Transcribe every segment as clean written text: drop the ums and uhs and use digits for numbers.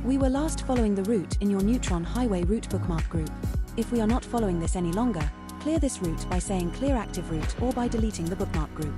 We were last following the route in your Neutron Highway route bookmark group. If we are not following this any longer, clear this route by saying clear active route or by deleting the bookmark group.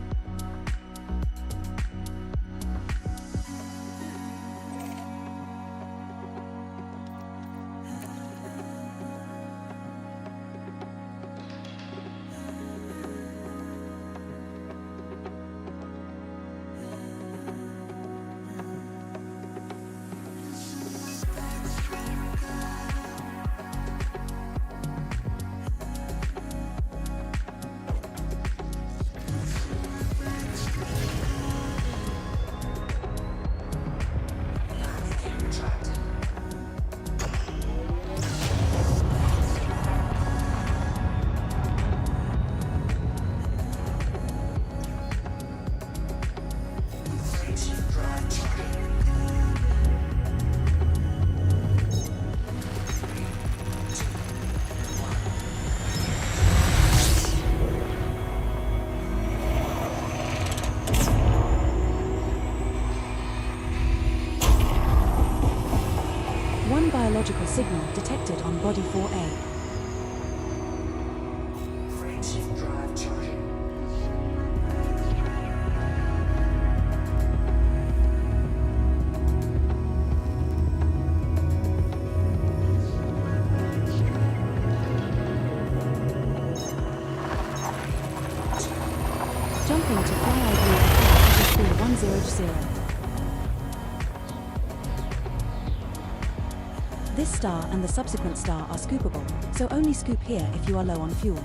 Biological signal detected on body 4A. Frameshift drive charging. Jumping to fly view at 100. This star and the subsequent star are scoopable, so only scoop here if you are low on fuel.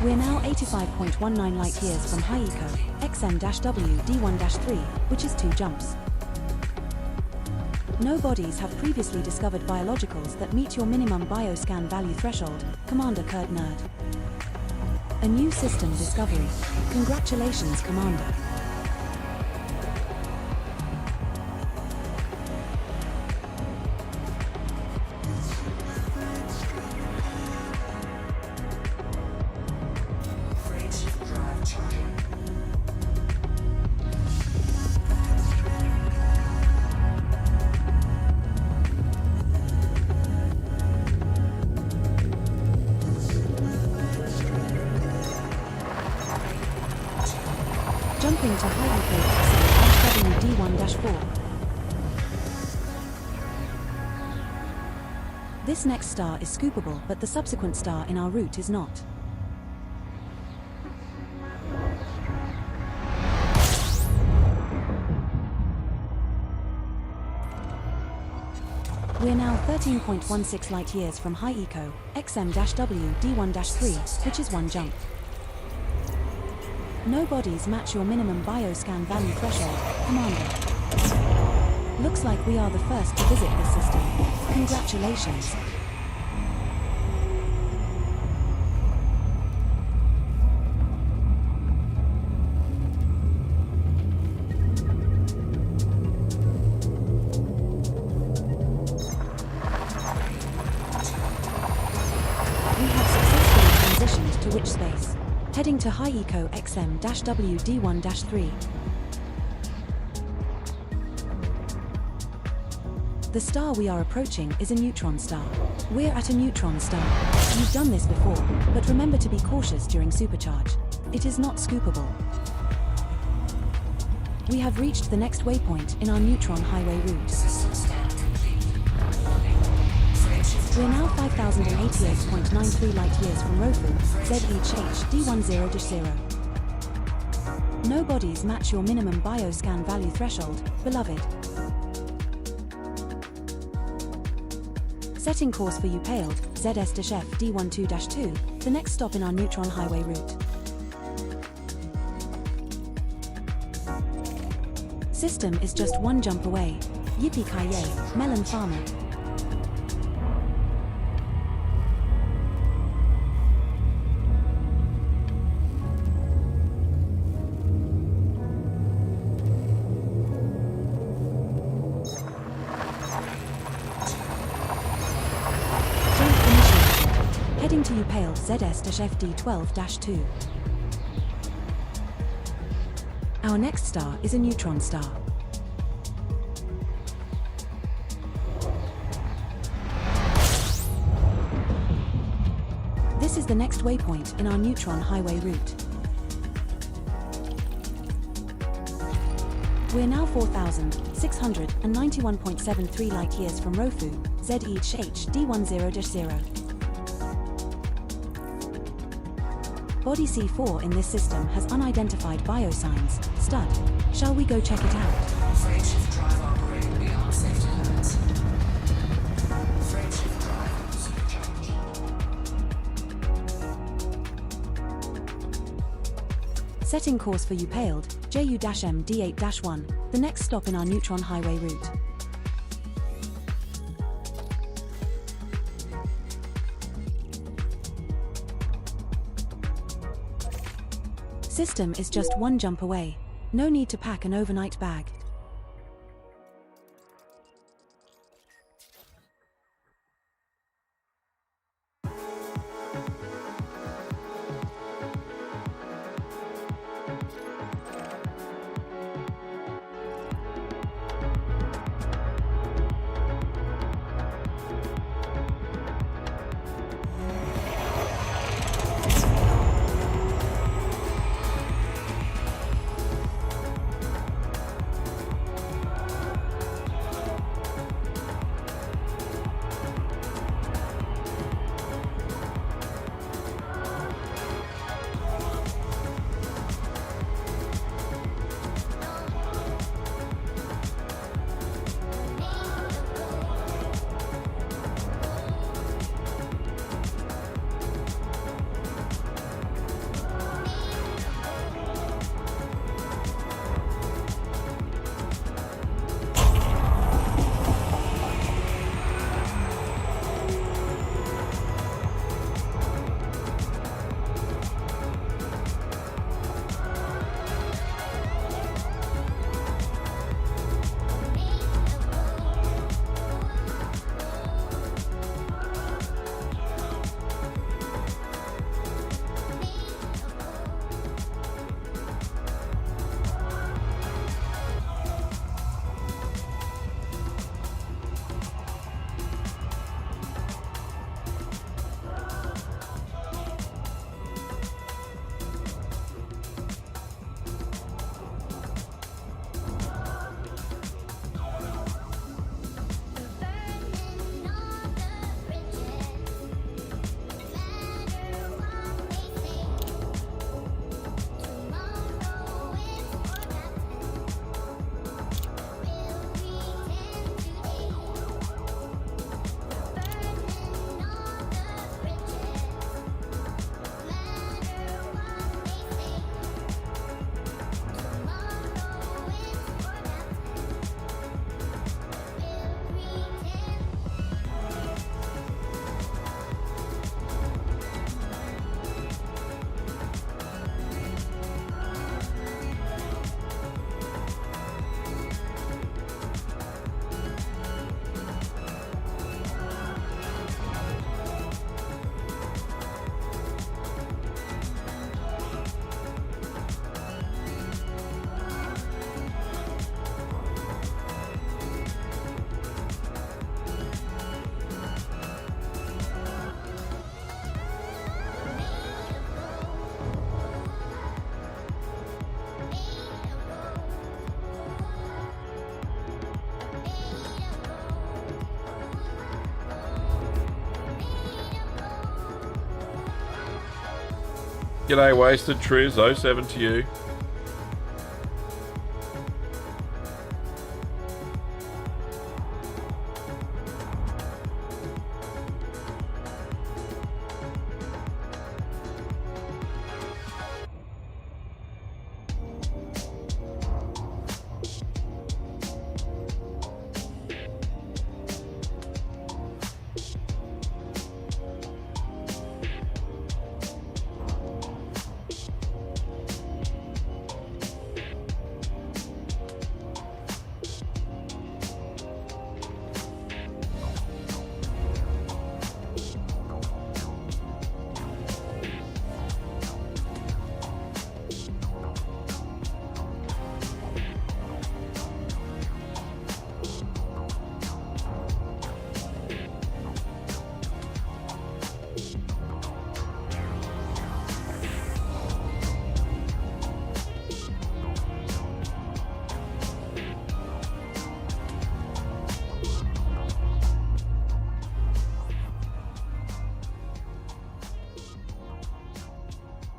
We're now 85.19 light-years from High Eco, XM-W D1-3, which is 2 jumps. No bodies have previously discovered biologicals that meet your minimum bioscan value threshold, Commander Kurd Nerd. A new system discovery. Congratulations, Commander. Frameshift drive charging. Jumping to High Eco XM-WD1-4. This next star is scoopable, but the subsequent star in our route is not. We're now 13.16 light-years from High Eco, XM-W D1-3, which is 1 jump. No bodies match your minimum bioscan value threshold, Commander. Looks like we are the first to visit this system. Congratulations. We have successfully transitioned to witch space. Heading to High Eco XM-W D1-3. The star we are approaching is a neutron star. We're at a neutron star. You've done this before, but remember to be cautious during supercharge. It is not scoopable. We have reached the next waypoint in our neutron highway route. System scan complete. Warning. Frameshift We're now drive 5,088.93 light-years from Rofu, ZEH D10-0. No bodies match your minimum bioscan value threshold, beloved. Setting course for Upaled, ZS-F D12-2, the next stop in our neutron highway route. System is just 1 jump away. Yippee-ki-yay, melon farmer. Heading to Upaled ZS-F D12-2. Our next star is a neutron star. This is the next waypoint in our neutron highway route. We're now 4,691.73 light-years from Rofu, ZEH D10-0. Body C4 in this system has unidentified biosigns, stud. Shall we go check it out? Frameshift drive operating beyond safety limits. Frameshift drive supercharged. Setting course for Upaled, JU-M D8-1, the next stop in our neutron highway route. System is just 1 jump away. No need to pack an overnight bag. G'day, Wasted Triz, 07 to you.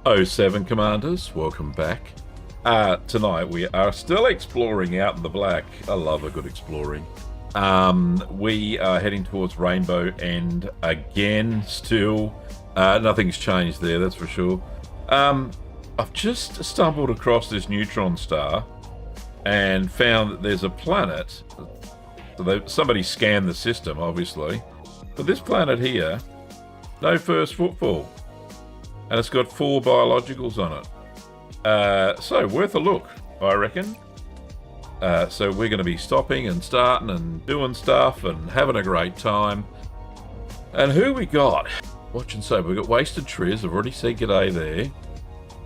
Oh, 07 Commanders, welcome back. Tonight we are still exploring out in the black. I love a good exploring. We are heading towards Rainbow End again, still. Nothing's changed there, that's for sure. I've just stumbled across this neutron star and found that there's a planet. So somebody scanned the system, obviously. But this planet here, no first footfall. And it's got 4 biologicals on it. So worth a look, I reckon. So we're going to be stopping and starting and doing stuff and having a great time. And who we got? Watch and say, we've got Wasted Triz, I've already said g'day there.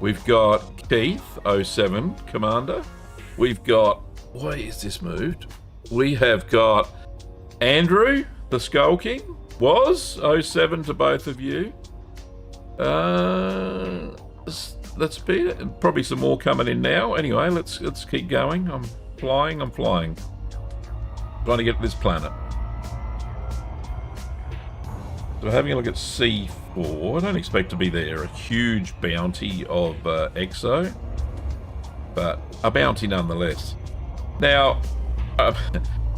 We've got Keith, 07 Commander. We've got, why is this moved? We have got Andrew, the Skull King, was 07 to both of you. That's bit. Probably some more coming in now. Anyway, let's keep going. I'm flying. Trying to get to this planet. So having a look at C4. I don't expect to be there. A huge bounty of Exo, but a bounty nonetheless. Now, I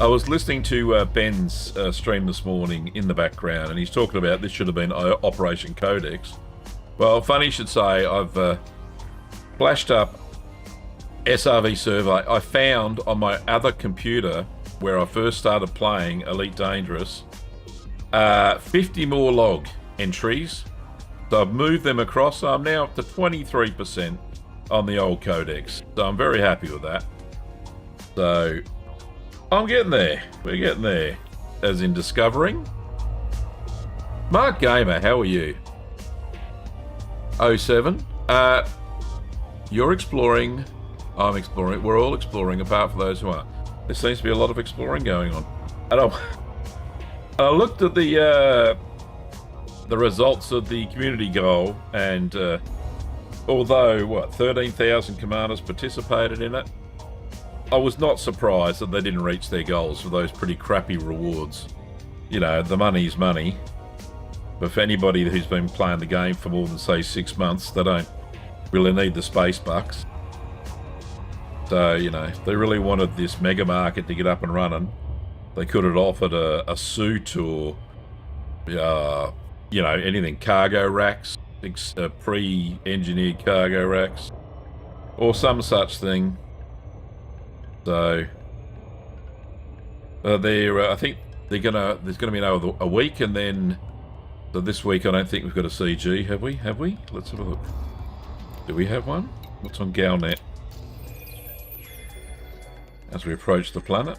was listening to Ben's stream this morning in the background, and he's talking about this should have been Operation Codex. Well, funny you should say, I've flashed up SRV survey. I found on my other computer, where I first started playing Elite Dangerous, 50 more log entries. So I've moved them across, so I'm now up to 23% on the old Codex. So I'm very happy with that. So I'm getting there. We're getting there. As in discovering. Mark Gamer, how are you? 07. You're exploring. I'm exploring. We're all exploring, apart from those who aren't. There seems to be a lot of exploring going on. And I looked at the results of the community goal, and although 13,000 commanders participated in it, I was not surprised that they didn't reach their goals for those pretty crappy rewards. You know, the money's money. But for anybody who's been playing the game for more than, say, 6 months, they don't really need the space bucks. So, you know, if they really wanted this mega market to get up and running, they could have offered a suit or, you know, anything, cargo racks, pre-engineered cargo racks, or some such thing. So, I think there's gonna be a week, and then so this week I don't think we've got a CG, have we? Let's have a look. Do we have one? What's on Galnet? As we approach the planet.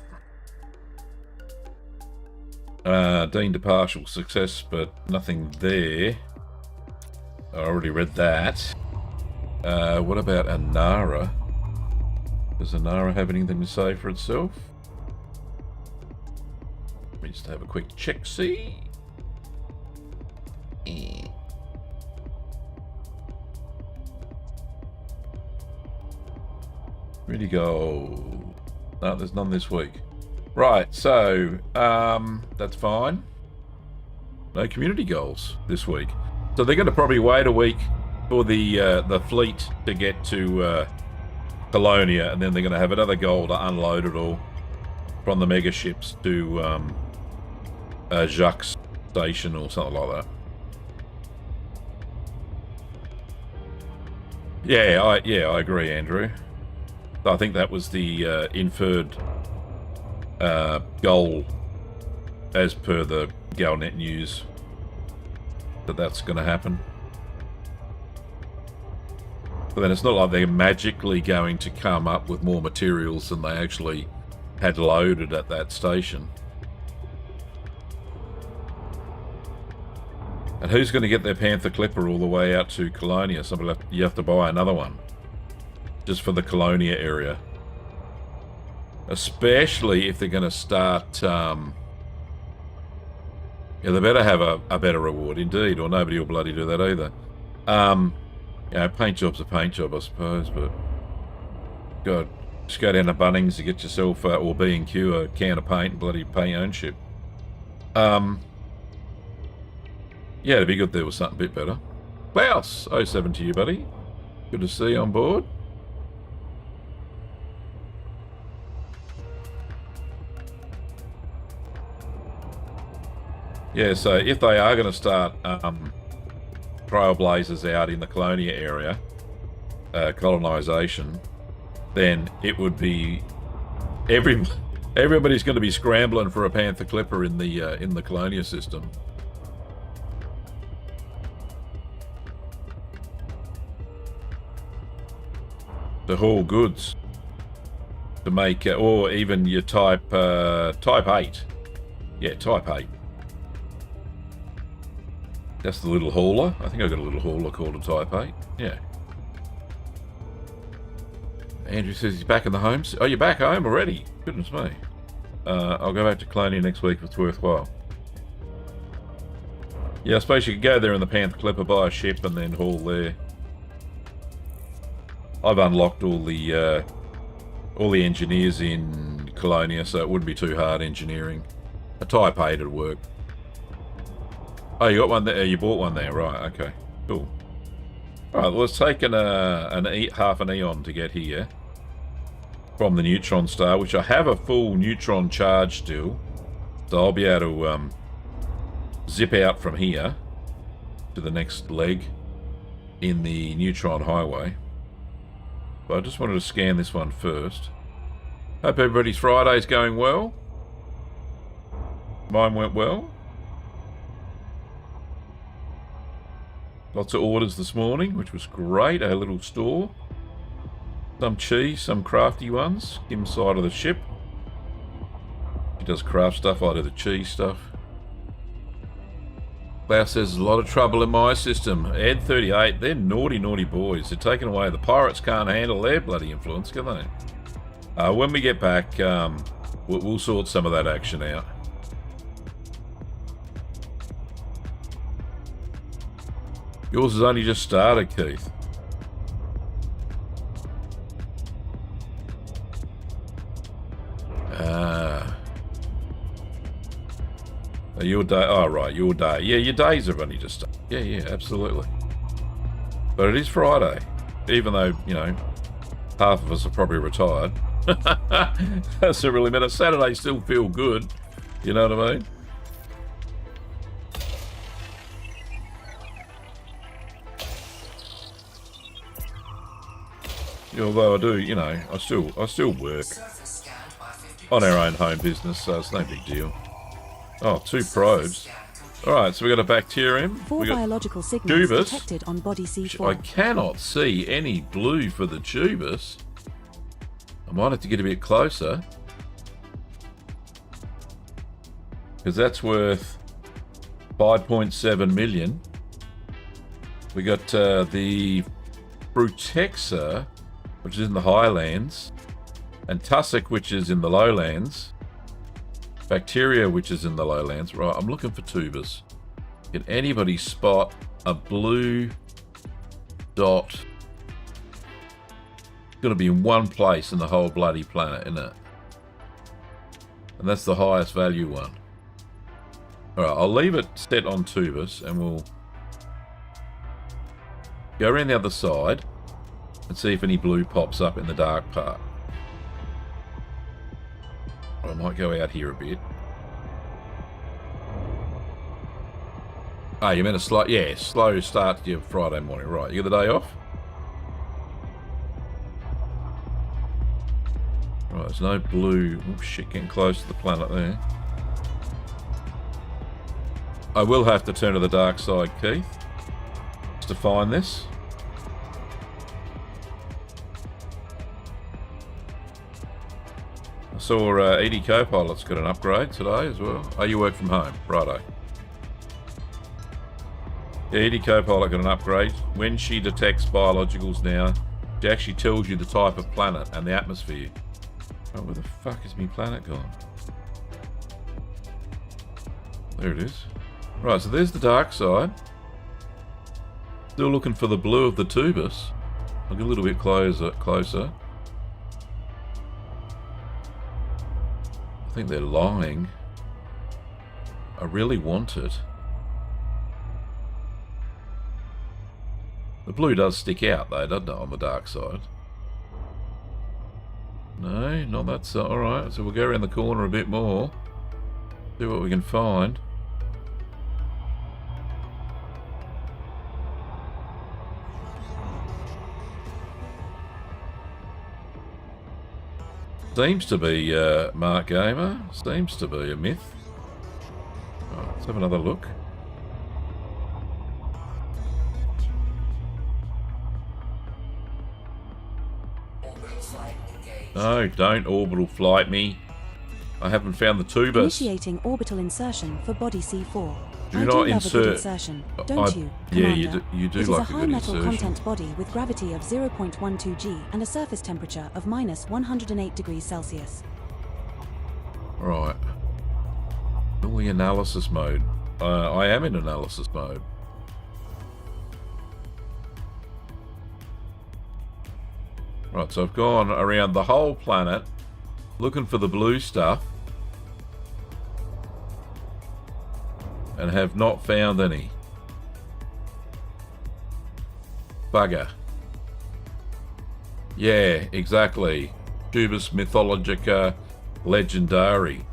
Deemed a partial success, but nothing there. I already read that. What about Anara? Does Anara have anything to say for itself? Let me just have a quick check-see. Where'd he go? No, there's none this week. Right, so that's fine. No community goals this week. So they're going to probably wait a week for the fleet to get to Colonia, and then they're going to have another goal to unload it all from the mega ships to Jacques Station or something like that. Yeah, I agree, Andrew. I think that was the inferred goal as per the Galnet news, that's going to happen. But then it's not like they're magically going to come up with more materials than they actually had loaded at that station. And who's going to get their Panther Clipper all the way out to Colonia? You have to buy another one just for the Colonia area. Especially if they're going to start... yeah, they better have a better reward, indeed, or nobody will bloody do that either. You know, paint job's a paint job, I suppose, but... God, just go down to Bunnings to get yourself, or B&Q, a can of paint and bloody paint your own ship. Yeah, it'd be good if there was something a bit better. Klaus, 07 to you, buddy. Good to see you on board. Yeah, so if they are going to start Trailblazers out in the Colonia area, colonisation, then it would be everybody's going to be scrambling for a Panther Clipper in the Colonia system. To haul goods, to make, or even your type 8. Yeah, type 8. That's the little hauler. I think I've got a little hauler called a Type 8. Yeah. Andrew says he's back in the home. Oh, you're back home already? Goodness me. I'll go back to Colonia next week if it's worthwhile. Yeah, I suppose you could go there in the Panther Clipper, buy a ship, and then haul there. I've unlocked all the engineers in Colonia, so it wouldn't be too hard engineering. A Type 8 would work. Oh, you got one there? You bought one there, right? Okay, cool. All right, well, it's taken half an eon to get here from the neutron star, which I have a full neutron charge still, so I'll be able to zip out from here to the next leg in the neutron highway. But I just wanted to scan this one first. Hope everybody's Friday's going well. Mine went well. Lots of orders this morning, which was great. Our little store. Some cheese, some crafty ones. Kim's side of the ship. She does craft stuff, I do the cheese stuff. Klaus says, there's a lot of trouble in my system. Ed 38, they're naughty, naughty boys. They're taking away. The pirates can't handle their bloody influence, can they? When we get back, we'll sort some of that action out. Yours has only just started, Keith. Your day. Oh, right, your day. Yeah, your days have only just started. Yeah, absolutely. But it is Friday. Even though, you know, half of us are probably retired. Doesn't really matter. Saturday still feel good. You know what I mean? Although I do, you know, I still work on our own home business, so it's no big deal. Oh, 2 probes. Alright, so we got a bacterium. 4 biological signals tubus, detected on body C4. I cannot see any blue for the tubus. I might have to get a bit closer. Because that's worth 5.7 million. We got the Brutexa, which is in the highlands, and Tussock, which is in the lowlands. Bacteria, which is in the lowlands. Right, I'm looking for tubers. Can anybody spot a blue dot? It's going to be in one place in the whole bloody planet, isn't it? And that's the highest value one. Alright, I'll leave it set on tubers, and we'll Go around the other side and see if any blue pops up in the dark part. I might go out here a bit. Oh, you meant a slow... Yeah, slow start to your Friday morning. Right, you got the day off? Right, there's no blue... Oh, shit, getting close to the planet there. I will have to turn to the dark side, Keith, just to find this. I saw ED Co-Pilot's got an upgrade today as well. Oh, you work from home? Righto. Yeah, ED Co-Pilot got an upgrade. When she detects biologicals now, she actually tells you the type of planet and the atmosphere. Oh, where the fuck is my planet gone? There it is. Right, so there's the dark side. Still looking for the blue of the tubus. I'll get a little bit closer. I think they're lying. I really want it. The blue does stick out though, doesn't it, on the dark side? No, not that side. Alright, so we'll go around the corner a bit more. See what we can find. Seems to be Mark Gamer. Seems to be a myth. Right, let's have another look. No, don't orbital flight me. I haven't found the tubus. Initiating orbital insertion for body C4. Do I not love a insert. good insertion, don't you, Yeah, Commander? you do It is like a a high good metal insertion. content body with gravity of 0.12 g and a surface temperature of minus 108 degrees Celsius. Right. All the analysis mode. I am in analysis mode. Right, so I've gone around the whole planet looking for the blue stuff and have not found any. Bugger. Yeah, exactly. Tubus Mythologica Legendari.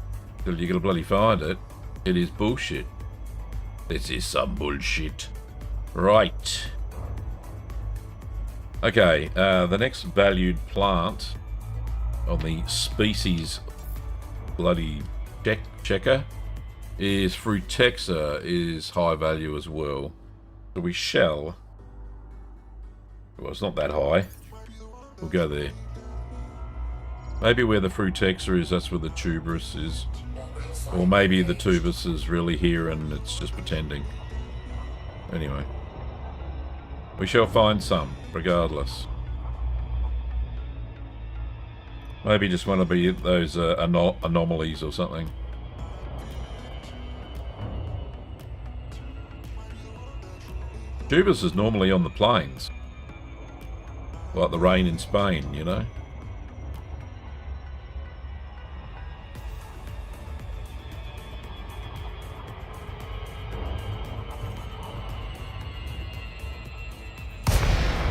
Till you gotta bloody find it. It is bullshit. This is some bullshit. Right. Okay, the next valued plant on the species bloody checker is Frutexa, is high value as well. So we shall... Well, it's not that high. We'll go there. Maybe where the Frutexa is, that's where the tuberous is. Or maybe the tubus is really here and it's just pretending. Anyway. We shall find some, regardless. Maybe just want to be those anomalies or something. Tubus is normally on the plains. Like the rain in Spain, you know?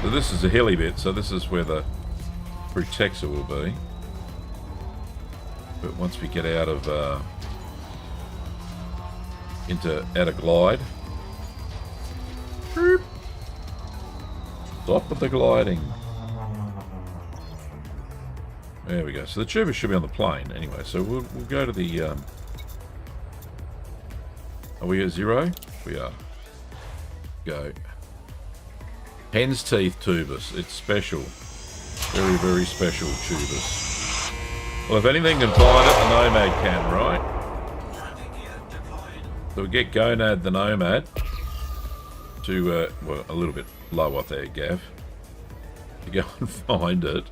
So this is a hilly bit, so this is where the Frutexa will be. But once we get out of out of glide. Stop with the gliding. There we go. So the tuber should be on the plane anyway. So we'll go to the. Are we at 0? We are. Go. Hen's teeth tubus. It's special. Very, very special tubus. Well, if anything can find it, the Nomad can, right? So we get Gonad the Nomad to, well, a little bit lower there, Gav. To go and find it.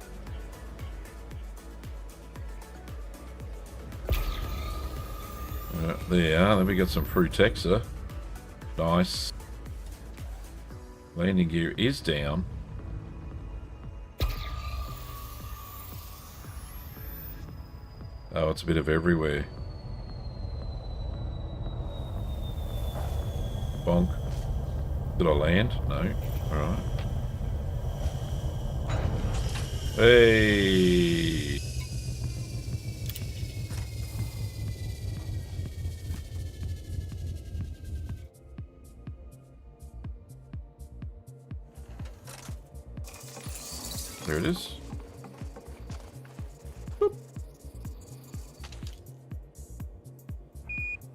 There you are. Then we got some Frutexa. Nice. Landing gear is down. Oh, it's a bit of everywhere. Bonk. Did I land? No. Alright. Hey. There it is. Boop.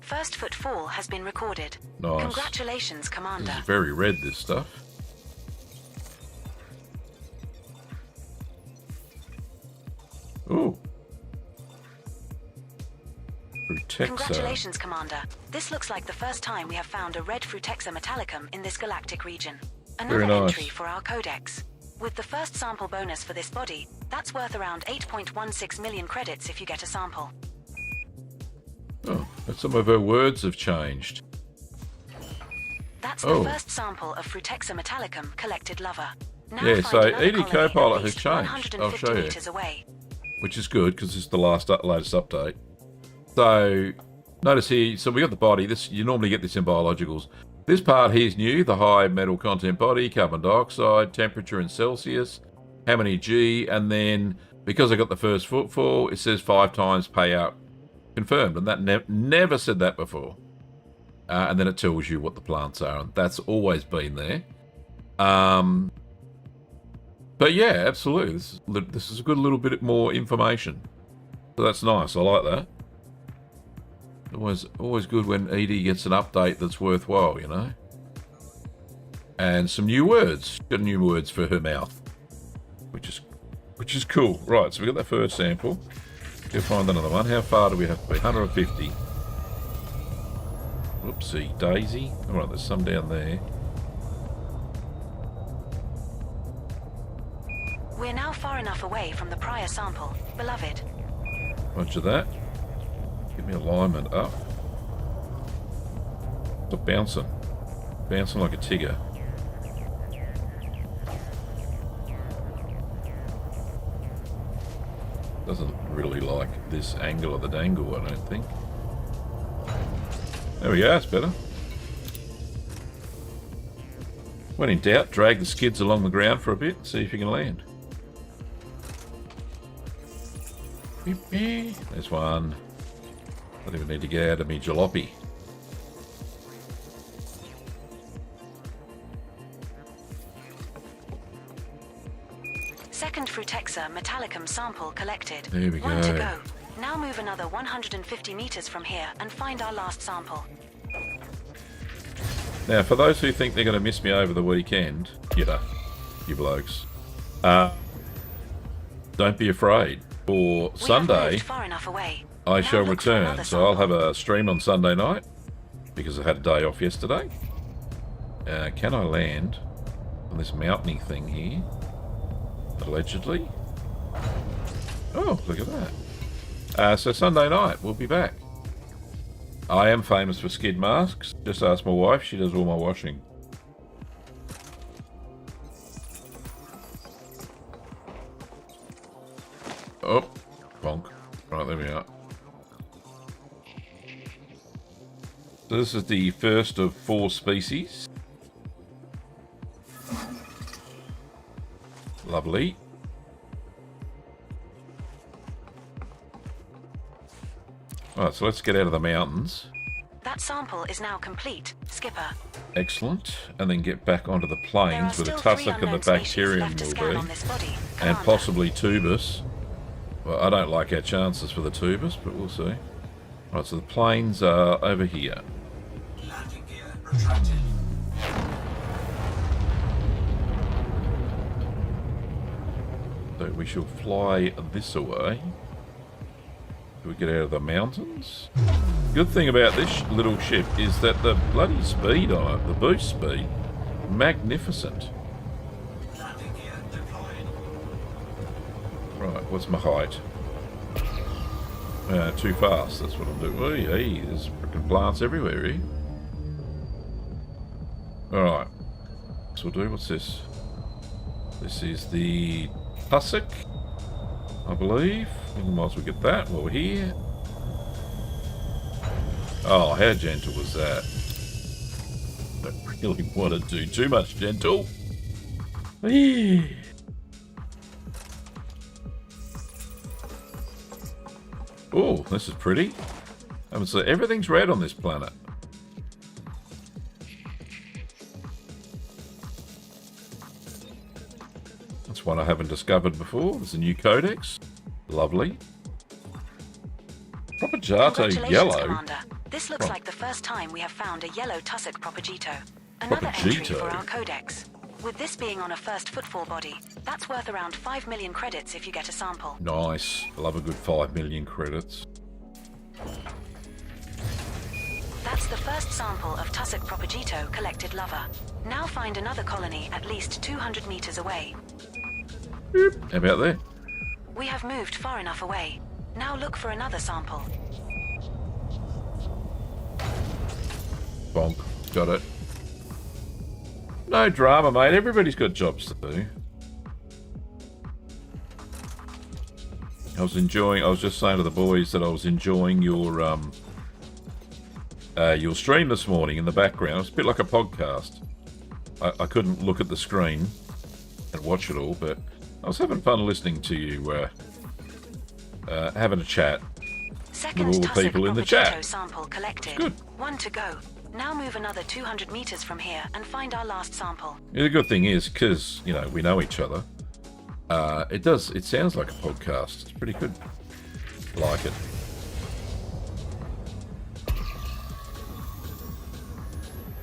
First footfall has been recorded. Nice. Congratulations, Commander. This is very red, this stuff. Ooh. Frutexa. Congratulations, Commander. This looks like the first time we have found a red Frutexa metallicum in this galactic region. Another Very nice. entry for our codex. With the first sample bonus for this body, that's worth around 8.16 million credits if you get a sample. Oh, but some of her words have changed. That's Oh. the first sample of Frutexa metallicum collected lover. Now Yeah, find so another ED colony Copilot at has least changed. 150 I'll show you. meters away. Which is good because it's the latest update. So notice here, so we got the body. This you normally get this in biologicals. This part here is new. The high metal content body, carbon dioxide, temperature in Celsius, how many G, and then because I got the first footfall, it says 5 times payout confirmed, and that never said that before. And then it tells you what the plants are, and that's always been there. But yeah, absolutely. This is a good little bit more information. So that's nice. I like that. Always good when ED gets an update that's worthwhile, you know. And some new words. Got new words for her mouth, which is cool. Right, so we got that first sample. Go find another one. How far do we have to be? 150. Whoopsie daisy. All right, there's some down there. We're now far enough away from the prior sample, beloved. Roger that. Give me alignment up. Stop bouncing. Bouncing like a tigger. Doesn't really like this angle of the dangle, I don't think. There we go, that's better. When in doubt, drag the skids along the ground for a bit, see if you can land. There's one. I don't even need to get out of me jalopy. Second Frutexa metallicum sample collected. There we One to go. go. Now move another 150 meters from here and find our last sample. Now, for those who think they're going to miss me over the weekend, you blokes, don't be afraid. For We have Sunday, moved far enough away. I Now shall look for return. another So I'll have sample. a stream on Sunday night because I had a day off yesterday. Can I land on this mountainy thing here? Allegedly. Oh, look at that. So Sunday night, we'll be back. I am famous for skid masks. Just ask my wife. She does all my washing. Oh, bonk. Right, there we are. So this is the first of 4 species. Lovely. Alright, so let's get out of the mountains. That sample is now complete, Skipper. Excellent. And then get back onto the There are plains where the still 3 tussock and the unknown species bacterium left to will scan be. on this body. And Commander. possibly tubus. Well, I don't like our chances for the tubus, but we'll see. Right, so the plains are over here. Landing gear retracted. So we shall fly this away. Do we get out of the mountains? Good thing about this little ship is that the bloody speed on it, the boost speed, magnificent. Landing gear deployed. Right, what's my height? Too fast, that's what I'm doing. Oh, hey, there's freaking plants everywhere here. Alright. So we'll do, what's this? This is the tussock, I believe. We might as well get that while we're here. Oh, how gentle was that? Don't really want to do too much gentle. Eee. Oh, this is pretty. So everything's red on this planet. That's one I haven't discovered before. There's a new codex. Lovely. Propagato yellow. Commander. This looks like the first time we have found a yellow tussock Propagato. Another entry for our codex. With this being on a first footfall body, that's worth around 5 million credits if you get a sample. Nice. I love a good 5 million credits. That's the first sample of tussock Propagato collected lover. Now find another colony at least 200 meters away. How about there? We have moved far enough away. Now look for another sample. Bonk. Got it. No drama, mate. Everybody's got jobs to do. I was just saying to the boys that I was enjoying your stream this morning in the background. It's a bit like a podcast. I couldn't look at the screen and watch it all, but I was having fun listening to you having a chat with all the people in the chat. Sample collected. Good. One to go. Now move another 200 meters from here and find our last sample. Yeah, the good thing is, because, you know, we know each other, it sounds like a podcast. It's pretty good. Like it.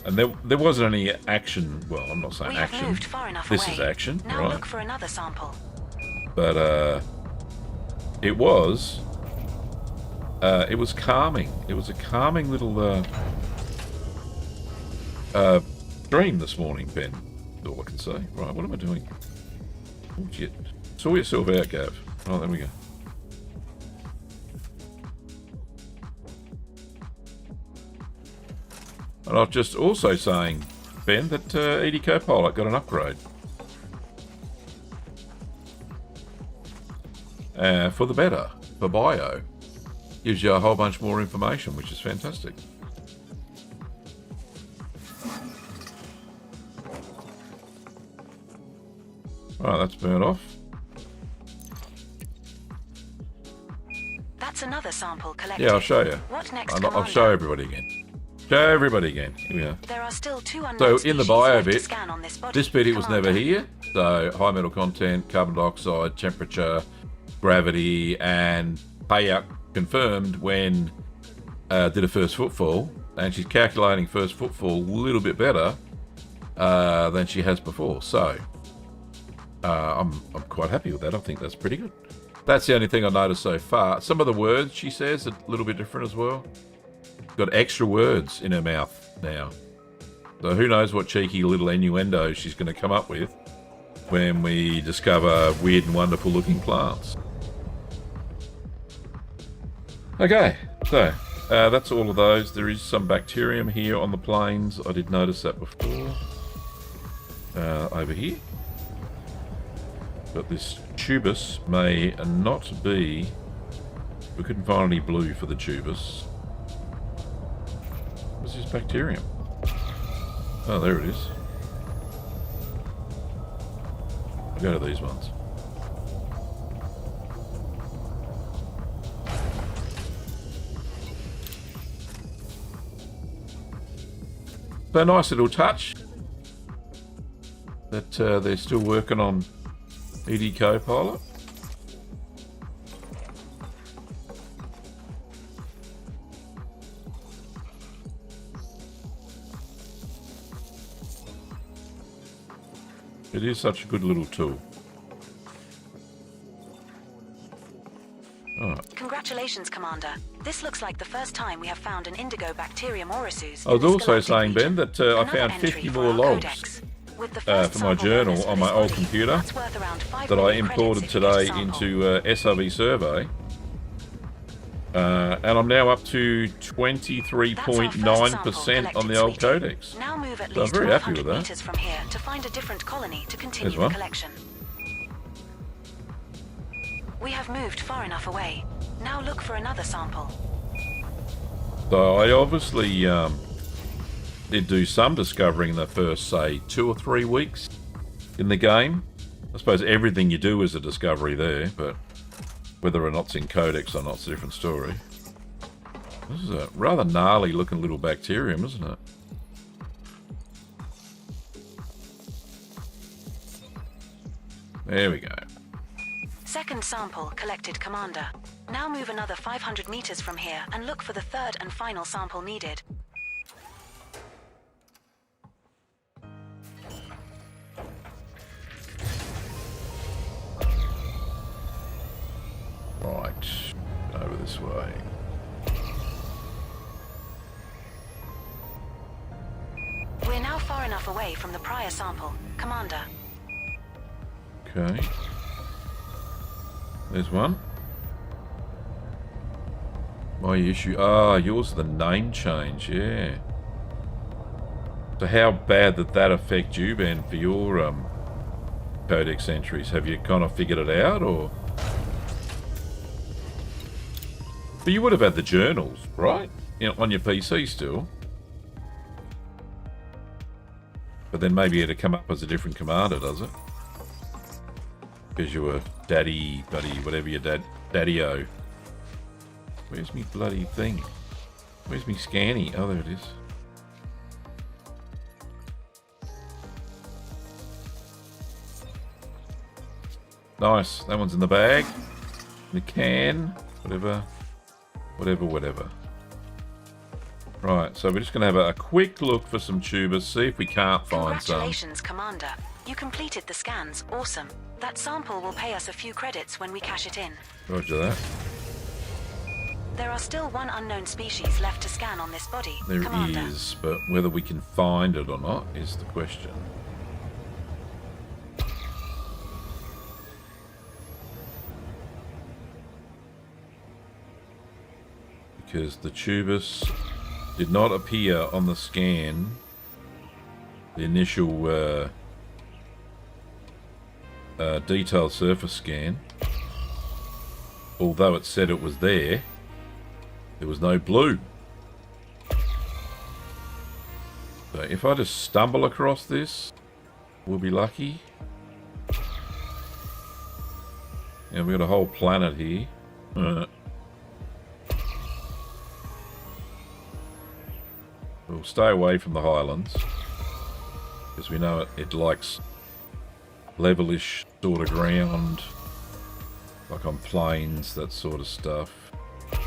And there wasn't any action. Well, I'm not saying action. We have moved far enough this away. Is action, now right? Look for another sample. But it was calming. It was a calming little stream this morning, Ben. That's all I can say. Right, what am I doing? Oh shit! Saw yourself out, Gav. Oh, there we go. And I was just also saying, Ben, that ED Copilot got an upgrade. For the better, for bio. Gives you a whole bunch more information, which is fantastic. Alright, that's burnt off. That's another sample collected. Yeah, I'll show you. What next, I'll show everybody again. Show everybody again. Here we are. There are still two unknown So in the bio species bit, to scan on this body. this bit it was never here. So high metal content, carbon dioxide, temperature, gravity, and payout confirmed when did a first footfall, and she's calculating first footfall a little bit better than she has before. So I'm quite happy with that. I think that's pretty good. That's the only thing I noticed so far. Some of the words she says are a little bit different as well. Got extra words in her mouth now. So who knows what cheeky little innuendo she's going to come up with when we discover weird and wonderful looking plants. Okay, so that's all of those. There is some bacterium here on the plains. I did notice that before. Over here. But this tubus may not be... We couldn't find any blue for the tubus. What's this bacterium? Oh, there it is. I'll go to these ones. So a nice little touch that they're still working on ED Copilot. It is such a good little tool. Alright. Congratulations, Commander. This looks like the first time we have found an indigo bacterium orosus. I was also saying, Ben, that I found 50 more logs for my journal on my old computer that I imported today into SRV Survey. And I'm now up to 23.9% on the old codex. Now move at So I'm least very happy with 100 that. meters from here to find a different colony to continue There's the one. collection. We have moved far enough away. Now look for another sample. So I obviously did do some discovering in the first, say, 2 or 3 weeks in the game. I suppose everything you do is a discovery there, but Whether or not it's in Codex or not, it's a different story. This is a rather gnarly looking little bacterium, isn't it? There we go. Second sample collected, Commander. Now move another 500 meters from here and look for the third and final sample needed. Right, over this way. We're now far enough away from the prior sample, Commander. Okay. There's one. My issue. Ah, yours is the name change, yeah. So how bad did that affect you, Ben, for your Codex entries? Have you kind of figured it out, or? But you would have had the journals, right? You know, on your PC still. But then maybe it'd come up as a different commander, does it? Because you were daddy, buddy, whatever your daddy-o. Where's me bloody thing? Where's me scanny? Oh, there it is. Nice. That one's in the bag. In the can. Whatever. Whatever. Right, so we're just going to have a quick look for some tubers, see if we can't find some. Congratulations, Commander. You completed the scans. Awesome. That sample will pay us a few credits when we cash it in. Roger that. There are still one unknown species left to scan on this body, There Commander. is, but whether we can find it or not is the question. Because the tubus did not appear on the scan, the initial detailed surface scan. Although it said it was there, there was no blue. So if I just stumble across this, we'll be lucky. And we've got a whole planet here. We'll stay away from the highlands, because we know it likes levelish sort of ground, like on plains, that sort of stuff. I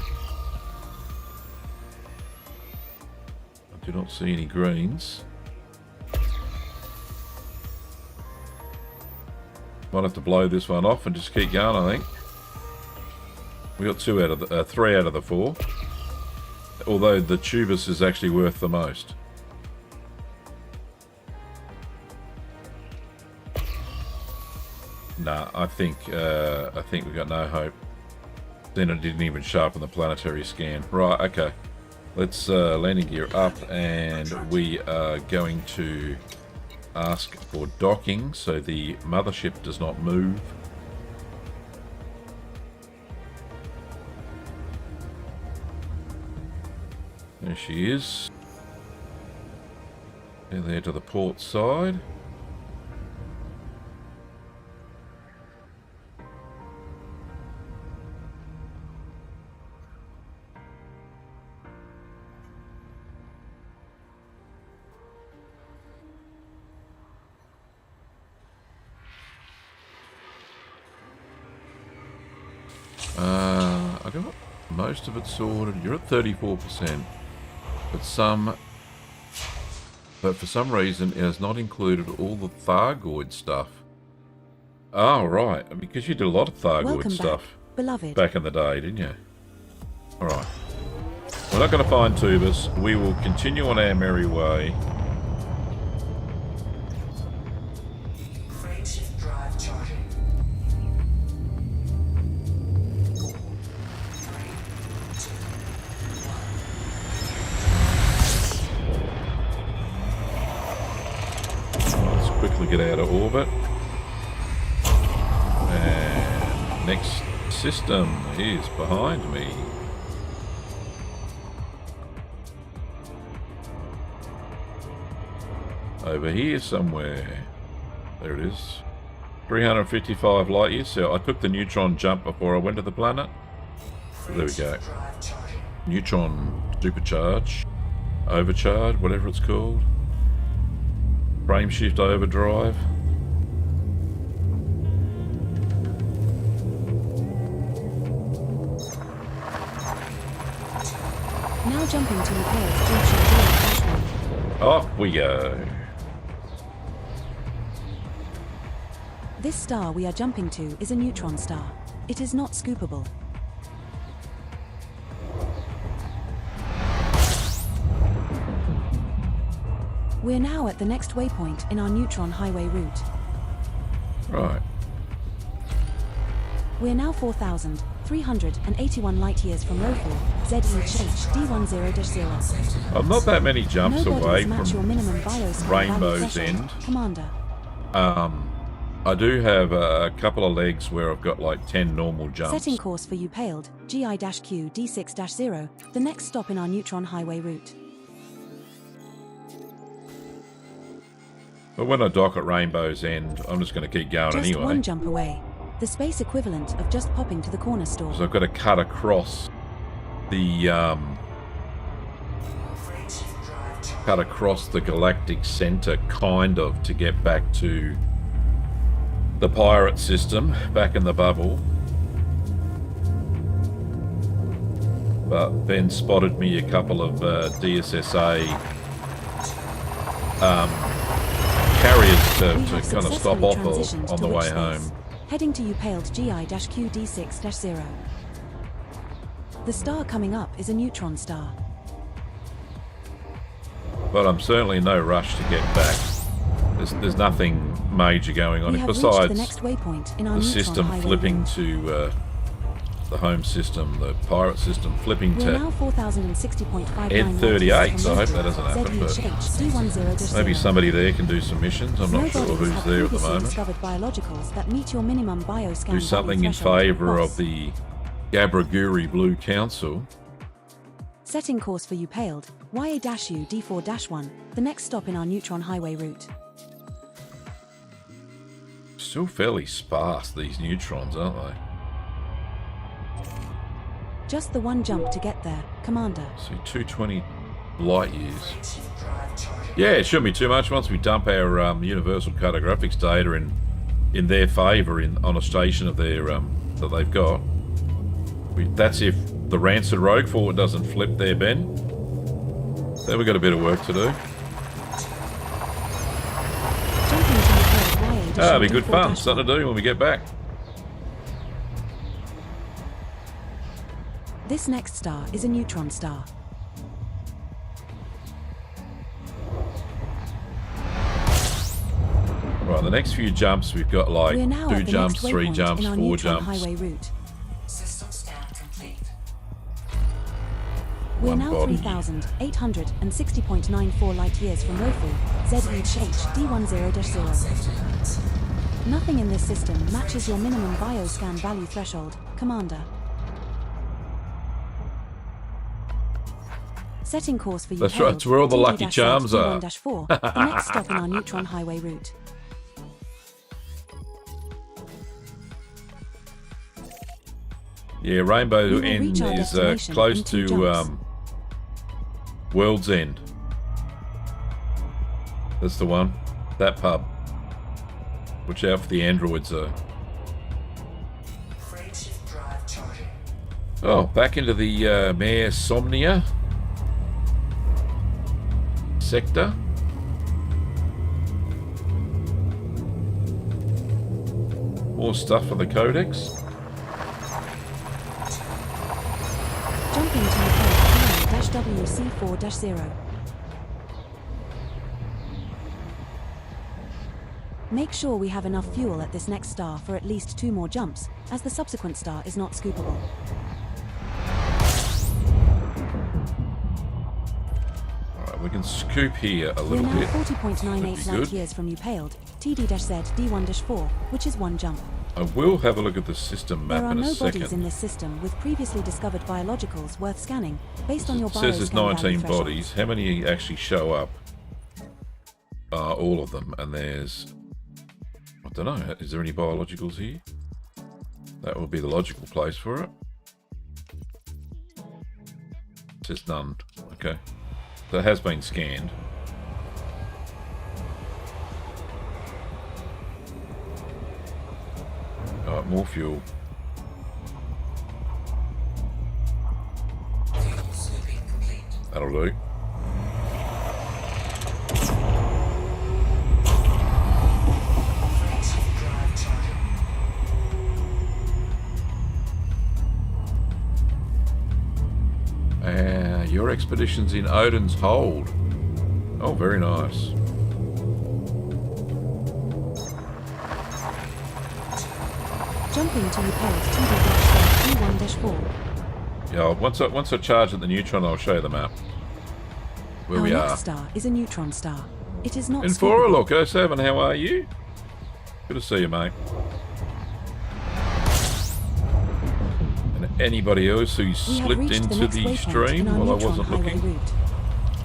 do not see any greens. Might have to blow this one off and just keep going, I think. We got 3 out of the 4. Although the tubus is actually worth the most. Nah, I think we got no hope. Then it didn't even show up on the planetary scan. Right, okay. Let's landing gear up, and we are going to ask for docking so the mothership does not move. There she is. And there to the port side. I got most of it sorted. You're at 34%. But for some reason it has not included all the Thargoid stuff. Oh, right. Because you did a lot of Thargoid Welcome stuff back, beloved. back in the day, didn't you? Alright. We're not going to find tubus. We will continue on our merry way. Frameshift drive charging. 4, 3, 2, 1. Let's quickly get out of orbit. And next system is behind me. Over here somewhere. There it is. 355 light years. So I took the neutron jump before I went to the planet. So there we go. Neutron supercharge, overcharge, whatever it's called. Frame shift overdrive. Now jumping to repairs junction 0-1. Off we go. This star we are jumping to is a neutron star. It is not scoopable. We're now at the next waypoint in our neutron highway route. Right. We're now 4,381 light years from Lowfall, ZEH D10-0. I'm not that many jumps No away bodies match your minimum from bioscan Rainbow's value threshold, End. Commander. I do have a couple of legs where I've got like 10 normal jumps. Setting course for you paled, GI-Q D6-0, the next stop in our neutron highway route. But when I dock at Rainbow's End, I'm just going to keep going Just anyway. one jump away. The space equivalent of just popping to the corner store. So I've got to cut across the galactic center, kind of, to get back to the pirate system, back in the bubble. But Ben spotted me a couple of DSSA carriers to kind of stop off of on the way home. Heading to Upaled GI-Q D6-0. The star coming up is a neutron star. But I'm certainly in no rush to get back. There's nothing major going on We have besides reached the next waypoint in our the neutron system highway flipping route. to the home system, the pirate system flipping We're to now 4,060.59 N38, so I hope that doesn't happen, but ZEH maybe somebody there can do some missions. I'm not sure who's there at the moment. Discovered biologicals that meet your minimum bioscan Do something in favour of the Gabraguri Blue Council. Setting course for Upaled, YA-U D4-1, the next stop in our neutron highway route. Still fairly sparse, these neutrons, aren't they? Just the one jump to get there, Commander. See, 220 light years. Yeah, it shouldn't be too much once we dump our universal cartographics data in their favour on a station of their that they've got. That's if the Rancid Rogue Fort doesn't flip there, Ben. Then we've got a bit of work to do. It'll be good fun. Something to do when we get back. This next star is a neutron star. Right, the next few jumps we've got like We're now 2 at the jumps, next 3 waypoint jumps, in our 4 neutron jumps. highway route. System scan complete. We're One now body. 3,860.94 light years from Lowfall, ZEH D10-0. Safety limits. Nothing in this system matches your minimum bioscan value threshold, Commander. Setting course for you. That's right, it's where all the Lucky Charms are. D1-4, the next stop in our neutron highway route. Yeah, Rainbow We will End reach our is destination close in 2 to jumps. World's End. That's the one. That pub. Watch out for the androids though. Freight shift drive charging. Oh, back into the Mare Somnia sector. More stuff for the Codex. Jumping to WC4-0. Make sure we have enough fuel at this next star for at least 2 more jumps, as the subsequent star is not scoopable. Alright, we can scoop here a We're little now bit. 40.98 Would be light good. years from Upaled, TD-Z D1-4, which is 1 jump. I will have a look at the system map There are in a no bodies in second. this system with previously discovered biologicals worth scanning, based on your It says there's bioscan value 19 threshold. bodies. How many actually show up? All of them. And there's... Don't know. Is there any biologicals here? That would be the logical place for it. It says none. Okay. So it has been scanned. Alright, more fuel. Fuel sweeping complete. That'll do. Freight drive charging. Your expedition's in Odin's Hold. Oh, very nice. Jumping to repelled TD-E1-4. Yeah, once I charge at the neutron, I'll show you the map. Where Our we next are. star is a neutron star. It is not In scoopable. Look, 07, how are you? Good to see you, mate. And anybody else who We have slipped reached the into next the waypoint stream in our while I neutron wasn't highway looking? route.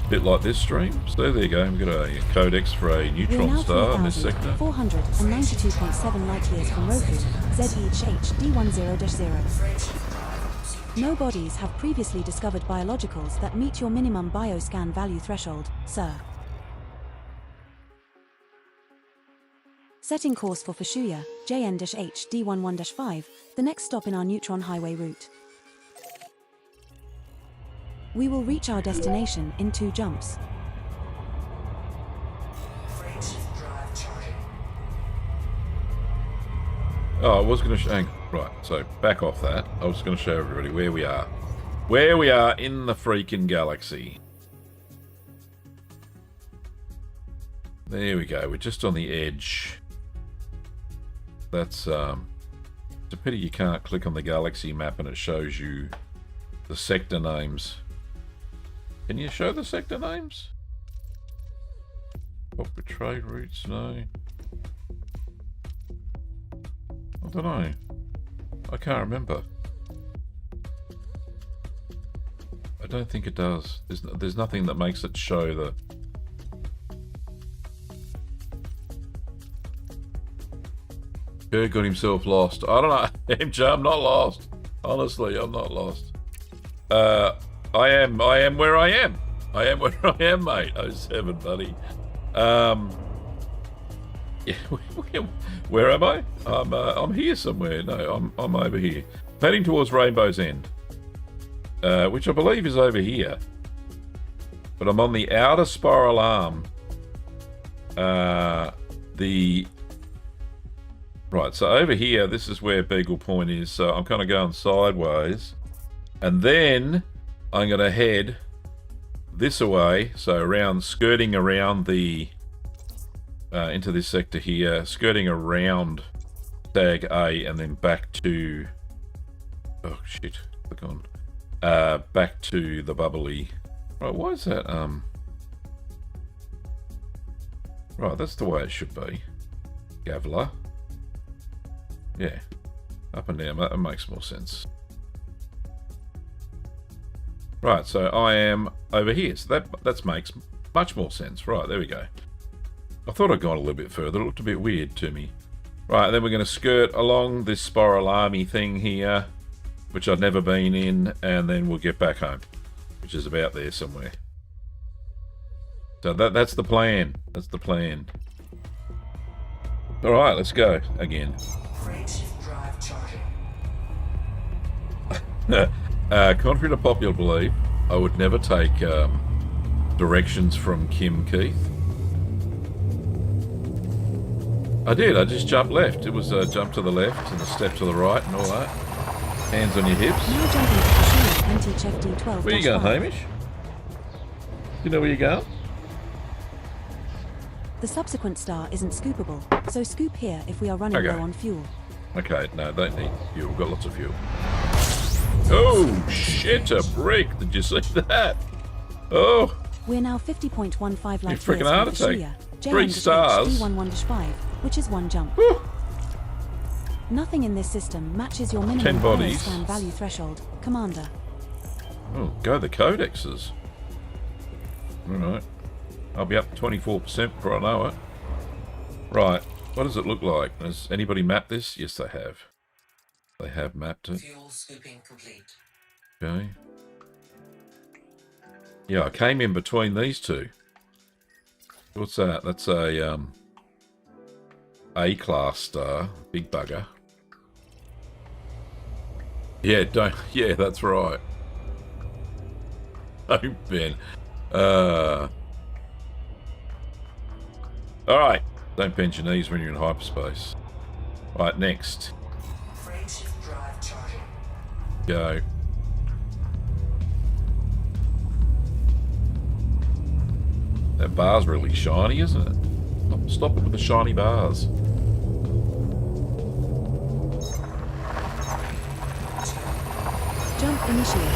A bit like this stream. So there you go. We've got a codex for a We are neutron now star in this sector. 492.7 light years from Roku, ZHH D10-0. No bodies have previously discovered biologicals that meet your minimum bioscan value threshold, sir. Setting course for Fushuya, JN-H D11-5, the next stop in our neutron highway route. We will reach our destination in 2 jumps. Freight drive charging. Oh, I was going to right, so back off that. I was going to show everybody where we are. Where we are in the freaking galaxy. There we go. We're just on the edge. That's, it's a pity you can't click on the galaxy map and it shows you the sector names. Can you show the sector names? Corporate trade routes? No. I don't know. I can't remember. I don't think it does. There's nothing that makes it show the... Kerr got himself lost. I don't know. MJ, I'm not lost. Honestly, I'm not lost. I am where I am. I am where I am, mate. 07, buddy. Yeah, where am I? I'm here somewhere. No, I'm over here. Heading towards Rainbow's End. Which I believe is over here. But I'm on the outer spiral arm. Right, so over here, this is where Beagle Point is. So I'm kind of going sideways. And then I'm going to head this away. So around, skirting around the... into this sector here. Skirting around Tag A and then back to... Oh, shit. Click on. Back to the bubbly... Right, why is that? Right, that's the way it should be. Gavler. Yeah. Up and down. That makes more sense. Right, so I am over here. So that makes much more sense. Right, there we go. I thought I'd gone a little bit further. It looked a bit weird to me. Right, then we're going to skirt along this spiral army thing here, which I've never been in, and then we'll get back home, which is about there somewhere. So that's the plan. That's the plan. All right, let's go again. Freight drive charging. Contrary to popular belief, I would never take directions from Kim Keith. I did. I just jumped left. It was a jump to the left and a step to the right and all that. Hands on your hips. Now jumping to Fushuya, NTHFD-12-5. Where you going, Hamish? You know where you're going? The subsequent star isn't scoopable, so scoop here if we are running Okay. low on fuel. Okay, no, don't need fuel. We've got lots of fuel. Oh, shit, a brick. Did you see that? Oh, We're now 50.15 light years freaking from heart attack. Fushuya, 3 stars. D11-5, which is 1 jump. Whew. Nothing in this system matches your 10 minimum bodies. bioscan value threshold, Commander. Oh, go the codexes. Alright. I'll be up to 24% before I know it. Right. What does it look like? Has anybody mapped this? Yes, they have. They have mapped it. Fuel scooping complete. Okay. Yeah, I came in between these two. What's that? That's a A-class star. Big bugger. Yeah, don't. Yeah, that's right. Don't Ben. Alright. Don't bend your knees when you're in hyperspace. Right, next. Frameshift drive charging. Go. That bar's really shiny, isn't it? Stop it with the shiny bars. Jump initiated.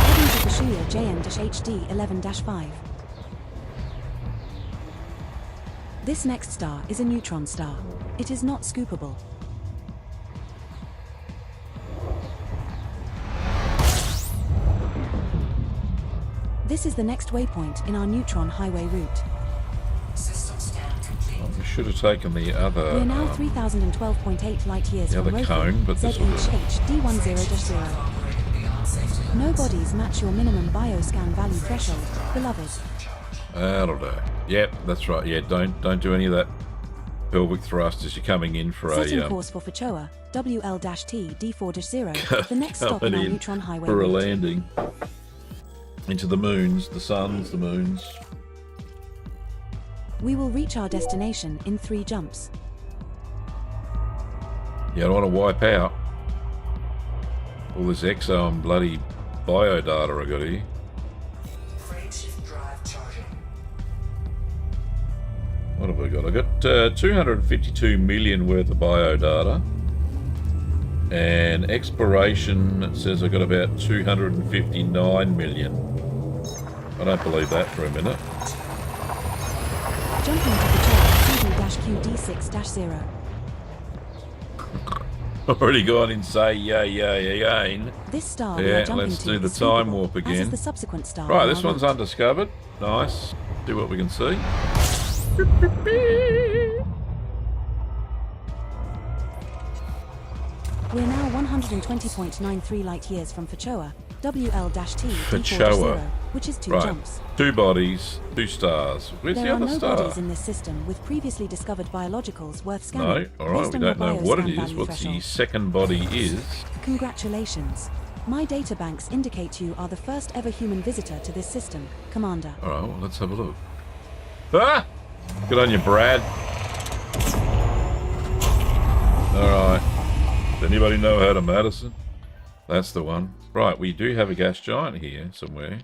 Heading to Kashuya JM-HD 11-5. This next star is a neutron star. It is not scoopable. This is the next waypoint in our neutron highway route. System scan complete. Oh, we should have taken the other. We are now 3012.8 light years the from other Rover, cone, but this will do. ZHD10-0. Operating beyond safety limits. No bodies match your minimum bioscan value threshold, beloved. That'll do. Yep, that's right. Yeah, don't do any of that pelvic thrust as you're coming in for Setting a course for Fachoa, WL-T D4-0, the next stop in our coming in neutron highway for a route. landing into the moons, the suns, the moons. We will reach our destination in 3 jumps. Yeah, I don't want to wipe out all this exo and bloody bio data I got here. Frameshift drive charging. What have I got? I got 252 million worth of bio data. And exploration, it says I got about 259 million. I don't believe that for a minute. Jumping to Fachoa CD-QD6-0. Already gone insane, yeah, again. This star we Yeah, are jumping let's to do the is time scoopable, warp as again. is the subsequent star. Right, on this our one's route. undiscovered. Nice. See what we can see. We are now 120.93 light years from Fachoa, WL-T Fachoa. D4-0, which is 2 Right. jumps. 2 bodies, 2 stars. Where's There the are other no star? bodies in this system with previously discovered biologicals worth No, scanning. alright, based we on your don't know what it bioscan is. value What's the threshold. second body is. Congratulations. My databanks indicate you are the first ever human visitor to this system, Commander. Alright, well, let's have a look. Ah! Good on you, Brad. Alright. Does anybody know how to Madison? That's the one. Right, we do have a gas giant here somewhere.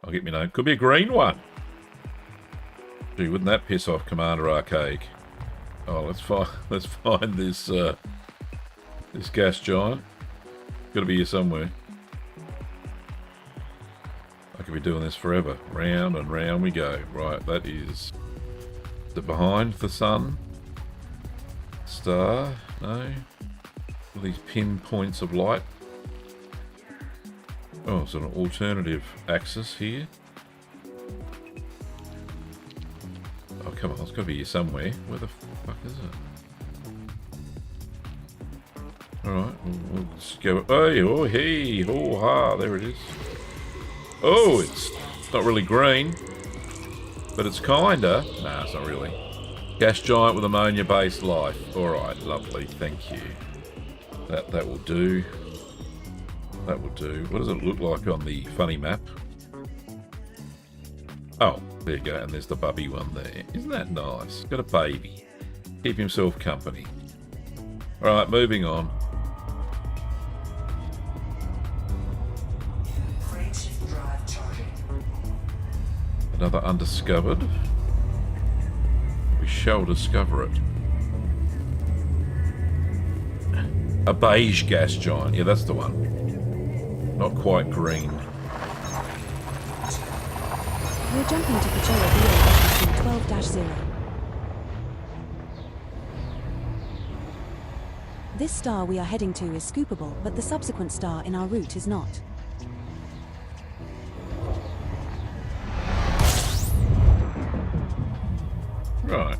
I'll get me name. Could be a green one. Gee, wouldn't that piss off Commander Archaic? Oh, let's find this this gas giant. Got to be here somewhere. I could be doing this forever. Round and round we go. Right, that is it behind the sun? Star? No. All these pinpoints of light. Oh, it's an alternative axis here. Oh, come on, it's got to be here somewhere. Where the fuck is it? Alright, we'll just go. Oh, hey, oh, ha, there it is. Oh, it's not really green, but it's kinda. Nah, it's not really. Gas giant with ammonia-based life. Alright, lovely, thank you. That will do. That will do. What does it look like on the funny map? Oh, there you go, and there's the bubby one there. Isn't that nice? Got a baby. Keep himself company. Alright, moving on. Frameshift drive charging. Another undiscovered. We shall discover it. A beige gas giant. Yeah, that's the one. Not quite green. We're jumping to Fachoa BA-12-0. This star we are heading to is scoopable, but the subsequent star in our route is not. Right.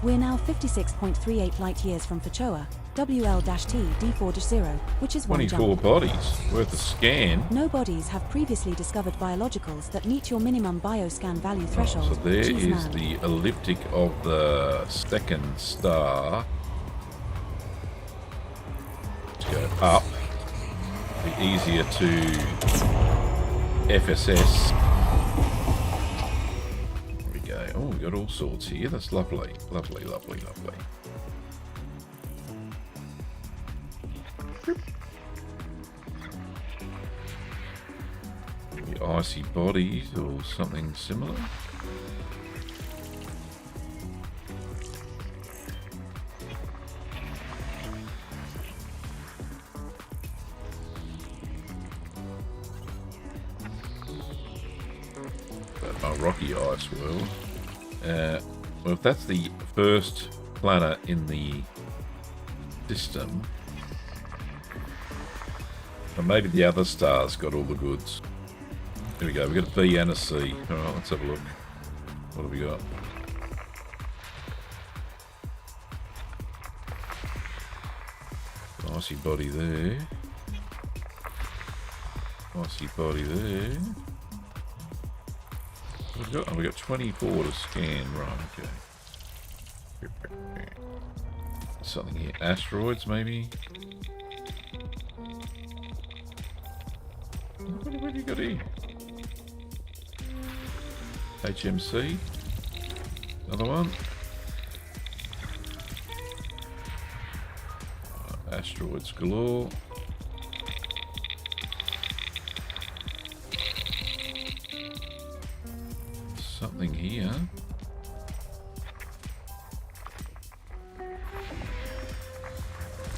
We're now 56.38 light-years from Fachoa, WL-T D4-0, which is one 24 jump. bodies worth a scan. No bodies have previously discovered biologicals that meet your minimum bioscan value threshold. So there Jeez, is man. the elliptic of the second star. Let's go up. Be easier to FSS. There we go. Oh, we got all sorts here. That's lovely. Lovely, lovely, lovely. Maybe icy bodies or something similar. A rocky ice world. Well, if that's the first planet in the system, and maybe the other stars got all the goods. Here we go. We got a B and a C. All right, let's have a look. What have we got? Icy body there. Icy body there. We got 24 to scan, right? Okay. Something here. Asteroids, maybe. What have you got here? HMC. Another one. Asteroids galore. Something here.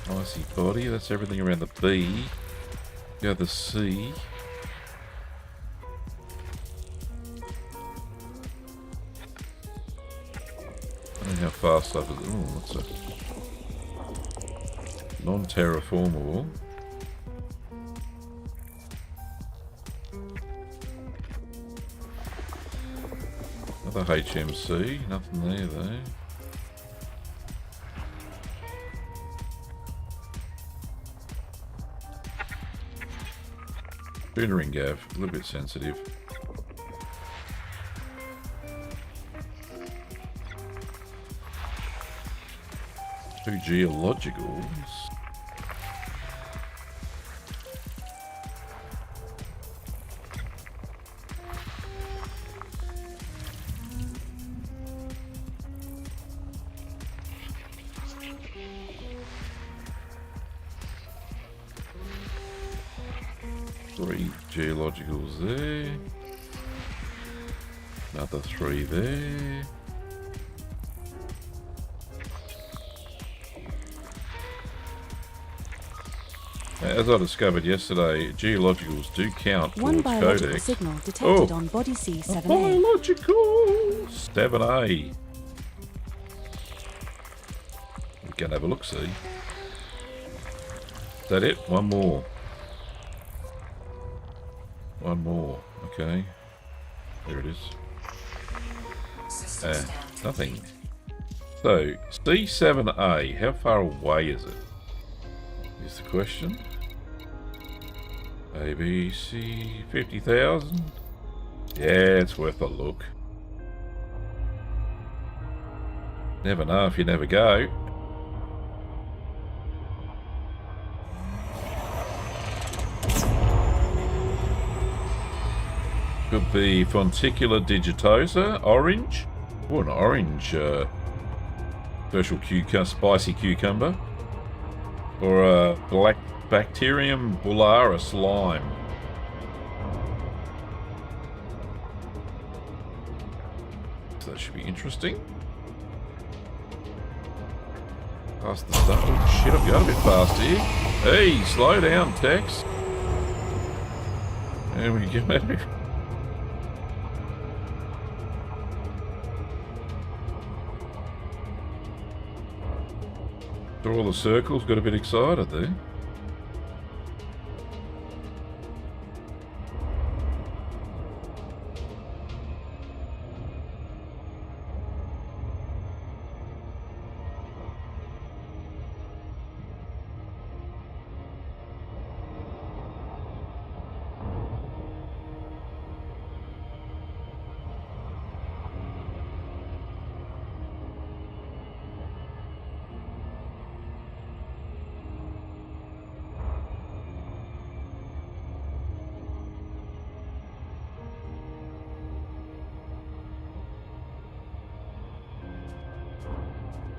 Icy body, that's everything around the B. Go the C. I don't know how fast stuff is. Oh, what's a non-terraformable? Another HMC, nothing there though. Tutoring Gav, a little bit sensitive. Two geologicals. Three geologicals there. Another three there. As I discovered yesterday, geologicals do count One towards biological codex. signal detected on body C7A. Biological 7A. We can have a look, see. Is that it? One more. One more. Okay. There it is. Nothing. So, C7A, how far away is it? Is the question. ABC 50,000. Yeah, it's worth a look. Never know if you never go. Could be Fonticula digitosa, orange. Or an orange special spicy cucumber. Or a black bacterium bullara slime. So that should be interesting. Past the stuff. Oh shit, I've got a bit fast here. Hey, slow down, Tex. There we go. Saw all the circles, got a bit excited there.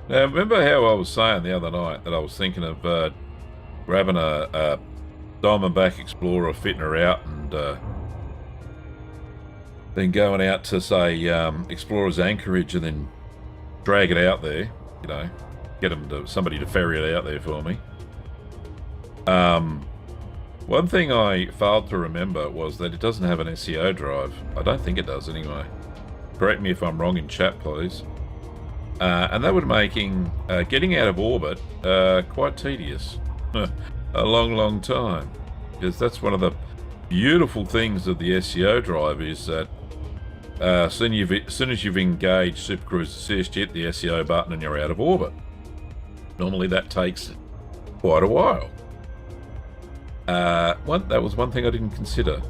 Now, remember how I was saying the other night that I was thinking of grabbing a Diamondback Explorer, fitting her out, and then going out to, say, Explorer's Anchorage and then drag it out there, you know, get somebody to ferry it out there for me. One thing I failed to remember was that it doesn't have an SEO drive. I don't think it does anyway. Correct me if I'm wrong in chat, please. And that would making getting out of orbit quite tedious. A long time. Because that's one of the beautiful things of the SEO drive is that as soon as you've engaged Super Cruise Assist, you hit the SEO button and you're out of orbit. Normally that takes quite a while. That was one thing I didn't consider.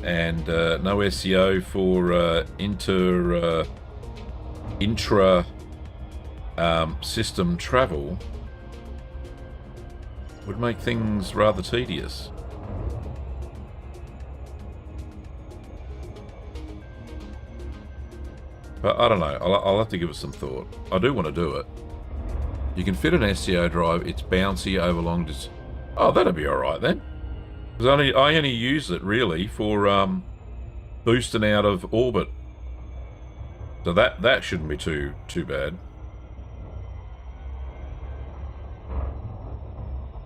And no SEO for intra system travel would make things rather tedious. But I don't know, I'll have to give it some thought. I do want to do it. You can fit an SEO drive, it's bouncy over long distance. Oh, that'll be alright then. Because I only use it really for boosting out of orbit. So that shouldn't be too bad.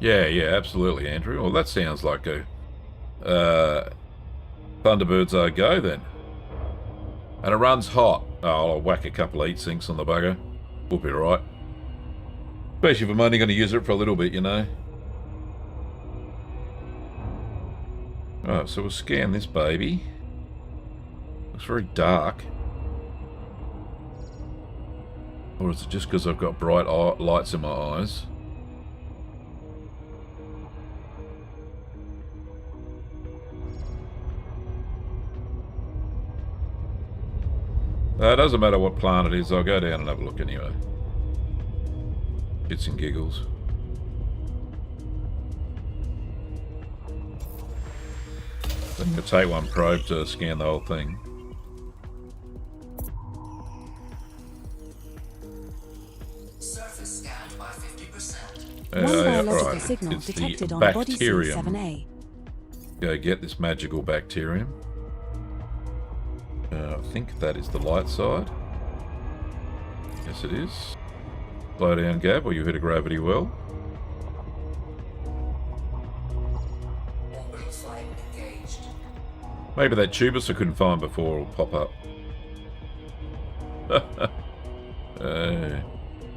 Yeah, absolutely, Andrew. Well, that sounds like a Thunderbird's go then. And it runs hot. Oh, I'll whack a couple of heat sinks on the bugger. We'll be alright. Especially if I'm only going to use it for a little bit, you know. Alright, so we'll scan this baby. Looks very dark. Or is it just because I've got bright lights in my eyes? It doesn't matter what plant it is, I'll go down and have a look anyway. Shits and giggles. I'm going to take one probe to scan the whole thing. Surface scanned by 50%. One biological right. signal It's detected the on body bacterium. C7A. Go get this magical bacterium. I think that is the light side. Yes, it is. Slow down, Gab, or you hit a gravity well. Orbital flight engaged. Maybe that tubus I couldn't find before will pop up.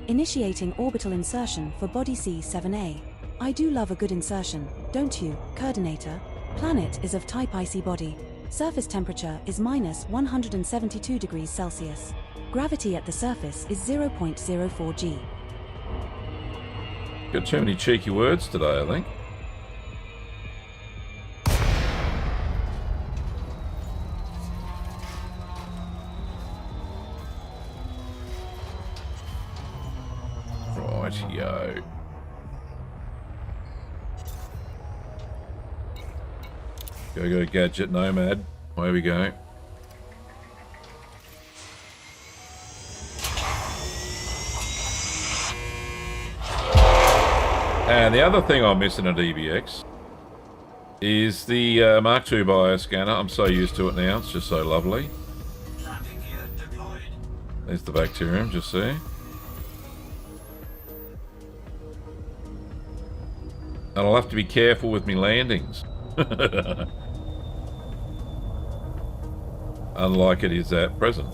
Initiating orbital insertion for body C7A. I do love a good insertion, don't you, Coordinator? Planet is of type icy body. Surface temperature is minus 172 degrees Celsius. Gravity at the surface is 0.04 G. Got too many cheeky words today, I think. Rightio. Go gadget Nomad. Away we go. And the other thing I'm missing at EBX is the Mark II bioscanner. I'm so used to it now, it's just so lovely. Landing gear deployed. There's the bacterium, just see. And I'll have to be careful with me landings. Unlike it is at present.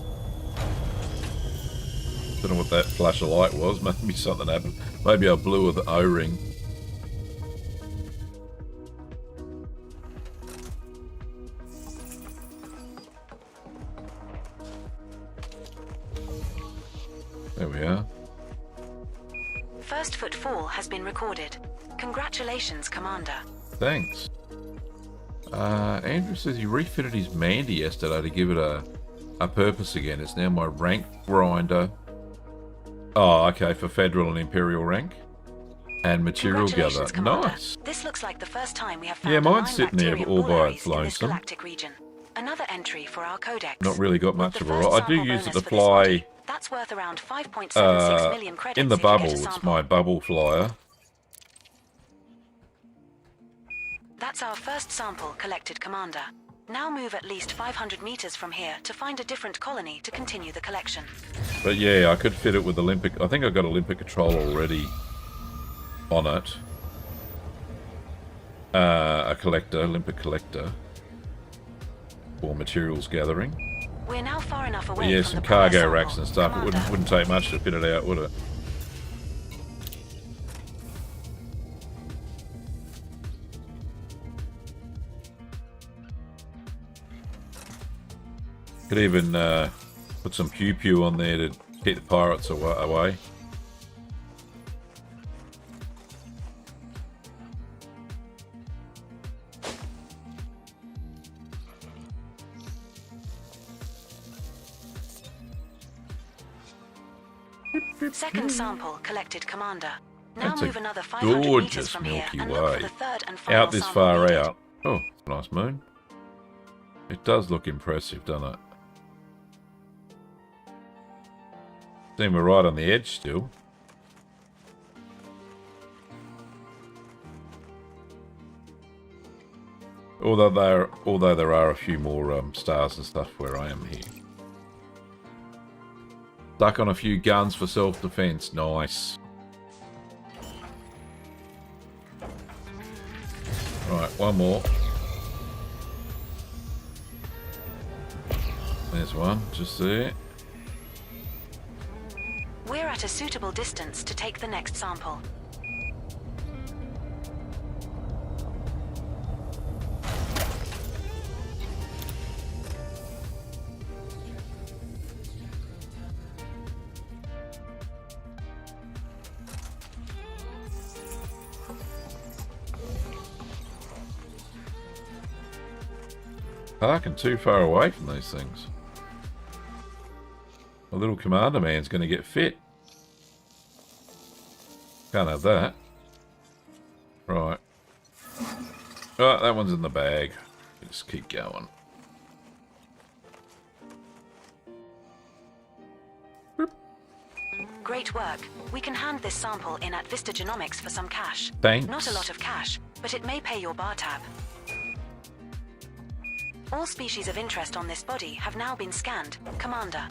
Don't know what that flash of light was. Maybe something happened. Maybe I blew with the O-ring. There we are. First footfall has been recorded. Congratulations, Commander. Thanks. Andrew says he refitted his Mandy yesterday to give it a purpose again. It's now my rank grinder. Oh, okay, for Federal and Imperial rank. And material gather. Commander. Nice. This looks like the first time we have found Yeah, a mine's nine sitting there bacterium all by bullies its in this lonesome. galactic region. Another entry for our codex. Not really got With much the of a first role. I do sample use it bonus to for this body, fly that's worth around 5.76 million credits in the if you get a bubble. It's sample. my bubble flyer. That's our first sample collected, Commander. Now move at least 500 meters from here to find a different colony to continue the collection. But yeah, I could fit it with Olympic. I think I've got Olympic control already on it. A collector, Olympic collector. For materials gathering. We're now far enough away But yeah, from some the prior cargo sample. racks and stuff. Commander. It wouldn't take much to fit it out, would it? Could even put some pew-pew on there to keep the pirates away. Second sample collected, Commander. Now That's a move another 500 meters gorgeous from here Milky and look for Way. the third and final Out this sample far needed. out. Oh, nice moon. It does look impressive, doesn't it? Seeing we're right on the edge still. Although there are a few more stars and stuff where I am here. Stuck on a few guns for self-defense. Nice. Right, one more. There's one, just there. We're at a suitable distance to take the next sample. Parking too far away from these things. My little commander man's going to get fit. Can't have that. Right. Right, that one's in the bag. Just keep going. Great work. We can hand this sample in at Vista Genomics for some cash. Thanks. Not a lot of cash, but it may pay your bar tab. All species of interest on this body have now been scanned, Commander.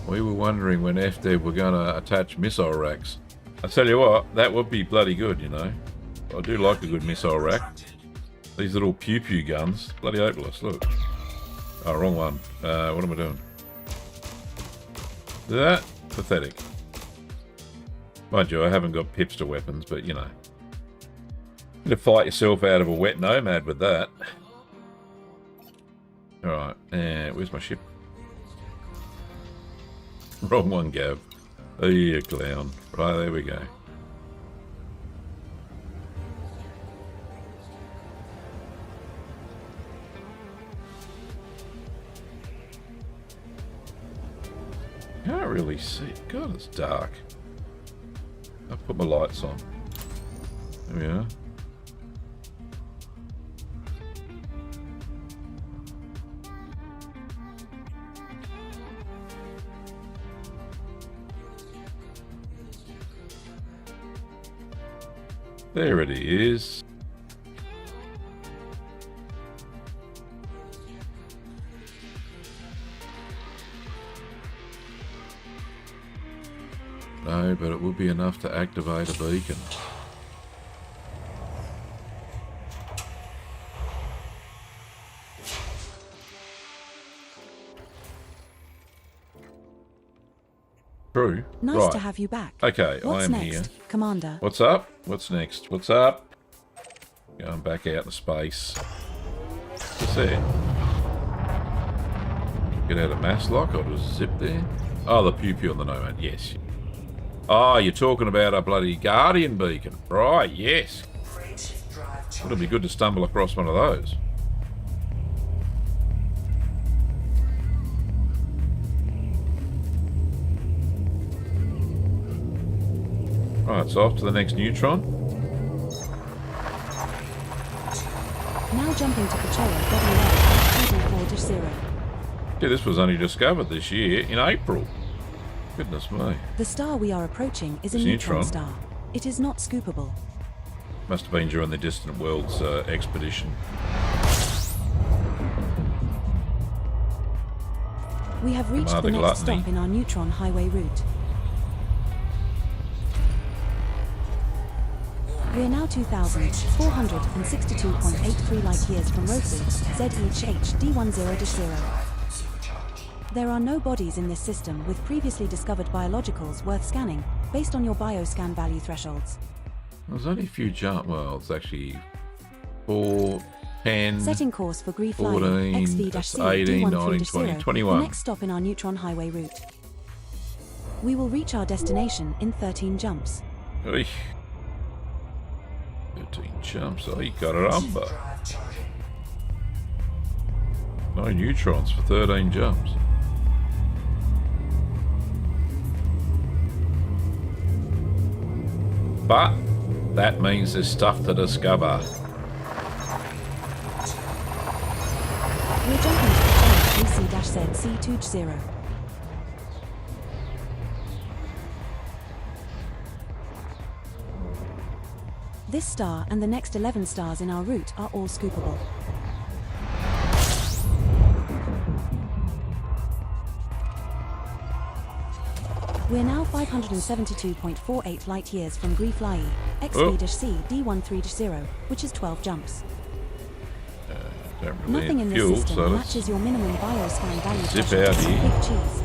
We were wondering when FDev were going to attach missile racks. I tell you what, that would be bloody good, you know. I do like a good missile rack. These little pew-pew guns. Bloody hopeless, look. Oh, wrong one. What am I doing? That? Pathetic. Mind you, I haven't got pips to weapons, but you know. You're gonna fight yourself out of a wet Nomad with that. Alright, where's my ship? Wrong one, Gav. Oh, you clown. Right, there we go. Can't really see. God, it's dark. I'll put my lights on. There we are. There it is. No, but it will be enough to activate a beacon. True. Nice Right. to have you back. Okay, What's I am next, here. Commander? What's up? What's next? What's up? Going back out in space. What's there? Get out of mass lock. I'll just zip there. Oh, the pew-pew on the Nomad. Yes. Oh, you're talking about a bloody Guardian beacon. Right, yes. Would it be good to stumble across one of those? Now Right, so off to the next neutron. Before jumping to Pachoa, WA 34-0. Yeah, this was only discovered this year in April. Goodness me. The star we are approaching is a It's neutron neutron. star. It is not scoopable. Must have been during the Distant Worlds expedition. We have reached Commander the next Gluttony. stop in our neutron highway route. We are now 2,462.83 light-years from Roku, ZEH D10-0. There are no bodies in this system with previously discovered biologicals worth scanning, based on your bioscan value thresholds. There's only a few jump. Well, it's actually 4, 10, Setting course for Grief 14, Line, that's XV-C 18, 19, D13-0, 20, the 21. next stop in our neutron highway route. We will reach our destination in 13 jumps. Oy. 13 jumps. Oh, you got it umber. Drive charging. No neutrons for 13 jumps. But that means there's stuff to discover. We're jumping to Pachoa, AC-ZC-20. This star and the next 11 stars in our route are all scoopable. We're now 572.48 light-years from Grief Line, XV-C D13-0, which is 12 jumps. Don't really Nothing in need this fuel, system so let's matches your minimum bioscan value zip threshold. out here. Big cheese.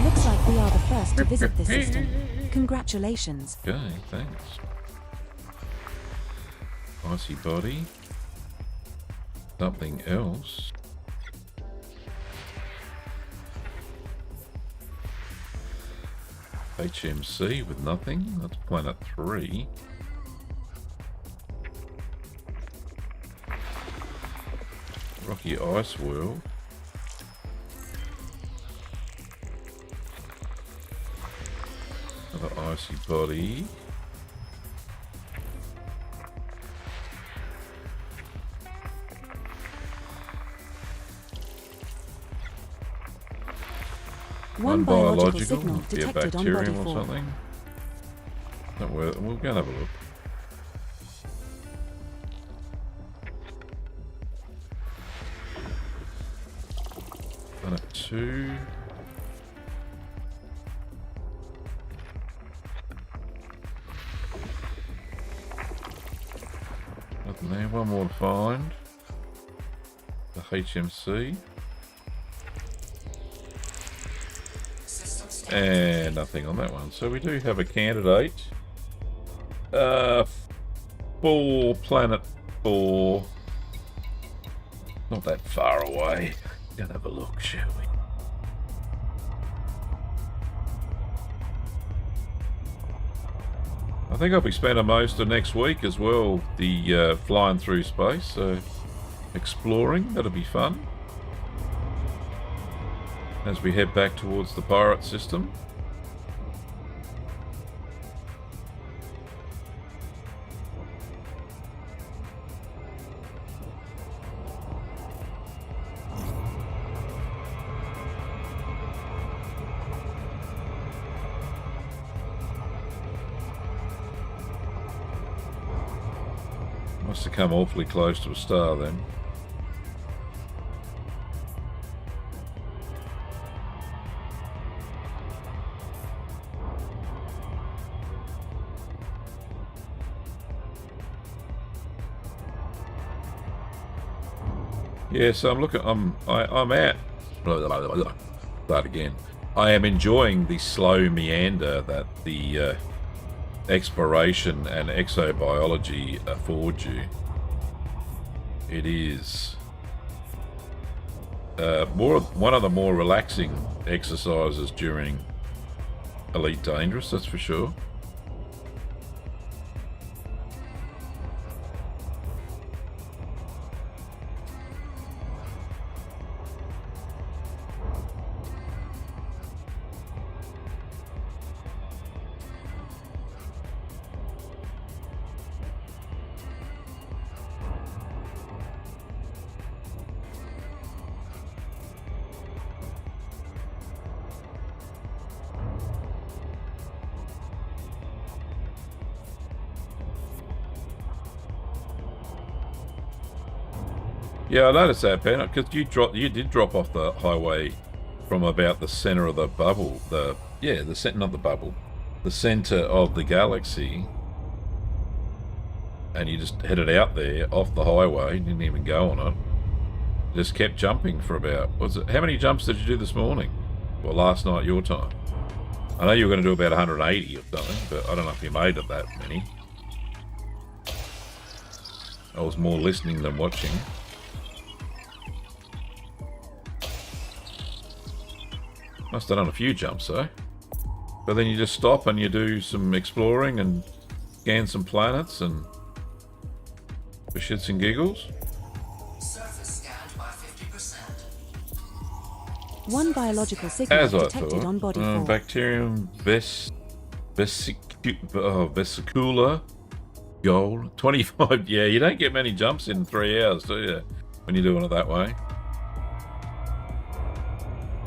Looks like we are the first to visit this system. Congratulations. Okay, thanks. Icy body. Something else. HMC with nothing. That's planet 3. Rocky Ice World. Another icy body. One biological signal Be a detected on body bacterium or 4. something. Don't worry, we'll go and have a look. Planet 2. Nothing there. One more to find. The HMC. And nothing on that one. So we do have a candidate. For planet 4. Not that far away. Gonna have a look, shall we? I think I'll be spending most of next week as well, the flying through space, so exploring, that'll be fun. As we head back towards the pirate system. Must have come awfully close to a star then. Yeah, so I'm looking. I'm at. Start again. I am enjoying the slow meander that the exploration and exobiology affords you. It is one of the more relaxing exercises during Elite Dangerous. That's for sure. Yeah, I noticed that, Ben, because you did drop off the highway from about the center of the bubble. The center, not the bubble, the center of the galaxy, and you just headed out there off the highway. Didn't even go on it. Just kept jumping for about, how many jumps did you do this morning? Well, last night, your time. I know you were going to do about 180 or something, but I don't know if you made it that many. I was more listening than watching. Must have done a few jumps, though. But then you just stop and you do some exploring and scan some planets and for shits and giggles. Surface scanned by 50%. One biological signal As I detected thought. on body 4. Bacterium vesicula gold. 25. Yeah, you don't get many jumps in 3 hours, do you? When you're doing it that way.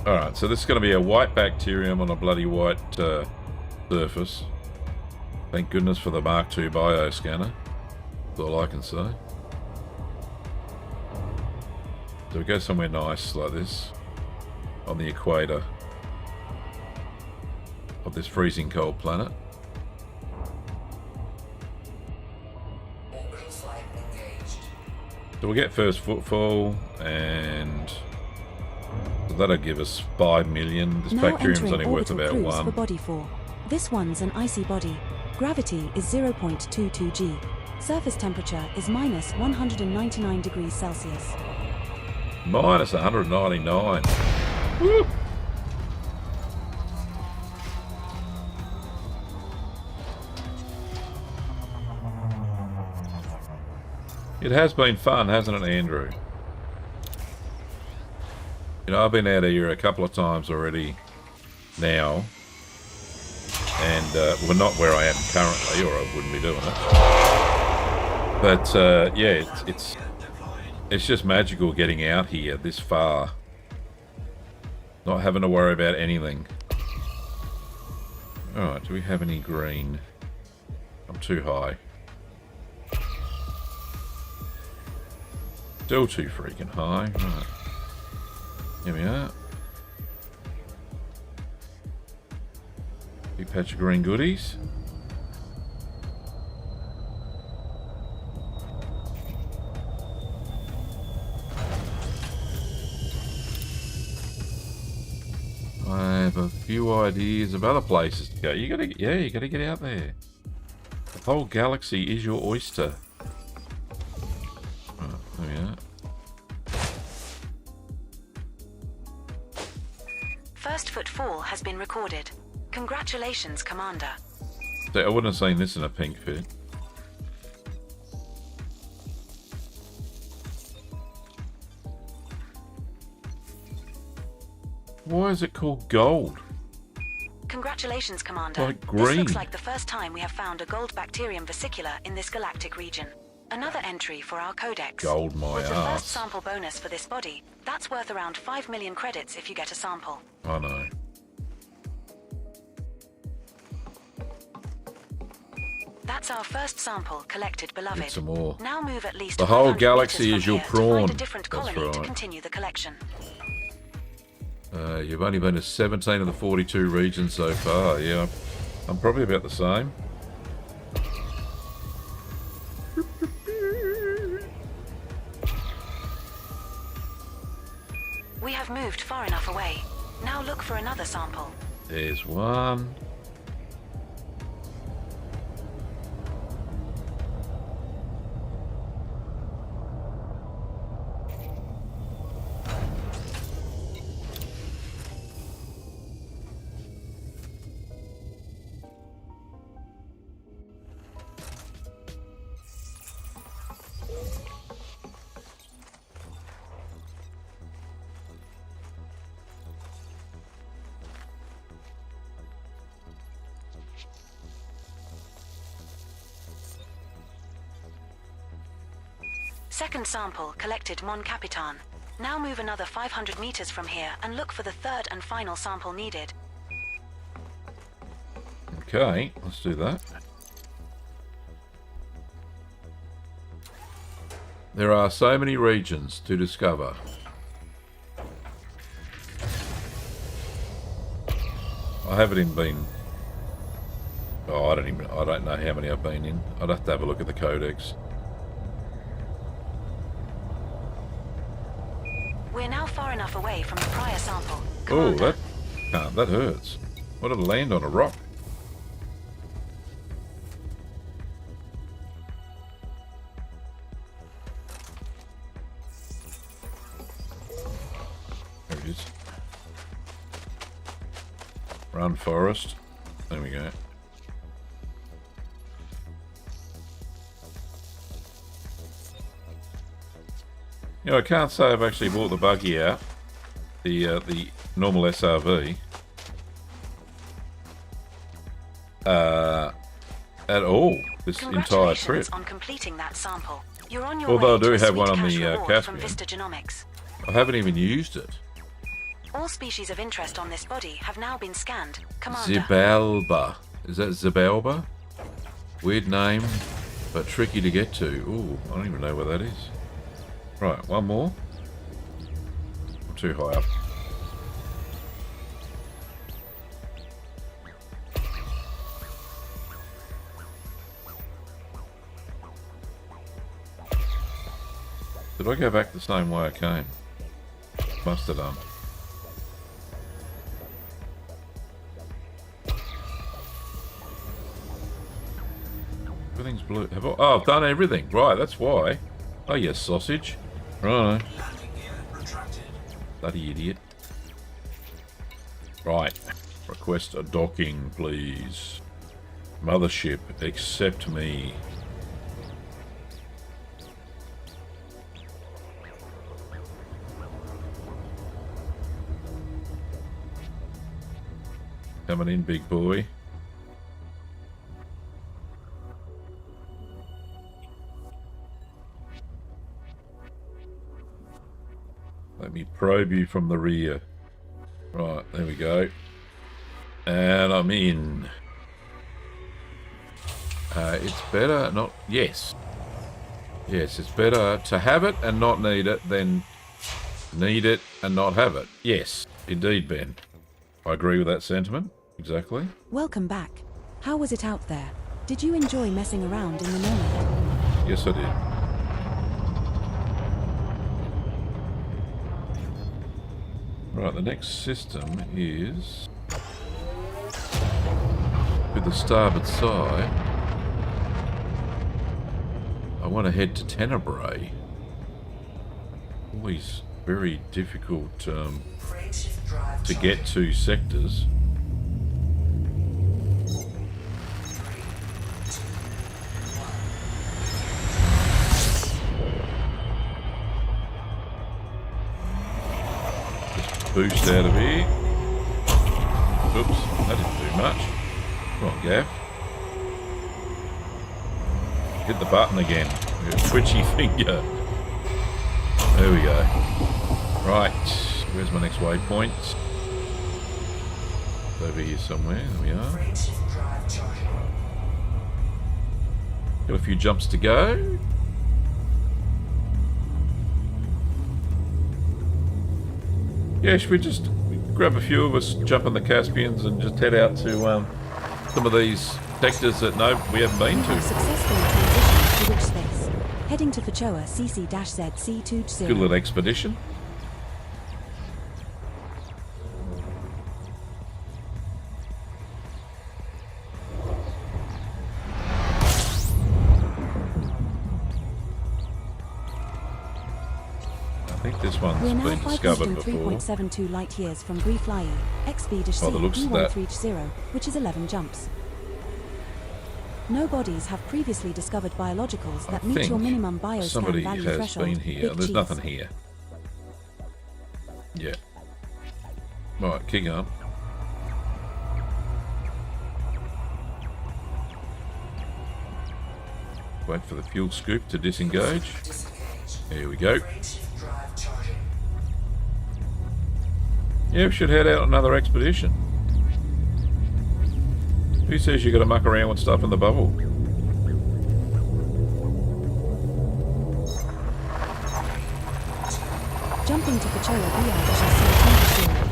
Alright, so this is going to be a white bacterium on a bloody white surface. Thank goodness for the Mark II bioscanner. That's all I can say. So we go somewhere nice like this. On the equator of this freezing cold planet. Orbital flight engaged. So we'll get first footfall, and so that'll give us 5 million. This Now bacterium's entering only worth orbital about cruise for 1. body 4. This one's an icy body. Gravity is 0.22 g. Surface temperature is minus 199 degrees Celsius. Minus 199. Woo! It has been fun, hasn't it, Andrew? You know, I've been out here a couple of times already now, and well, not where I am currently, or I wouldn't be doing it. But yeah, it's just magical getting out here this far, not having to worry about anything. All right, do we have any green? I'm too high. Still too freaking high. Right. Here we are. Big patch of green goodies. I have a few ideas of other places to go. You gotta get out there. The whole galaxy is your oyster. Right, there we are. First footfall has been recorded. Congratulations, Commander. So I wouldn't have seen this in a pink fit. Why is it called gold? Congratulations, Commander. Like This green. looks like the first time we have found a gold bacterium vesicular in this galactic region. Another entry for our codex. Gold my With the first ass. sample bonus for this body, that's worth around 5 million credits if you get a sample. I know. That's our first sample collected, beloved. Get some more. Now move at least The whole 500 galaxy meters is from your here prawn. to find a different That's colony to right. continue the collection. You've only been to 17 of the 42 regions so far. Yeah, I'm probably about the same. We have moved far enough away. Now look for another sample. There's one. Second sample collected, Mon Capitan. Now move another 500 meters from here and look for the third and final sample needed. Okay, let's do that. There are so many regions to discover. I haven't even been... Oh, I don't know how many I've been in. I'd have to have a look at the codex. We're now far enough away from the prior sample. Oh, Commander. that hurts. What did it land on? A rock? There it is. Run, forest. There we go. You know, I can't say I've actually bought the buggy out. The normal SRV. At all this entire trip. On completing that sample. You're on your Although I way do to a have sweet one on cash the reward from Caspian. Vista Genomics. I haven't even used it. All species of interest on this body have now been scanned. Commander. Zibalba. Is that Zibalba? Weird name, but tricky to get to. Ooh, I don't even know where that is. Right, one more. I'm too high up. Did I go back the same way I came? Must have done. Everything's blue. Oh, I've done everything. Right, that's why. Oh, yes, sausage. Right. Bloody idiot. Right. Request a docking, please. Mothership, accept me. Coming in, big boy. Let me probe you from the rear. Right, there we go. And I'm in. It's better not... Yes. Yes, it's better to have it and not need it than need it and not have it. Yes, indeed, Ben. I agree with that sentiment. Exactly. Welcome back. How was it out there? Did you enjoy messing around in the Nomad? Yes, I did. Right, the next system is with the starboard side. I want to head to Tenebrae. Always very difficult to get to sectors. Boost out of here. Oops, that didn't do much. Come on, Gav. Hit the button again. Twitchy finger. There we go. Right, where's my next waypoint? It's over here somewhere. There we are. Got a few jumps to go. Yeah, should we just grab a few of us, jump on the Caspians, and just head out to some of these sectors that we haven't been to? Successfully transitioned to which space? Heading to Fachoa CC-ZC20. Good little expedition. I think this one's We're now been discovered before. 503.72 light years from Brieflyi, XB-C By the looks of that. D1330, which is 11 jumps. No bodies have previously discovered biologicals that meet your minimum bioscan somebody value has threshold. been here. Big There's cheese. nothing here. Yeah. Right, kick up. Wait for the fuel scoop to disengage. Here we go. Yeah, we should head out on another expedition. Who says you got to muck around with stuff in the bubble? Jumping to Pachola BR-C10.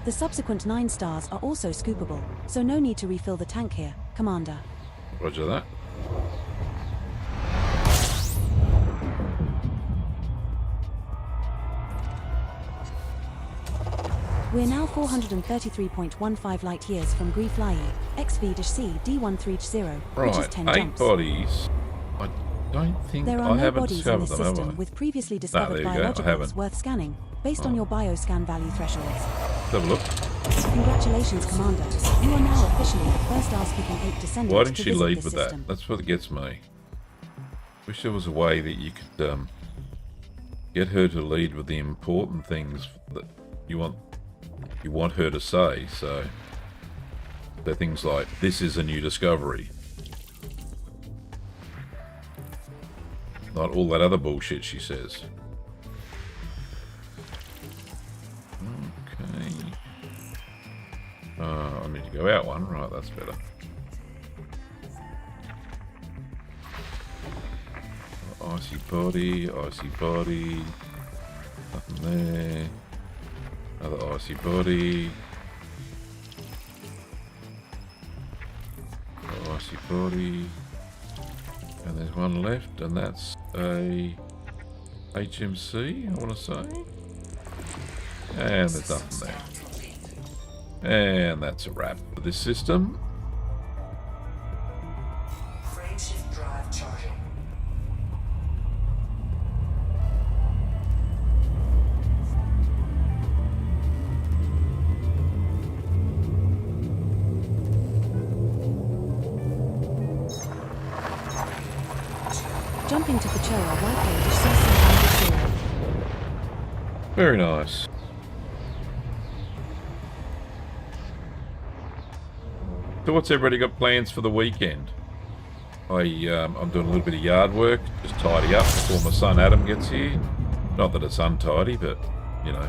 The subsequent 9 stars are also scoopable, so no need to refill the tank here, Commander. Roger that. We're now 433.15 light years from Grief Lai, XV-C D130, which is Right, 10 8 jumps. bodies. I don't think There are I no haven't bodies in discovered this them, have system I? with previously discovered there you go, I biologicals haven't. worth scanning, based on your bioscan value thresholds. Let's have a look. Congratulations, Commander. You are now officially the first Ass-kicking 8 descendant Why didn't to she visit lead this with system. that? That's what gets me. Wish there was a way that you could get her to lead with the important things that you want her to say. So they're things like, "This is a new discovery," not all that other bullshit she says. Okay. I need to go out one. Right, that's better. Icy body, nothing there. Another icy body. Another icy body. And there's one left, and that's a HMC, I want to say. And there's nothing there. And that's a wrap for this system. Frameshift drive charging. Jumping to Pachola YK-C700. Very nice. So what's everybody got plans for the weekend? I'm doing a little bit of yard work, just tidy up before my son Adam gets here. Not that it's untidy, but, you know,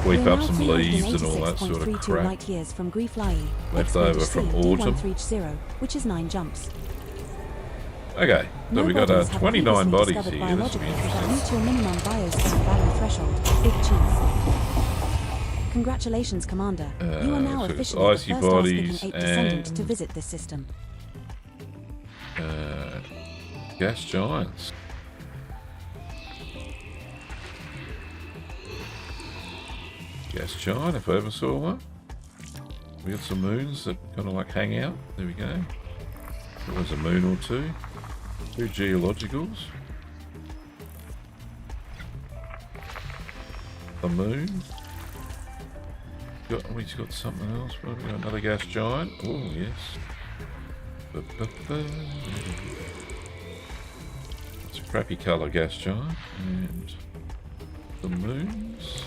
sweep up some leaves and all that sort of crap. Light years from Grief Lai, Left over from autumn. D130, which is 9 jumps. Okay, so No we got bodies have 29 previously bodies discovered here. This will be biologicals that interesting. meet your minimum bioscan value threshold. Big cheese. Congratulations, Commander. You are now so it's officially the icy first bodies Ass-kicking 8 descendant and- to visit this system. Gas giants. Gas giant, if I ever saw one. We got some moons that kind of like hang out. There we go. There's a moon or two. 2 geologicals. The moon. He's got something else. What have we got? Another gas giant. Oh, yes. It's a crappy colour gas giant. And the moons.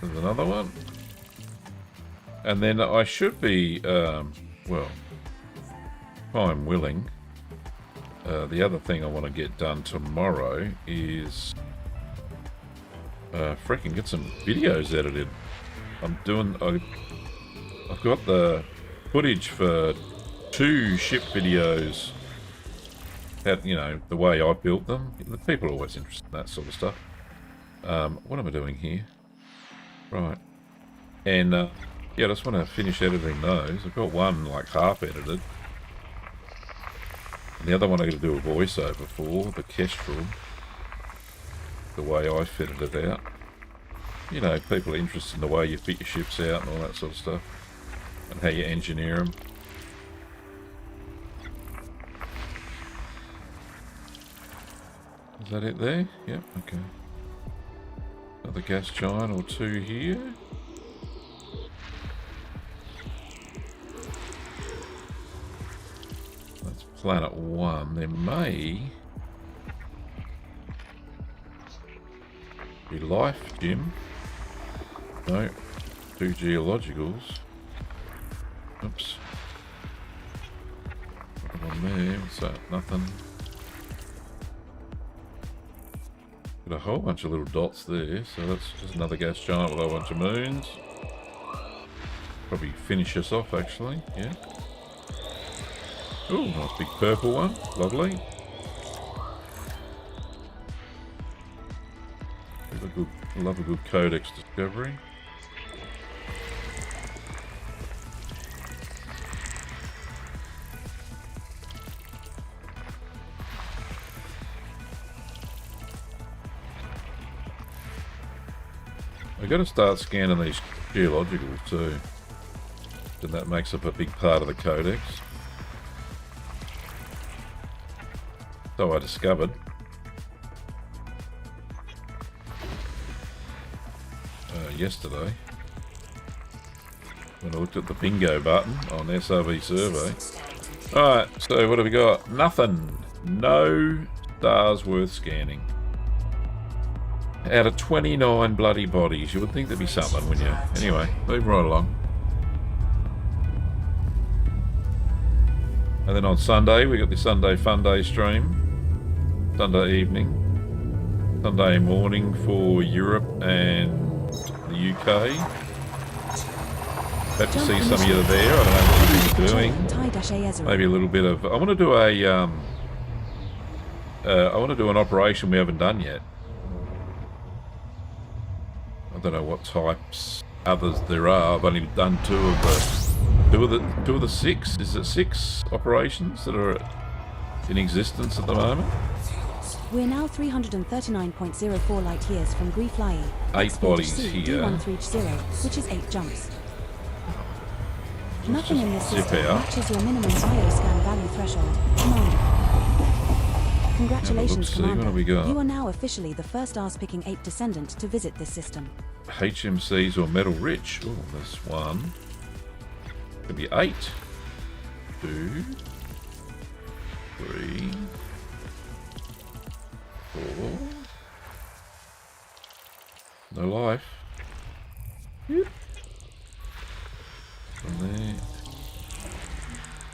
There's another one. And then I should be, well, time willing. The other thing I want to get done tomorrow is freaking get some videos edited. I've got the footage for 2 ship videos. That, you know, the way I built them. The people are always interested in that sort of stuff. What am I doing here? Right. And yeah, I just want to finish editing those. I've got one like half edited. And the other one I got to do a voiceover for, the Kestrel. The way I fitted it out. You know, people are interested in the way you fit your ships out and all that sort of stuff. And how you engineer them. Is that it there? Yep, okay. Another gas giant or 2 here. That's planet 1. There may be life, Jim. No. 2 geologicals. Oops. that? Nothing. Got a whole bunch of little dots there, so that's just another gas giant with a whole bunch of moons. Probably finish us off, actually. Yeah. Ooh, nice big purple one. Lovely. Love a good codex discovery. I've got to start scanning these geologicals too. Then that makes up a big part of the codex. So I discovered. Yesterday, when I looked at the bingo button on SRV survey. Alright, so what have we got? Nothing. No stars worth scanning. Out of 29 bloody bodies, you would think there'd be something, wouldn't you? Anyway, move right along. And then on Sunday, we got the Sunday Fun Day stream. Sunday evening. Sunday morning for Europe and the UK. Hope to see some of you there. I don't know what you're doing. Maybe a little bit of. I want to do a. I want to do an operation we haven't done yet. I don't know what types others there are. I've only done two of the 6. Is it 6 operations that are in existence at the moment? We're now 339.04 light years from Griefly. 8 bodies here. D130, which is 8 jumps. Nothing in this system out. matches your minimum bioscan value threshold. Commander. Congratulations, What have we got? You are now officially the first Ars-picking ape descendant to visit this system. HMCs or metal rich. Oh, there's 1. Could be 8. 2. 3. 4. No life. Yep. From there.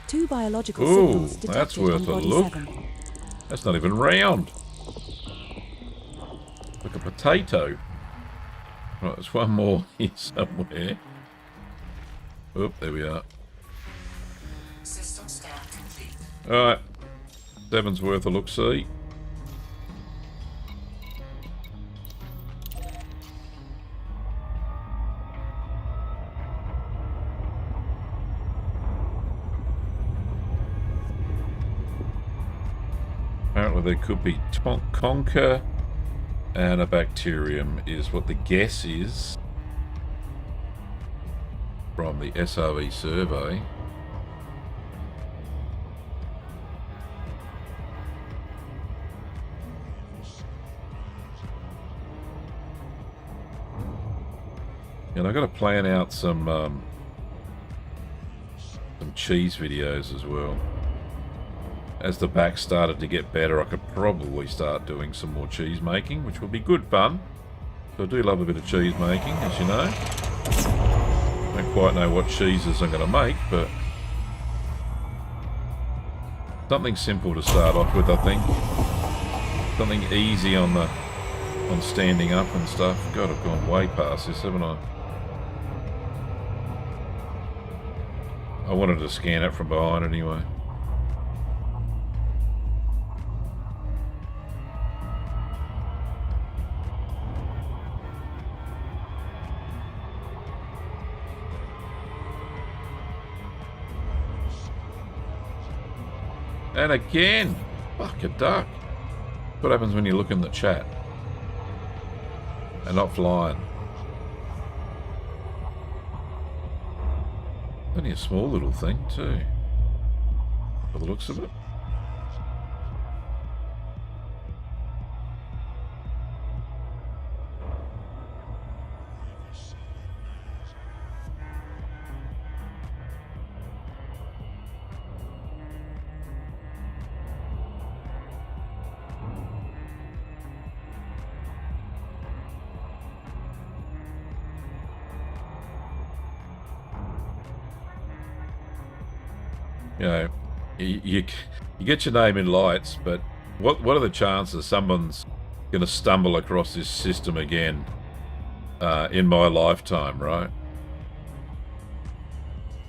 2 biological Ooh, signals detected that's worth on a body look. 7. That's not even round. Like a potato. Right, there's one more here somewhere. Oh, there we are. System scan complete. Alright. 7's worth a look-see. Apparently there could be conker and a bacterium is what the guess is from the SRV survey. And I've got to plan out some cheese videos as well. As the back started to get better, I could probably start doing some more cheese making, which will be good fun. So I do love a bit of cheese making, as you know. Don't quite know what cheeses I'm going to make, but something simple to start off with, I think. Something easy on standing up and stuff. God, I've gone way past this, haven't I? I wanted to scan it from behind anyway. And again, fuck a duck. What happens when you look in the chat and not flying? Only a small little thing too, by the looks of it. You know, You get your name in lights, but what are the chances someone's going to stumble across this system again in my lifetime, right?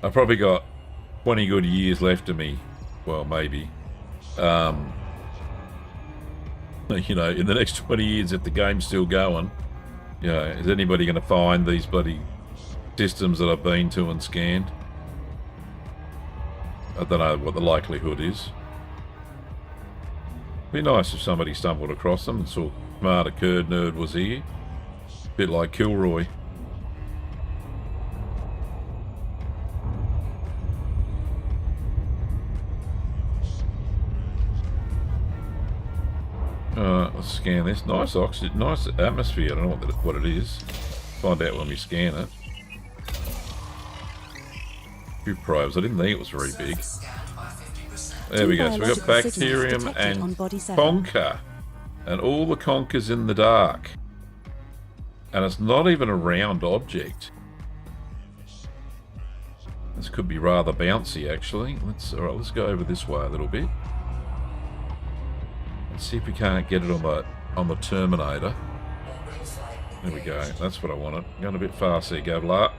I've probably got 20 good years left of me. Well, maybe. You know, in the next 20 years, if the game's still going, you know, is anybody going to find these bloody systems that I've been to and scanned? I don't know what the likelihood is. Be nice if somebody stumbled across them and saw Commander Kurd Nerd was here. Bit like Kilroy. Let's scan this. Nice oxygen, nice atmosphere. I don't know what it is. Find out when we scan it. Few probes. I didn't think it was very big. There we go. So we've got bacterium and conker. And all the conker's in the dark. And it's not even a round object. This could be rather bouncy, actually. Let's go over this way a little bit. Let's see if we can't get it on the Terminator. There we go. That's what I wanted. Going a bit fast there, Gablar.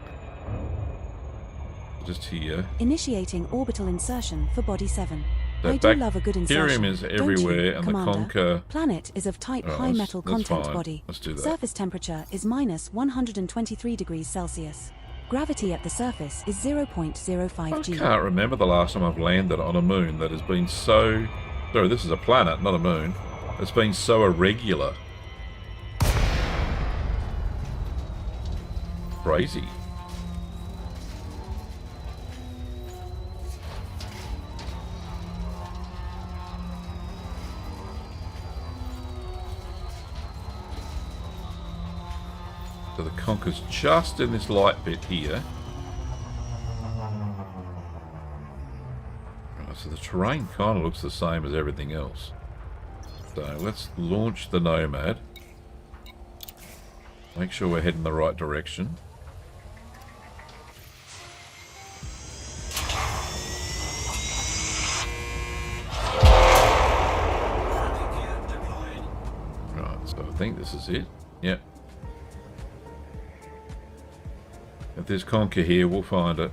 Just here. Initiating orbital insertion for Body 7. So I do love a good insertion. Bacterium is everywhere, and Commander? the conker. Planet is of type Oh, high metal that's content fine. body. Let's do that. Surface temperature is minus 123 degrees Celsius. Gravity at the surface is 0.05 I G. can't remember the last time I've landed on a moon that has been so... Sorry, this is a planet, not a moon. It's been so irregular. Crazy. So the conker's just in this light bit here. Right, so the terrain kind of looks the same as everything else. So let's launch the Nomad. Make sure we're heading the right direction. Right, so I think this is it. Yep. If there's conker here, we'll find it.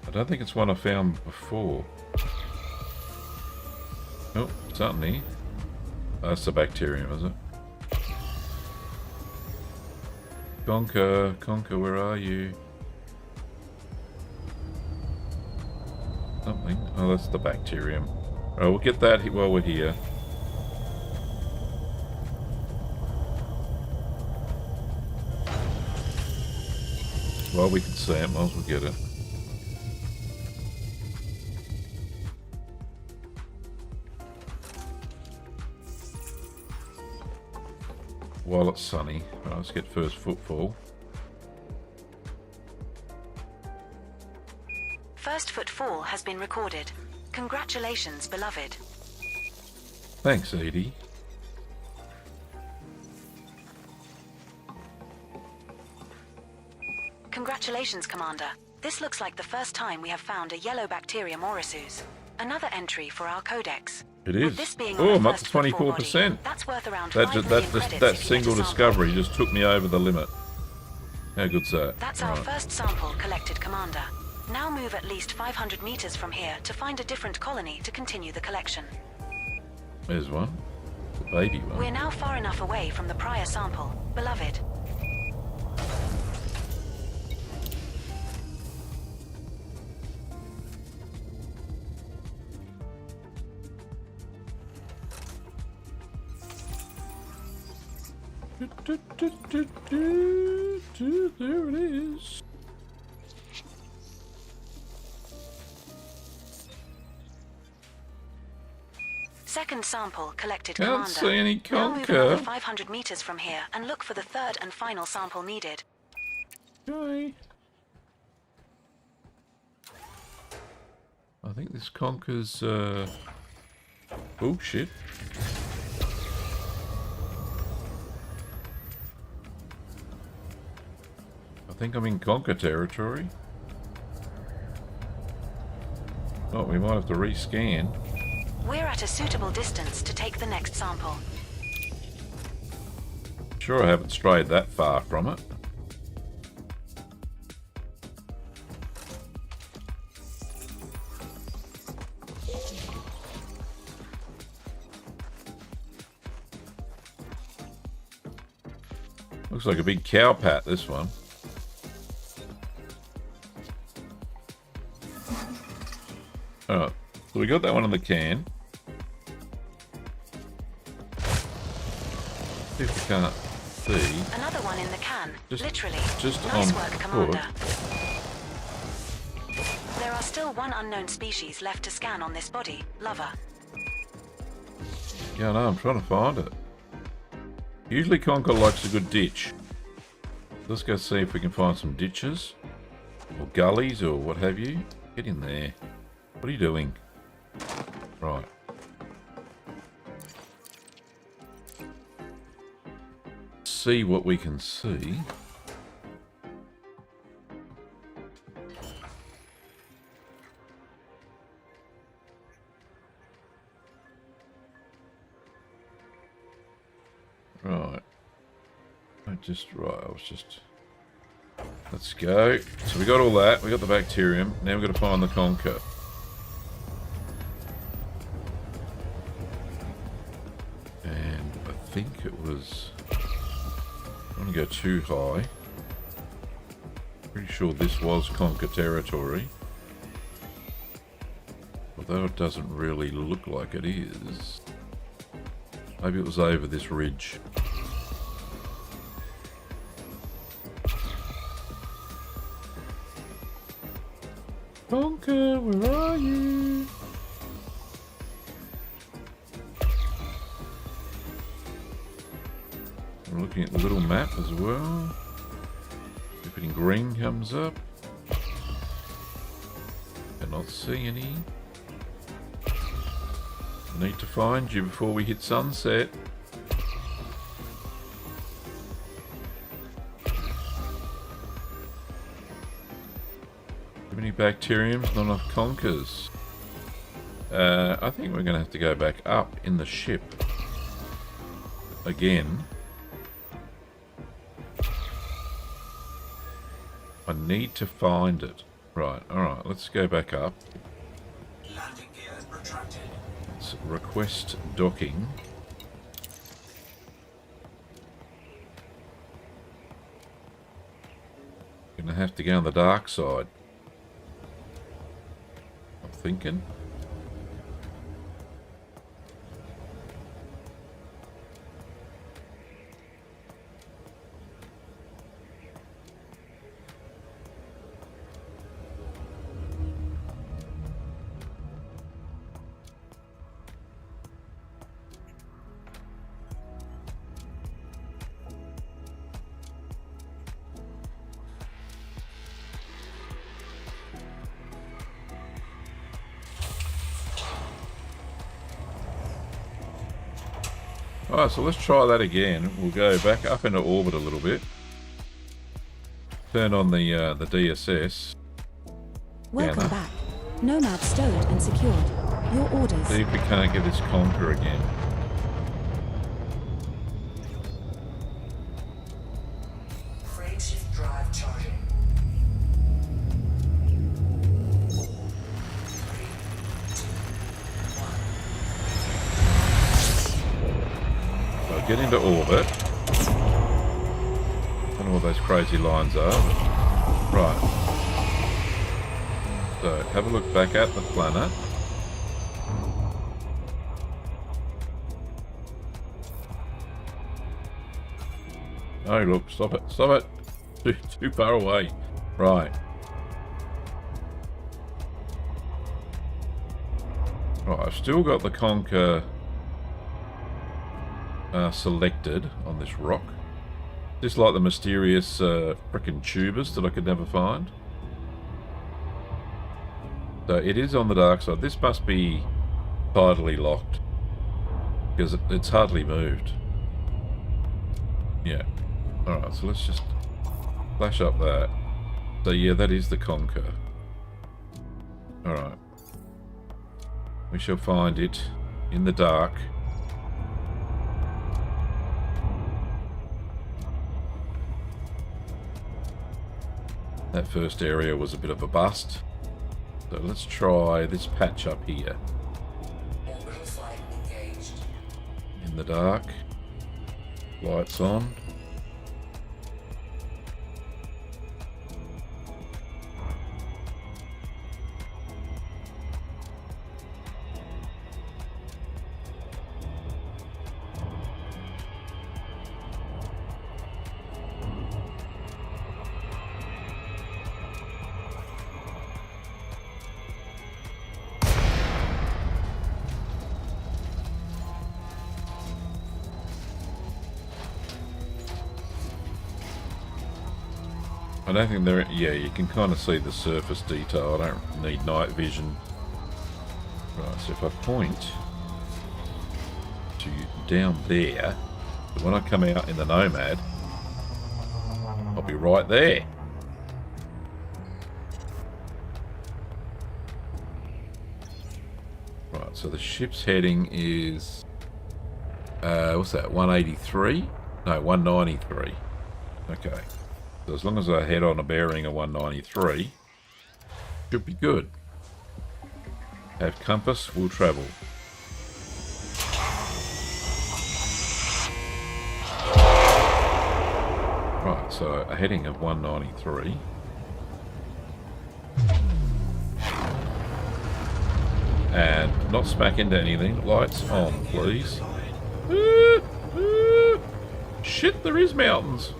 I don't think it's one I found before. Oh, something here. That's the bacterium, is it? Conker, where are you? Something. Oh, that's the bacterium. Oh, we'll get that while we're here. While we can see it, might as well get it. While it's sunny, right, let's get first footfall. First footfall has been recorded. Congratulations, beloved. Thanks, Edie. Congratulations, Commander. This looks like the first time we have found a yellow bacterium Orisu's. Another entry for our codex. It With is. this being Oh, our I'm up to first footfall 24%. body, that's worth around That 5 million credits that if you single get a sample. discovery just took me over the limit. How good's that? That's our Right. first sample collected, Commander. Now move at least 500 meters from here to find a different colony to continue the collection. There's one. The baby one. We're now far enough away from the prior sample, beloved. There it is. Second sample collected, Can't Commander. see any Now move another conker. 500 meters from here and look for the third and final sample needed. Okay. I think this conker's bullshit. I think I'm in conker territory. Oh, we might have to rescan. We're at a suitable distance to take the next sample. Sure, I haven't strayed that far from it. Looks like a big cow pat, this one. Alright, so we got that one in the can. See if we can't see. Another one in the can, literally. Just nice on work, foot. Commander. There are still one unknown species left to scan on this body, Lover. Yeah, I know, I'm trying to find it. Usually Conker likes a good ditch. Let's go see if we can find some ditches. Or gullies or what have you. Get in there. What are you doing? Right. See what we can see. Right. Let's go. So we got all that. We got the bacterium. Now we've got to find the conker. And I think it was... I don't want to go too high. Pretty sure this was conker territory. Although it doesn't really look like it is. Maybe it was over this ridge. Conker, where are you? I'm looking at the little map as well. If it in green comes up. Cannot see any. Need to find you before we hit sunset. Too many bacteriums, not enough conkers. I think we're going to have to go back up in the ship. Again. I need to find it. Right, alright, let's go back up. Landing gear retracted. Let's request docking. Gonna have to go on the dark side. I'm thinking. Alright, so let's try that again. We'll go back up into orbit a little bit. Turn on the DSS. Welcome back. Nomad stowed and secured. Your orders. See if we can't get this conker again. Frame shift drive charging. 4, 3, 2, 1. So get into orbit. I don't know what those crazy lines are. But right. So have a look back at the planet. Oh look, stop it, stop it. Too far away. Right. Right, I've still got the conker selected on this rock. Just like the mysterious frickin' tubers that I could never find. So it is on the dark side. This must be tidally locked. Because it's hardly moved. Yeah. Alright, so let's just flash up that. So yeah, that is the conker. Alright. We shall find it in the dark. That first area was a bit of a bust. So let's try this patch up here. Orbital flight engaged. In the dark. Lights on. I don't think there... Yeah, you can kind of see the surface detail. I don't need night vision. Right, so if I point to down there, when I come out in the Nomad, I'll be right there. Right, so the ship's heading is... what's that, 183? No, 193. Okay. So as long as I head on a bearing of 193, should be good. Have compass, we'll travel. Right, so a heading of 193. And not smack into anything. Lights on, please. Shit, there is mountains.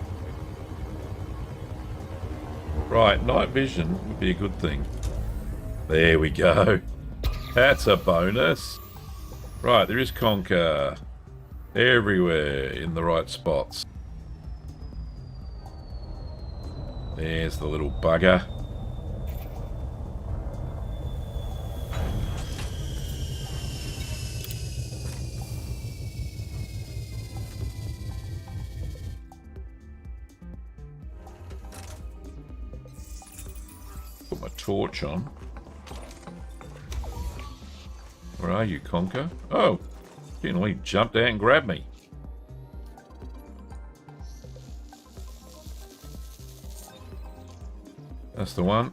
Right, night vision would be a good thing. There we go. That's a bonus. Right, there is conker everywhere in the right spots. There's the little bugger. Put my torch on. Where are you, Conker? Oh, he jumped out and grabbed me. That's the one.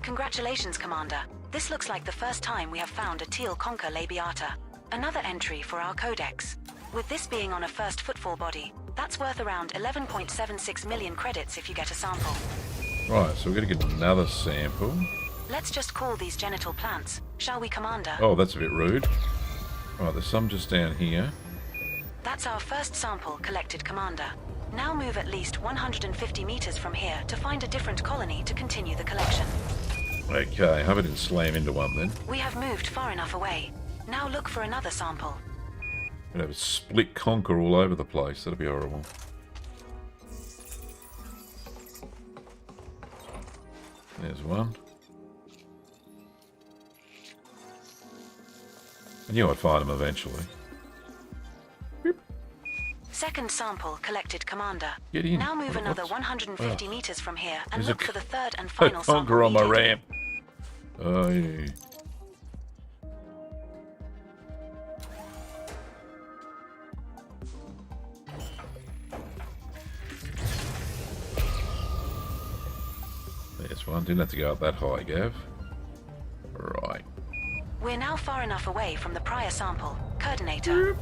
Congratulations, Commander. This looks like the first time we have found a teal conker labiata. Another entry for our codex. With this being on a first footfall body, that's worth around 11.76 million credits if you get a sample. Right, so we're going to get another sample. Let's just call these genital plants, shall we, Commander? Oh, that's a bit rude. Right, there's some just down here. That's our first sample collected, Commander. Now move at least 150 meters from here to find a different colony to continue the collection. Okay, hope I didn't slam into one then. We have moved far enough away. Now look for another sample. We'd have a split conker all over the place. That'd be horrible. There's one. I knew I'd find them eventually. Second sample collected, Commander. Get in. Now move another What's- 150 meters from here and There's look a for the third and A final sample conker on my needed. ramp. Oh, yeah. There's one. Didn't have to go up that high, Gav. Right. We're now far enough away from the prior sample. Coordinator.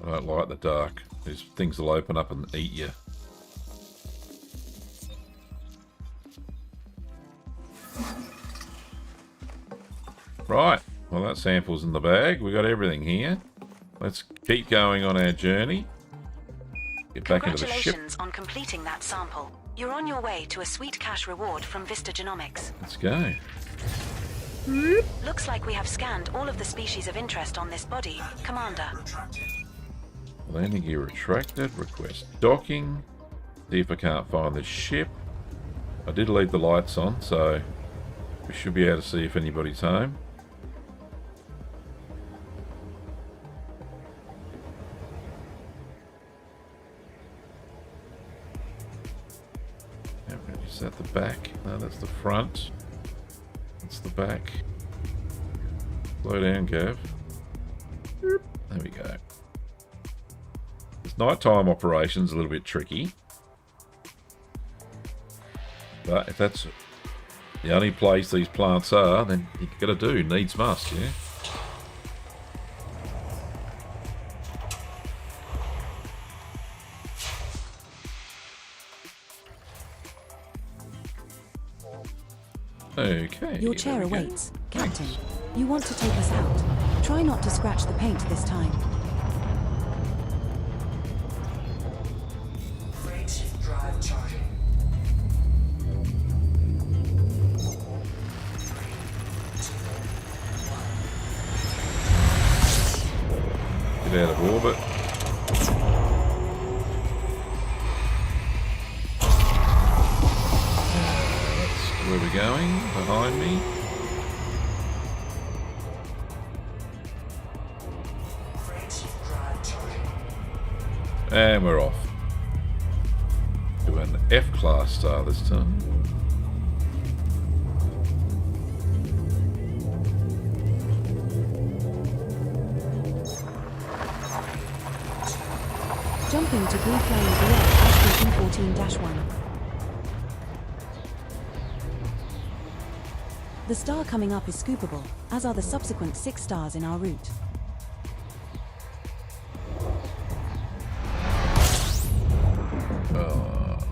I don't like the dark. These things will open up and eat you. Right. Well, that sample's in the bag. We got everything here. Let's keep going on our journey. Get back into the ship. Congratulations on completing that sample. You're on your way to a sweet cash reward from Vista Genomics. Let's go. Looks like we have scanned all of the species of interest on this body, Commander. Landing gear retracted. Request docking. See if I can't find the ship. I did leave the lights on, so we should be able to see if anybody's home. Is that the back? No, that's the front. That's the back. Slow down, Gav. There we go. This nighttime operation's a little bit tricky. But if that's the only place these plants are, then you gotta do. Needs must, yeah? Okay. Your chair awaits, Captain. You want to take us out. Try not to scratch the paint this time. Freight drive charging. Get out of orbit. That's where we're going. Behind me. And we're off. Do an F-class star this time. Jumping to blue flame below Ashton 14-1. The star coming up is scoopable, as are the subsequent 6 stars in our route.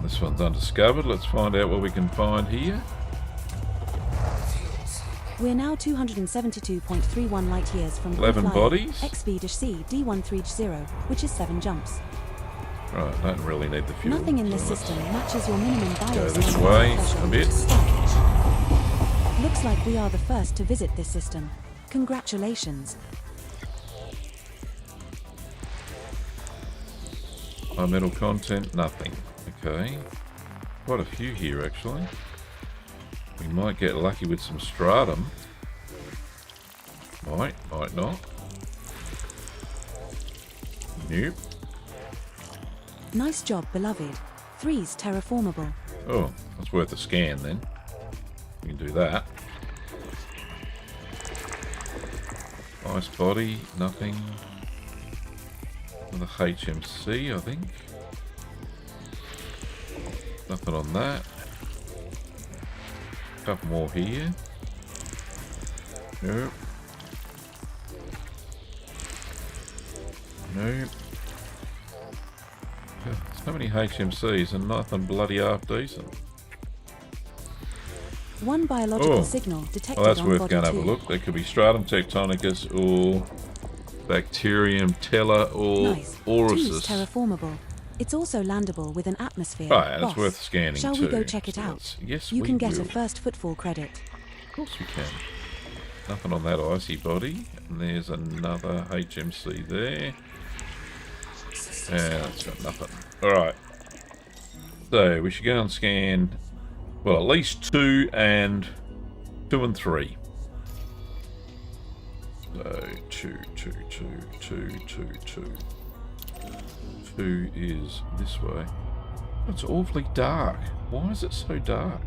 This one's undiscovered. Let's find out what we can find here. We're now 272.31 light years from 11 bodies. XB-C D1330, which is 7 jumps. Right, don't really need the fuel. Nothing in this system matches your minimum Go bios. this way a bit. Looks like we are the first to visit this system. Congratulations. High metal content, nothing. Okay. Quite a few here, actually. We might get lucky with some stratum. Might not. Nope. Nice job, beloved. 3's terraformable. Oh, that's worth a scan then. We can do that. Nice body, nothing. Another HMC, I think. Nothing on that. Couple more here. Nope. Nope. So many HMCs and nothing bloody half decent. One biological signal detected Well, that's on worth body going to have a 2. look. There could be Stratum tectonicus or Bacterium tella or Nice. 2's Orusus. terraformable. It's also landable with an atmosphere. Right, and it's Boss, worth scanning shall too. we go check it So out? yes, You we can get will. a first footfall credit. Of course we can. Nothing on that icy body. And there's another HMC there. And it's got nothing. Alright. So we should go and scan, well, at least 2 and 3. So 2. 2 is this way. It's awfully dark. Why is it so dark?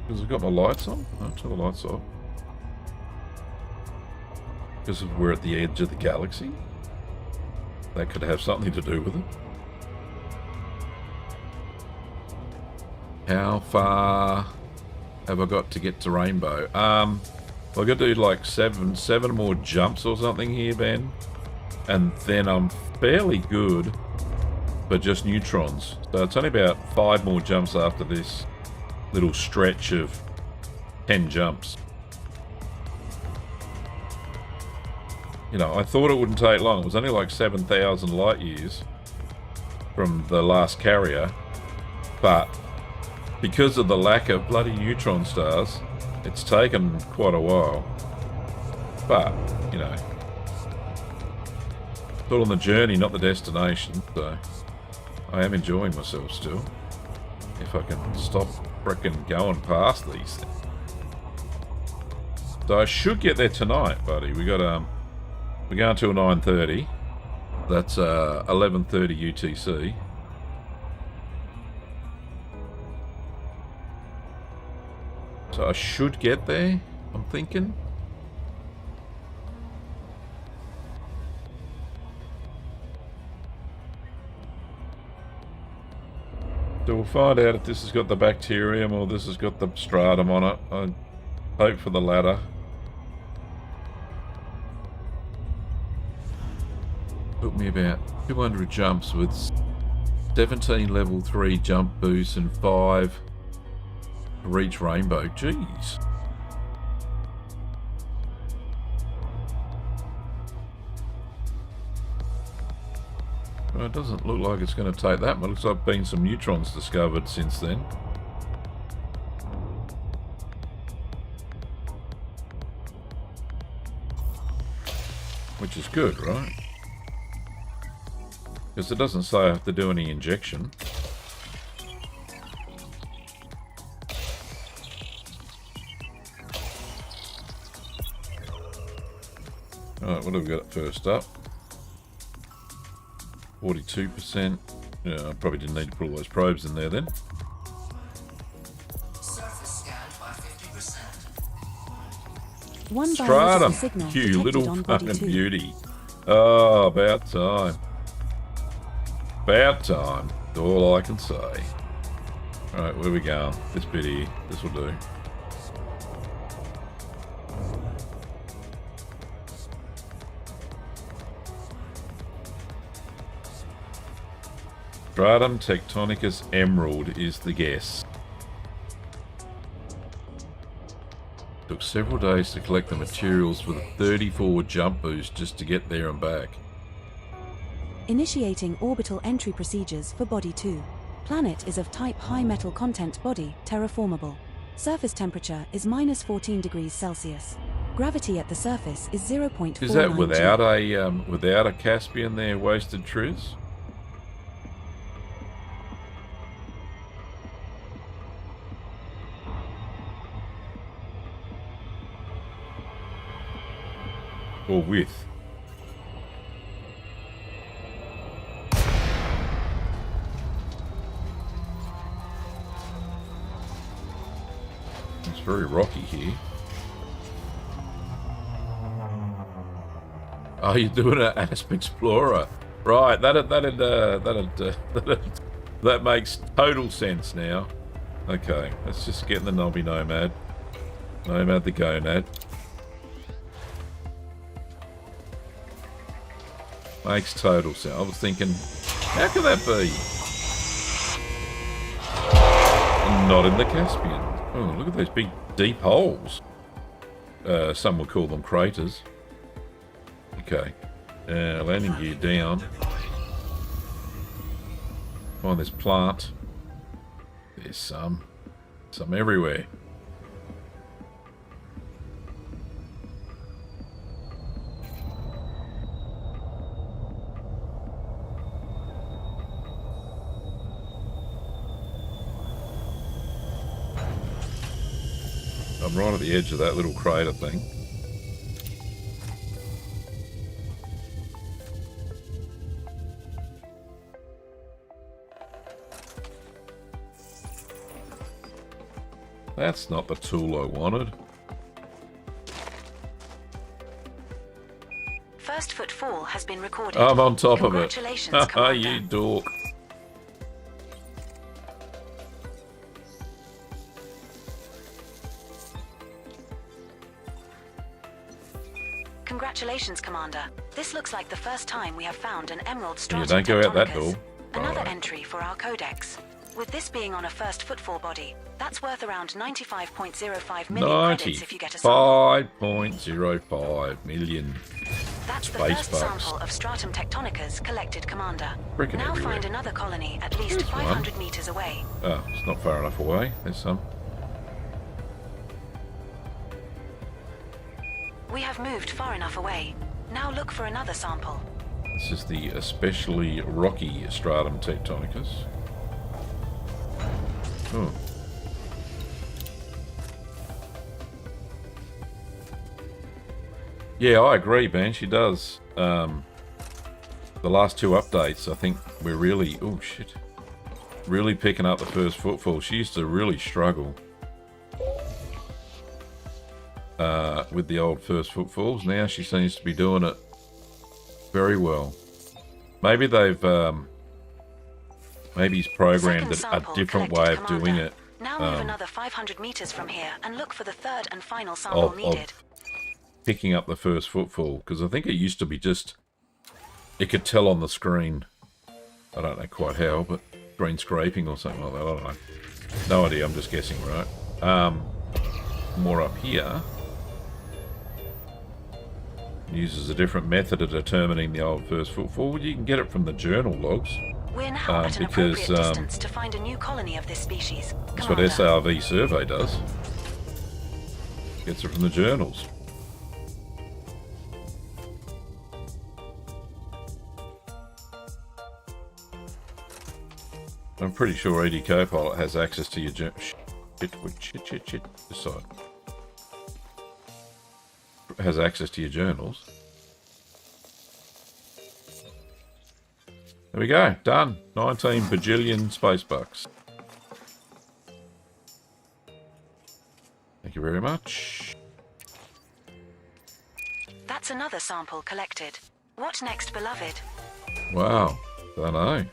Because I've got my lights on? I'll turn the lights off. Because we're at the edge of the galaxy? That could have something to do with it. How far have I got to get to Rainbow? I've got to do like seven more jumps or something here, Ben. And then I'm fairly good for just neutrons. So it's only about 5 more jumps after this little stretch of 10 jumps. You know, I thought it wouldn't take long. It was only like 7,000 light years from the last carrier. But because of the lack of bloody neutron stars, it's taken quite a while. But, you know, it's all on the journey, not the destination. So I am enjoying myself still. If I can stop frickin' going past these things. So I should get there tonight, buddy. We got we're going till 9:30. That's 11:30 UTC. So I should get there, I'm thinking. So we'll find out if this has got the bacterium or this has got the stratum on it. I hope for the latter. Took me about 200 jumps with 17 level 3 jump boosts and 5 to reach Rainbow. Jeez. Well, it doesn't look like it's going to take that much. Looks like been some neutrons discovered since then. Which is good, right? Because it doesn't say I have to do any injection. Alright, what have we got first up? 42%. Yeah, I probably didn't need to put all those probes in there then. Surface scanned by 50%. One Stratum, biological signal you detected little on body fucking 2. beauty. Oh, about time. About time. That's all I can say. Alright, where we going? This bit here. This will do. Stratum Tectonicus Emerald is the guess. Took several days to collect the materials with a 34 jump boost just to get there and back. Initiating orbital entry procedures for Body 2. Planet is of type high metal content body, terraformable. Surface temperature is minus 14 degrees Celsius. Gravity at the surface is 0.49 Is that G. without a Caspian there, wasted Triz? Or with? It's very rocky here. Oh, you're doing an Asp Explorer, right? That makes total sense now. Okay, let's just get in the knobby Nomad. Nomad the gonad. Makes total sense. I was thinking, how could that be? Not in the Caspian. Oh, look at those big deep holes. Some would call them craters. Okay. Landing gear down. Find this plant. There's some. Some everywhere. I'm right at the edge of that little crater thing. That's not the tool I wanted. First footfall has been recorded. I'm on top of it. Congratulations, Haha, Commander. you dork. Congratulations, Commander. This looks like the first time we have found an emerald Yeah, stratum don't go out that tectonicus. door. Another Alright. entry for our codex. With this being on a first footfall body, that's worth around 95.05 million credits if you get a sample. 95.05 million. That's the space first bucks. sample of stratum tectonicus collected, Commander. Frickin' Now everywhere. find another colony at least There's one. 500 meters away. Oh, it's not far enough away. There's some. We have moved far enough away. Now look for another sample. This is the especially rocky stratum tectonicus. Oh. Yeah, I agree, Ben. She does. The last two updates, I think we're really... Oh, shit. Really picking up the first footfall. She used to really struggle with the old first footfalls. Now she seems to be doing it very well. Maybe they've... maybe he's programmed a different way of doing it. Now move another 500 meters from here and look for the third and final sample needed. Picking up the first footfall, because I think it used to be just... It could tell on the screen. I don't know quite how, but screen scraping or something like that. I don't know. No idea, I'm just guessing, right? More up here. Uses a different method of determining the old first footfall. You can get it from the journal logs. We're now at an appropriate distance to find a new colony of this species. That's what SRV survey does. Gets it from the journals. I'm pretty sure ED Copilot has access to your shit. This side has access to your journals. There we go. Done. 19 bajillion space bucks. Thank you very much. That's another sample collected. What next, beloved? Wow. Don't know.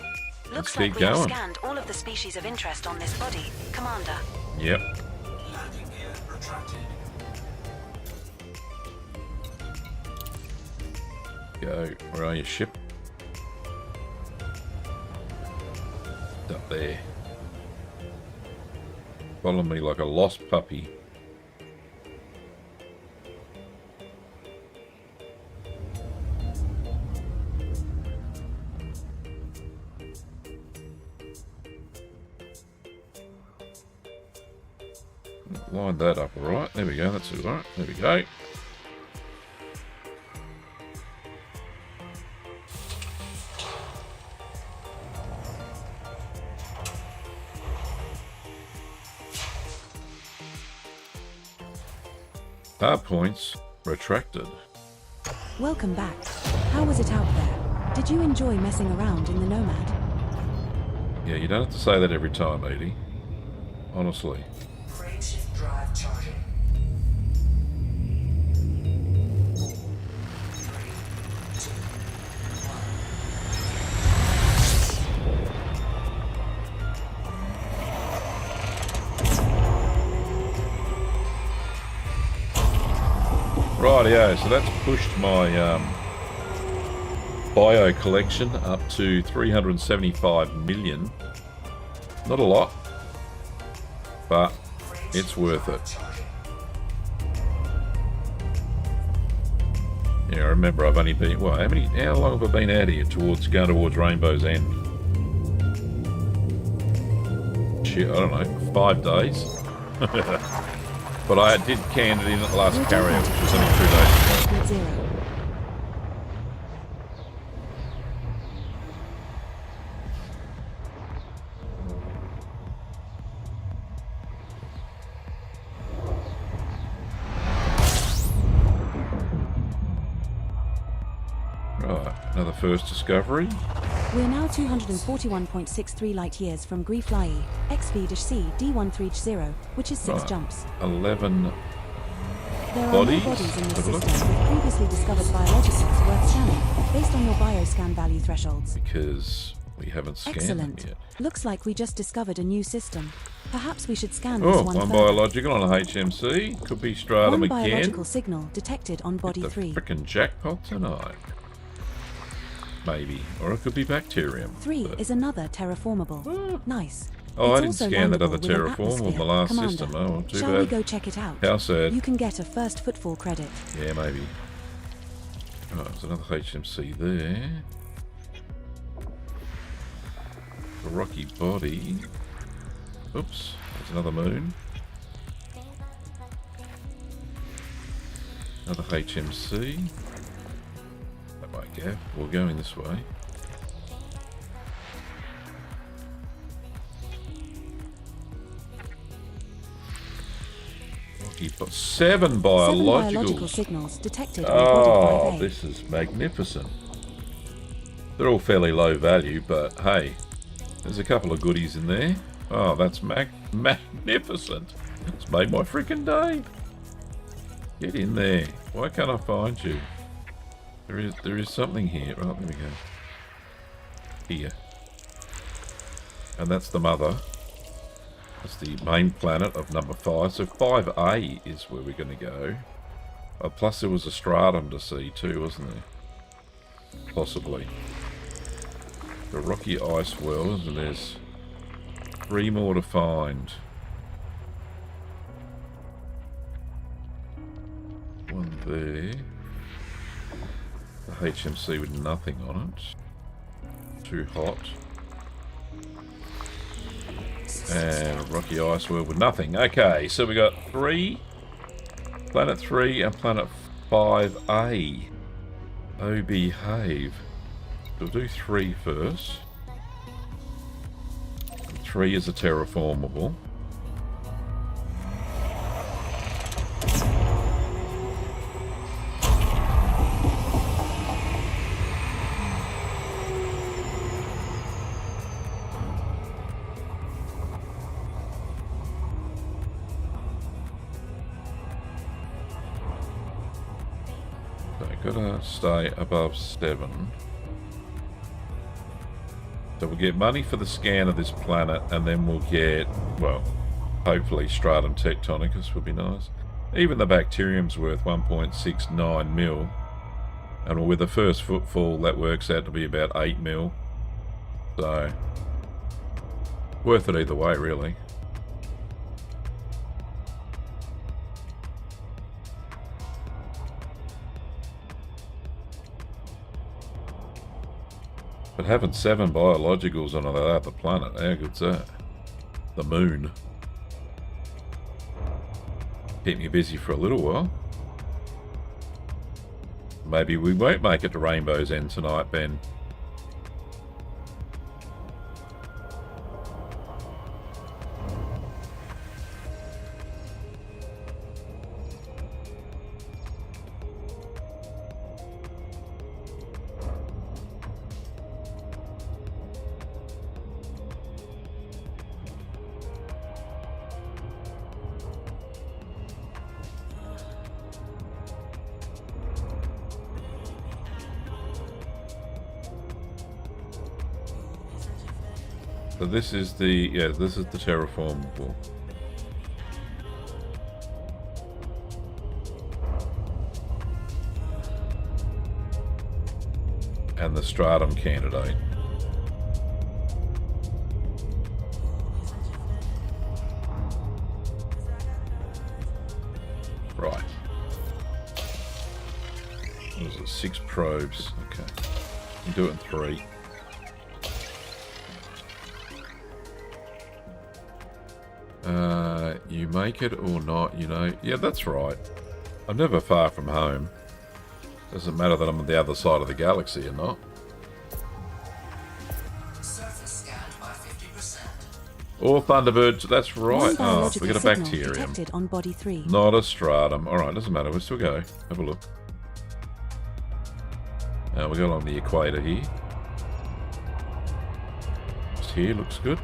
Let's keep we going. Have scanned all of the species of interest on this body, Commander. Yep. Landing gear retracted. Go. Where are you, ship? Up there. Follow me like a lost puppy. Line that up, alright. There we go, that's alright. There we go. Hard points retracted. Welcome back. How was it out there? Did you enjoy messing around in the Nomad? Yeah, you don't have to say that every time, Edie. Honestly. Crane shift drive charging. 3, 2, 1. Rightio, so that's pushed my bio collection up to 375 million. Not a lot, but it's worth it. Yeah, I remember I've only been, well, how long have I been out here going towards Rainbow's End? Shit, I don't know, 5 days. But I did can it in at the last carrier, which was only 2 days ago. Right, another first discovery. We're now 241.63 light years from Grief Lai, XV-C D130, which is 6 jumps. 11 There are bodies. no bodies in this system with previously discovered biologicals worth scanning, based on your bioscan value thresholds. Because we haven't scanned Excellent. them yet. Looks like we just discovered a new system. Perhaps we should scan Oh, this one one further. biological on a HMC. Could be stratum One again. biological signal detected on body The 3. frickin' jackpot tonight. Maybe. Or it could be bacterium. 3 but- is another terraformable. Nice. Oh, I It's didn't also scan that landable other with an terraform on the atmosphere. last Commander, system. Oh, well, too shall we bad. go check it out? How sad. You can get a first footfall credit. Yeah, maybe. Oh, there's another HMC there. A rocky body. Oops, there's another moon. Another HMC. That might go. We're going this way. rocky, but 7 7 biologicals. biological signals detected on body 5A. This is magnificent. They're all fairly low value, but hey, there's a couple of goodies in there. Oh, that's magnificent. It's made my freaking day. Get in there. Why can't I find you? There is something here. Oh, there we go. Here. And that's the mother. That's the main planet of number 5. So 5A is where we're going to go. Oh, plus there was a stratum to see too, wasn't there? Possibly. The rocky ice world, and there's 3 more to find. One there. The HMC with nothing on it. Too hot. And a rocky ice world with nothing. Okay, so we got 3. Planet 3 and planet 5A. Oh, behave. We'll do 3 first. 3 is a terraformable. Gotta stay above 7. So we'll get money for the scan of this planet, and then we'll get, well, hopefully stratum tectonicus would be nice. Even the bacterium's worth 1.69 mil. And with the first footfall, that works out to be about 8 mil. So, worth it either way, really. But having 7 biologicals on that other planet, how good's that? The moon. Keep me busy for a little while. Maybe we won't make it to Rainbow's End tonight, Ben. So this is the, this is the terraformable. And the stratum candidate. Right. What was it? 6 probes. Okay. You do it in 3. You make it or not, you know. Yeah, that's right. I'm never far from home. Doesn't matter that I'm on the other side of the galaxy or not. Surface scanned by 50%. Or Thunderbirds, that's right. Oh, we got a bacterium. Detected on body 3. Not a stratum. Alright, doesn't matter, we'll still go. Have a look. We go along the equator here. Just here, looks good.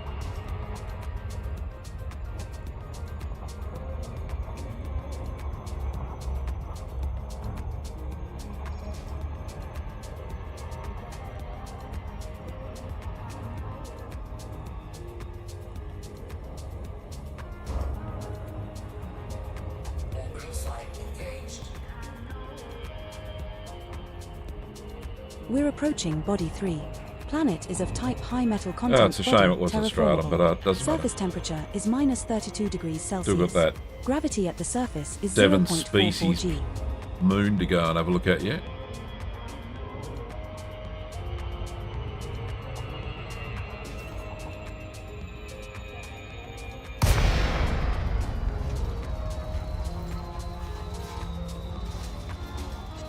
We're approaching body 3. Planet is of type high metal content. Oh, it's a shame it wasn't stratum, but it doesn't matter. Surface temperature is minus 32 degrees Celsius. Still got that Gravity at the surface is 7 0.44 species G. moon to go and have a look at yet.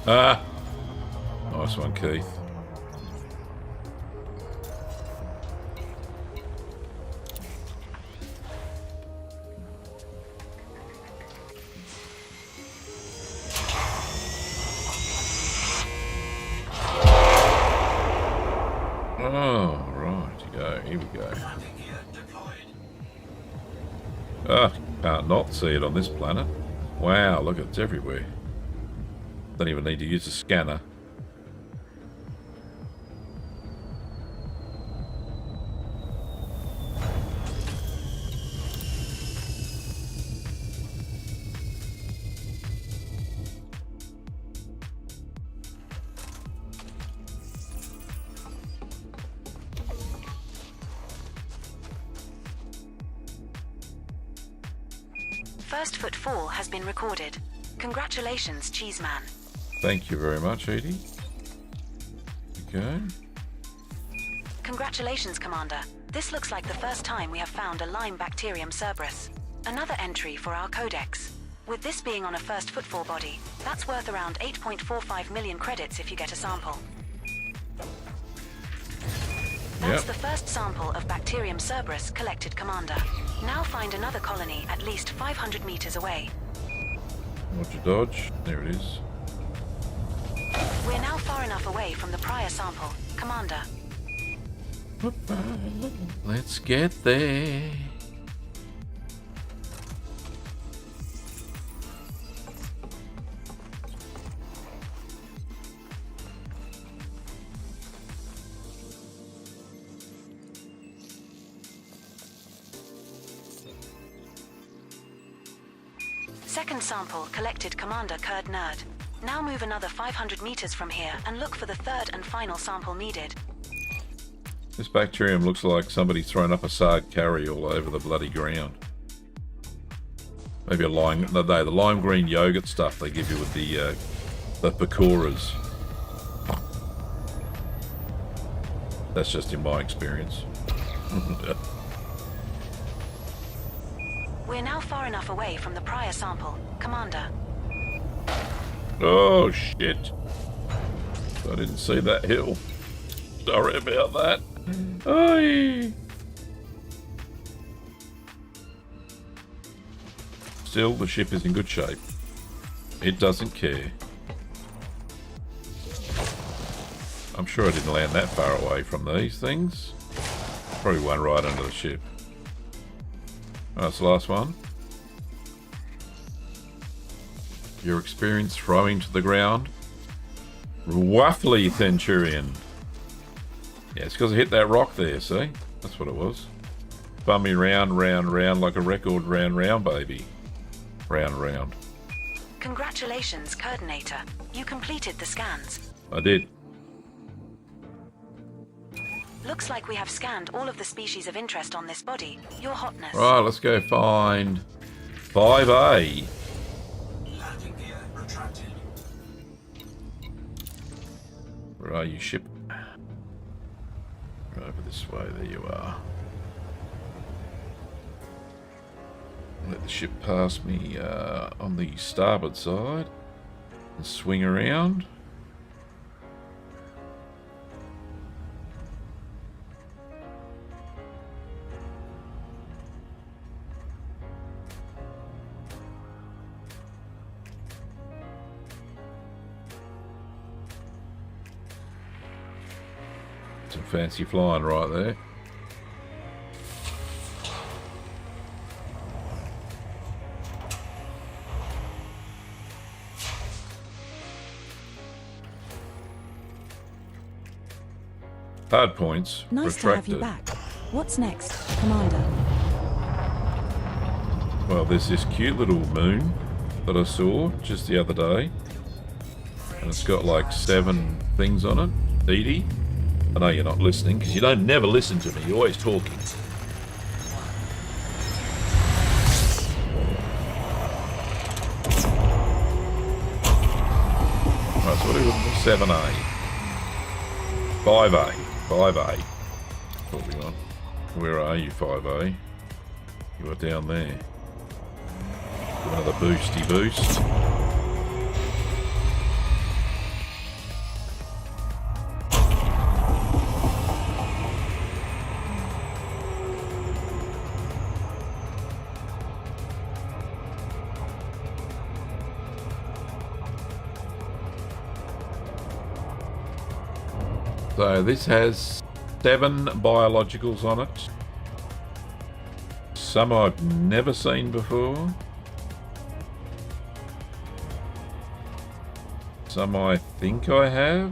Ah! Nice one, Keith. Oh, right. Here we go. Ah, can't not see it on this planet. Wow, look, it's everywhere. Don't even need to use a scanner. First footfall has been recorded. Congratulations, Cheeseman. Thank you very much, Edie. Okay. Congratulations, Commander. This looks like the first time we have found a Lyme bacterium Cerberus. Another entry for our codex. With this being on a first footfall body, that's worth around 8.45 million credits if you get a sample. That's the first sample of bacterium Cerberus collected, Commander. Now find another colony at least 500 meters away. Roger, dodge. There it is. We're now far enough away from the prior sample, Commander. Let's get there. Second sample collected, Commander Kurd Nerd. Now move another 500 meters from here and look for the third and final sample needed. This bacterium looks like somebody's thrown up a Sarg carry all over the bloody ground. Maybe a lime, no, the lime green yogurt stuff they give you with the pakoras. That's just in my experience. We're now far enough away from the prior sample, Commander. Oh shit! I didn't see that hill. Sorry about that. Aye. Still, the ship is in good shape. It doesn't care. I'm sure I didn't land that far away from these things. Probably one right under the ship. That's the last one. Your experience throwing to the ground? Roughly, Centurion. Yeah, it's because I hit that rock there, see? That's what it was. Spun me round, round, round like a record, round, round, baby. Round, round. Congratulations, Coordinator. You completed the scans. I did. Looks like we have scanned all of the species of interest on this body. Your Hotness. Right, let's go find 5A. Landing gear retracted. Where are you, ship? Over this way, there you are. Let the ship pass me on the starboard side and swing around. Some fancy flying right there. Hard points. Nice to have you back. What's next, Commander? Well, there's this cute little moon that I saw just the other day. And it's got like 7 things on it. Edie? I know you're not listening, because you don't never listen to me. You're always talking. Right, so what are we looking for? 7A. 5A. 5A. What we on? Where are you, 5A? You are down there. Another boosty boost. So this has 7 biologicals on it. Some I've never seen before. Some I think I have.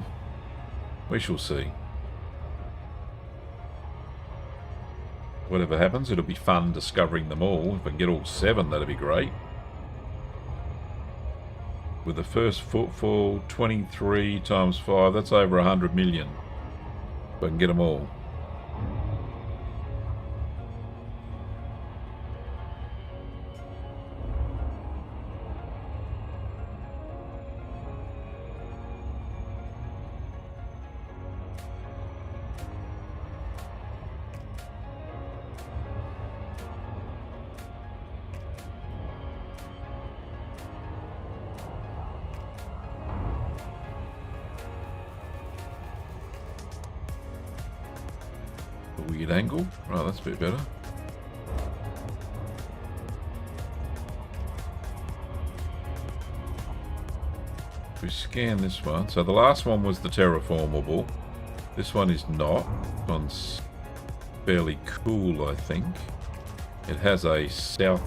We shall see. Whatever happens, it'll be fun discovering them all. If I can get all 7, that'd be great. With the first footfall, 23 times 5, that's over 100 million. If I can get them all. Weird angle. Right, that's a bit better. We scan this one. So the last one was the terraformable. This one is not. This one's fairly cool, I think. It has a South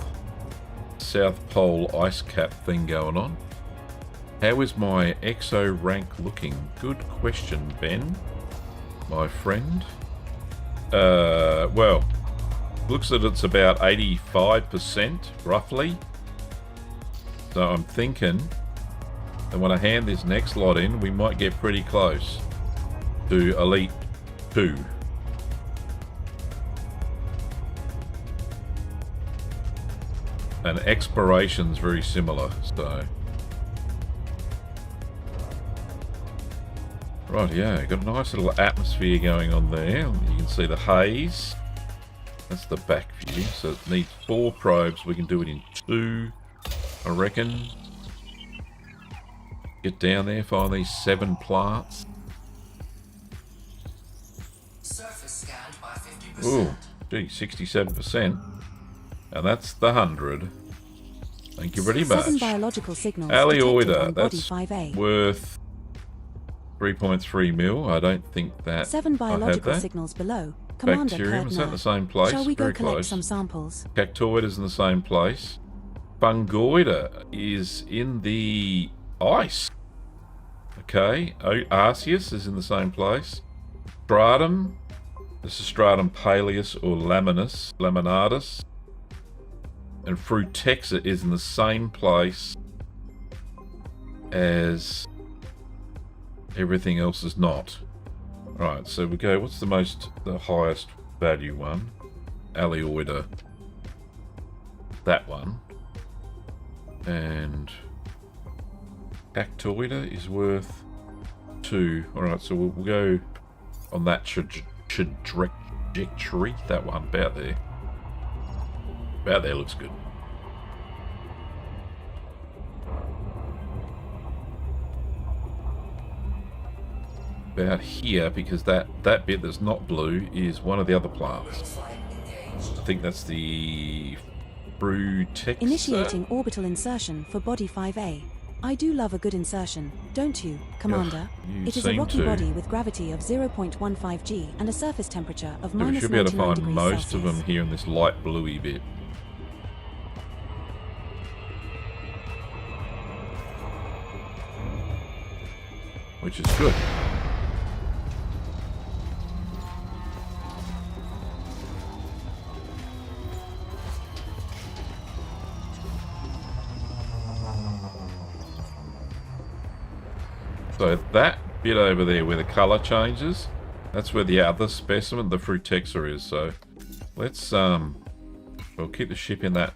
Pole ice cap thing going on. How is my exo rank looking? Good question, Ben, my friend. Well, looks that it's about 85% roughly. So I'm thinking that when I hand this next lot in, we might get pretty close to Elite 2. And exploration's very similar, so. Right, yeah, got a nice little atmosphere going on there. You can see the haze. That's the back view. So it needs 4 probes. We can do it in 2, I reckon. Get down there, find these 7 plants. Surface scanned by 50%. Ooh, gee, 67%. And that's the 100. Thank you very much. 7 biological signals detected Alioida, on body that's 5A. worth 3.3 mil. I don't think that 7 I have biological that. signals below. Commander Bacterium, is that in the Kurtner. same place? Shall we go Very collect close. some samples? Cactoid is in the same place. Fungoida is in the ice. Okay. Arceus is in the same place. Stratum. This is Stratum Paleus or Laminatus. And Frutexa is in the same place as everything else is not. Right, so we go, what's the highest value one? Alioida. That one. And Cactoida is worth 2. Alright, so we'll go on that trajectory. That one, about there. About there looks good. About here, because that bit that's not blue is one of the other plants. I think that's the Frutexa. Initiating orbital insertion for body 5A. I do love a good insertion, don't you, Commander? you It is a seem rocky to. body with gravity of 0.15 G and a surface temperature of Yeah, we minus should be able to 99 find degrees most Celsius. of them here in this light bluey bit. Which is good. So that bit over there where the colour changes, that's where the other specimen, the Frutexa, is. So let's we'll keep the ship in that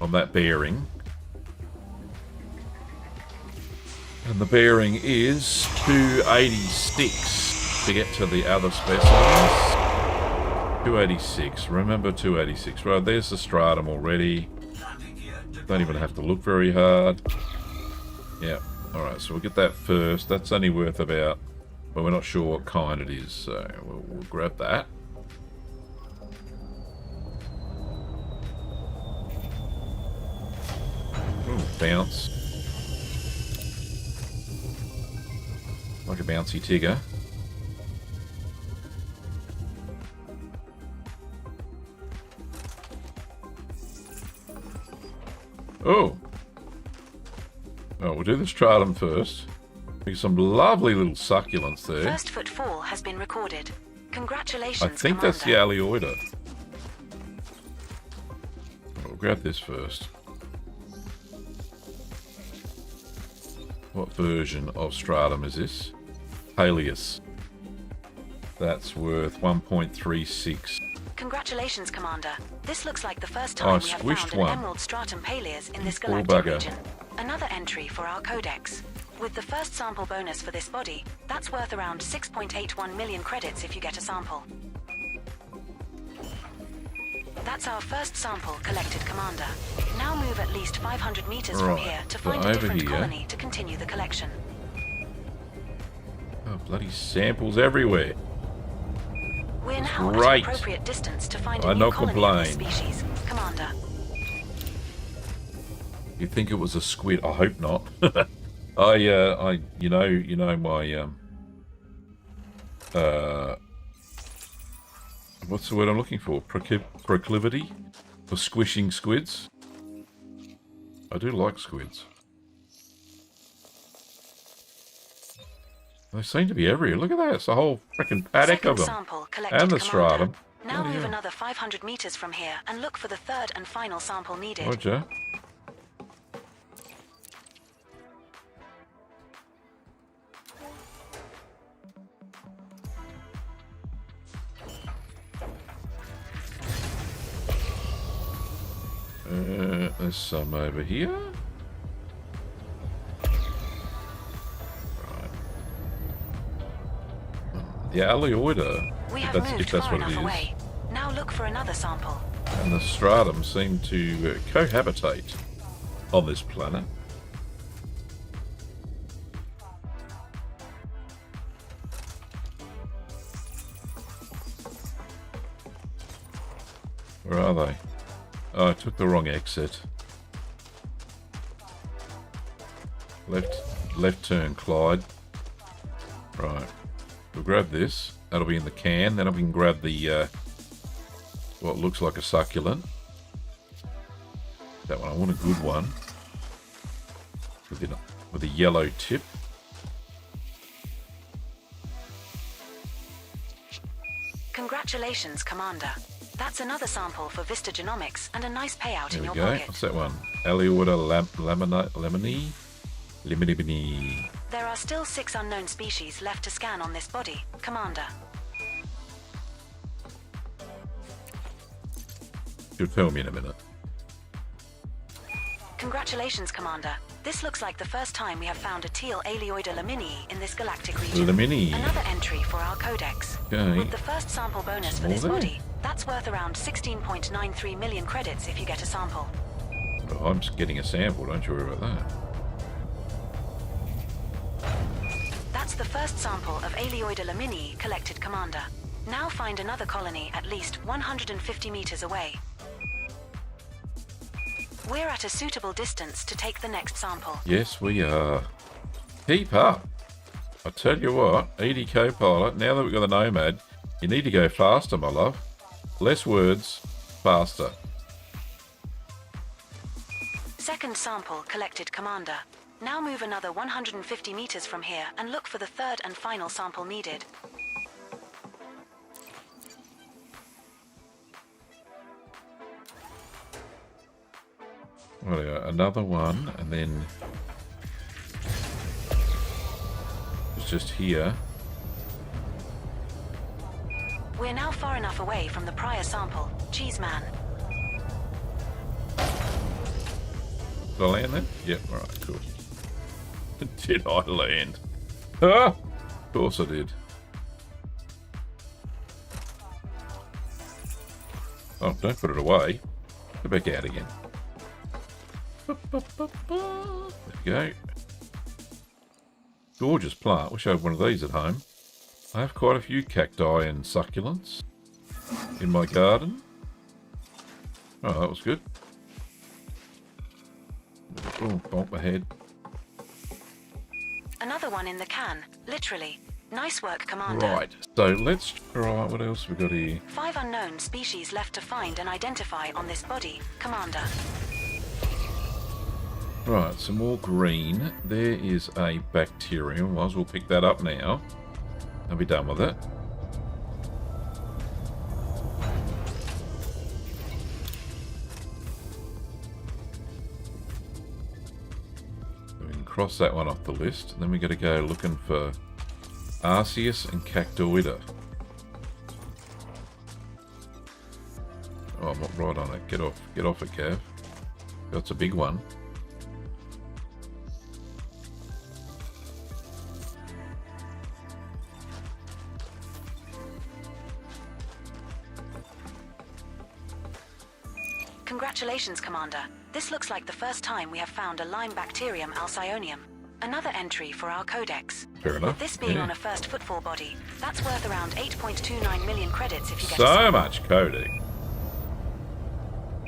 on that bearing. And the bearing is 286 to get to the other specimens. 286. Remember 286. Right, there's the stratum already. Don't even have to look very hard. Yeah. Alright, so we'll get that first. That's only worth about... Well, we're not sure what kind it is, so we'll grab that. Ooh, bounce. Like a bouncy Tigger. Oh. Oh, we'll do the stratum first. There's some lovely little succulents there. First footfall has been recorded. Congratulations, I think Commander. that's the Alioida. We'll grab this first. What version of stratum is this? Paleus. That's worth 1.36. Congratulations, Commander. This looks like the first time we have squished found one. an emerald stratum paleus in this Poor galactic bugger. region. Another entry for our codex. With the first sample bonus for this body, that's worth around 6.81 million credits if you get a sample. That's our first sample collected, Commander. Now move at least 500 meters from Right, here to so find a over different here. colony to continue the collection. Oh, bloody samples everywhere. We're now Great. at an appropriate distance to find a I new not colony of this complain. species, Commander. You think it was a squid? I hope not. you know my what's the word I'm looking for? Proclivity for squishing squids. I do like squids. They seem to be everywhere. Look at that. It's a whole freaking paddock Second of them. sample collected, And the Commander. stratum. Now Bloody move hell. another 500 meters from here and look for the third and final sample needed. Roger. There's some over here. Right. The Alioida, We have if moved that's far what it enough is, away. Now look for another sample. and the stratum seem to cohabitate on this planet. Where are they? Oh, I took the wrong exit. Left turn, Clyde. Right. We'll grab this. That'll be in the can. Then we can grab the what looks like a succulent. That one. I want a good one. With a yellow tip. Congratulations, Commander. That's another sample for Vista Genomics and a nice payout There in we your go. pocket. What's that one? Alioida lemony. There are still 6 unknown species left to scan on this body, Commander. You'll tell me in a minute. Congratulations, Commander. This looks like the first time we have found a teal Alioida laminii in this galactic region. Lemony. Another entry for our codex. Okay. With the first sample bonus for this More there. body, that's worth around 16.93 million credits if you get a sample. Oh, I'm just getting a sample. Don't you worry about that. That's the first sample of Alioida laminii collected, Commander. Now find another colony at least 150 meters away. We're at a suitable distance to take the next sample. Yes, we are. Keep up. I tell you what, ED Co-Pilot, now that we've got the Nomad, you need to go faster, my love. Less words, faster. Second sample collected, Commander. Now move another 150 meters from here and look for the third and final sample needed. There we go. Another one, and then it's just here. We're now far enough away from the prior sample, Cheeseman. Did I land then? Yep, alright, cool. Did I land? Ah! Of course I did. Oh, don't put it away. Go back out again. There we go. Gorgeous plant. Wish I had one of these at home. I have quite a few cacti and succulents in my garden. Oh, that was good. Oh, bump my head. Another one in the can, literally. Nice work, Commander. Right, so let's try. What else we got here? 5 unknown species left to find and identify on this body, Commander. Right, some more green. There is a bacterium. Might as well pick that up now. I'll be done with it. We can cross that one off the list. Then we got to go looking for Arceus and Cactoida. Oh, I'm not right on it. Get off it, Cav. That's a big one. Congratulations, Commander. This looks like the first time we have found a Lyme bacterium alcyonium. Another entry for our codex. Fair enough. With this being on a first footfall body, that's worth around 8.29 million credits if you get so much codex.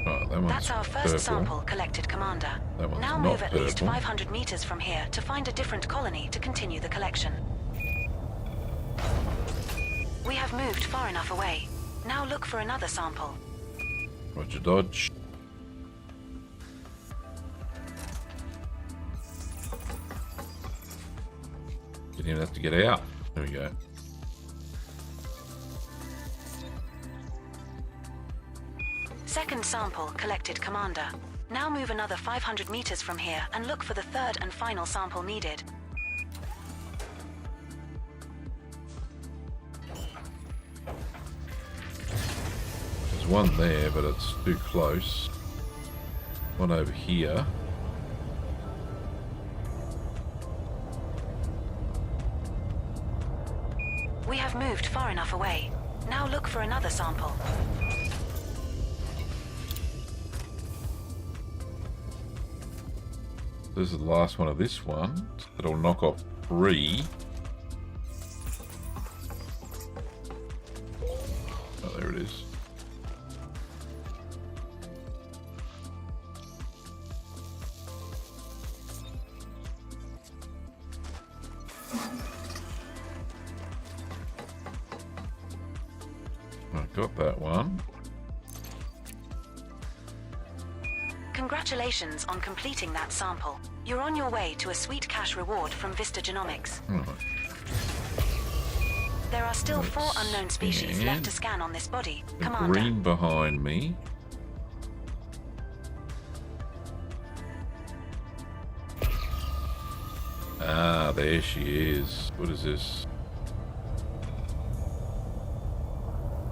Oh, that one's That's our first purple. sample collected, Commander. That one's Now not move at least purple. 500 meters from here to find a different colony to continue the collection. We have moved far enough away. Now look for another sample. Roger, dodge. Didn't even have to get out. There we go. Second sample collected, Commander. Now move another 500 meters from here and look for the third and final sample needed. There's one there, but it's too close. One over here. We have moved far enough away. Now look for another sample. This is the last one of this one. It'll knock off 3. Oh, there it is. I got that one. Congratulations on completing that sample. You're on your way to a sweet cash reward from Vista Genomics. Right. There are still 4 unknown species scan. left to scan on this body, The Commander. green behind me. Ah, there she is. What is this?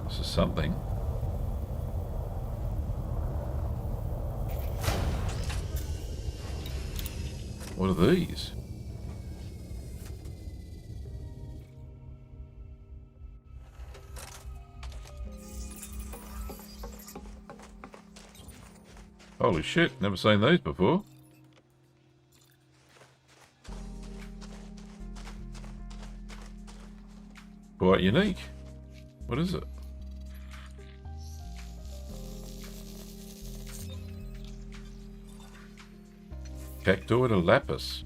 This is something. What are these? Holy shit, never seen these before. Quite unique. What is it? Cactoida lapis.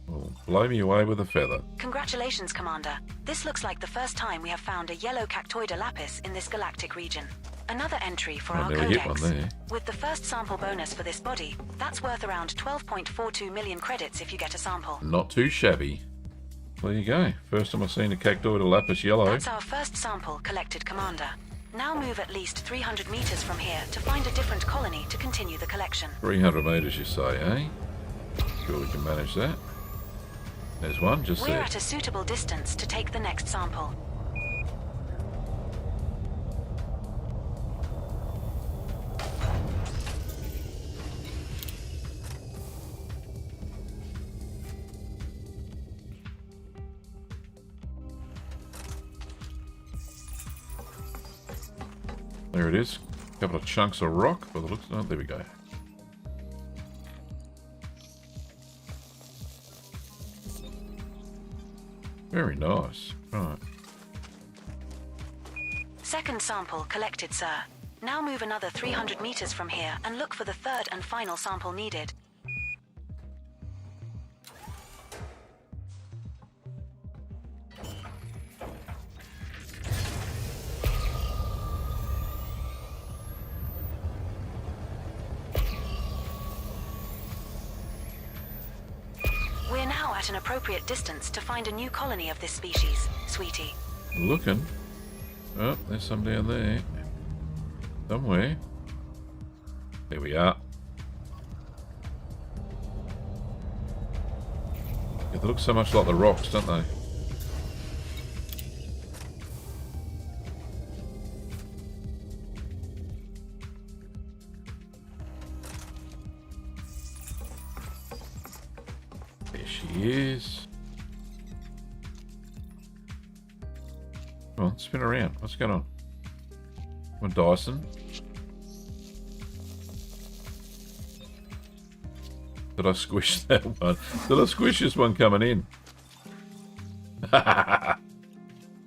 Well, blow me away with a feather. Congratulations, Commander. This looks like the first time we have found a yellow Cactoida lapis in this galactic region. Another entry for I our nearly hit codex. one there. With the first sample bonus for this body, that's worth around 12.42 million credits if you get a sample. Not too shabby. There you go. First time I've seen a Cactoida lapis yellow. That's our first sample collected, Commander. Now move at least 300 meters from here to find a different colony to continue the collection. 300 meters, you say, eh? Sure we can manage that. There's one, just We're there. at a suitable distance to take the next sample. There it is. A couple of chunks of rock by the looks. Oh, there we go. Very nice. Right. Second sample collected, sir. Now move another 300 meters from here and look for the third and final sample needed. at an appropriate distance to find a new colony of this species, sweetie. Looking. Oh, there's some down there. Somewhere. There we are. Yeah, they look so much like the rocks, don't they? There she is. Come on, spin around. What's going on? Come on, Dyson. Did I squish that one? Did I squish this one coming in?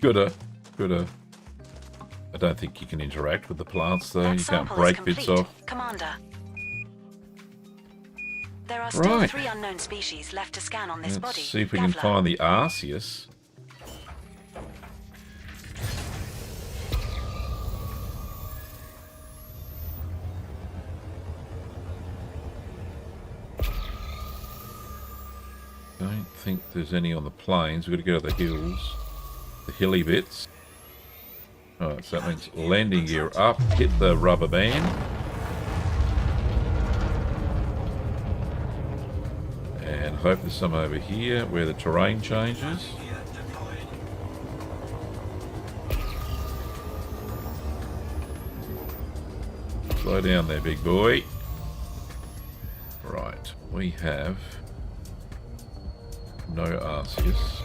Coulda. I don't think you can interact with the plants though. You can't break bits off. Commander. There are still 3 unknown species left to scan on this body. Let's see if we can find the Arceus. Don't think there's any on the plains. We've got to go to the hills. The hilly bits. Alright, so that means landing gear up, hit the rubber band. And hope there's some over here where the terrain changes. Slow down there, big boy. Right, we have no Arceus.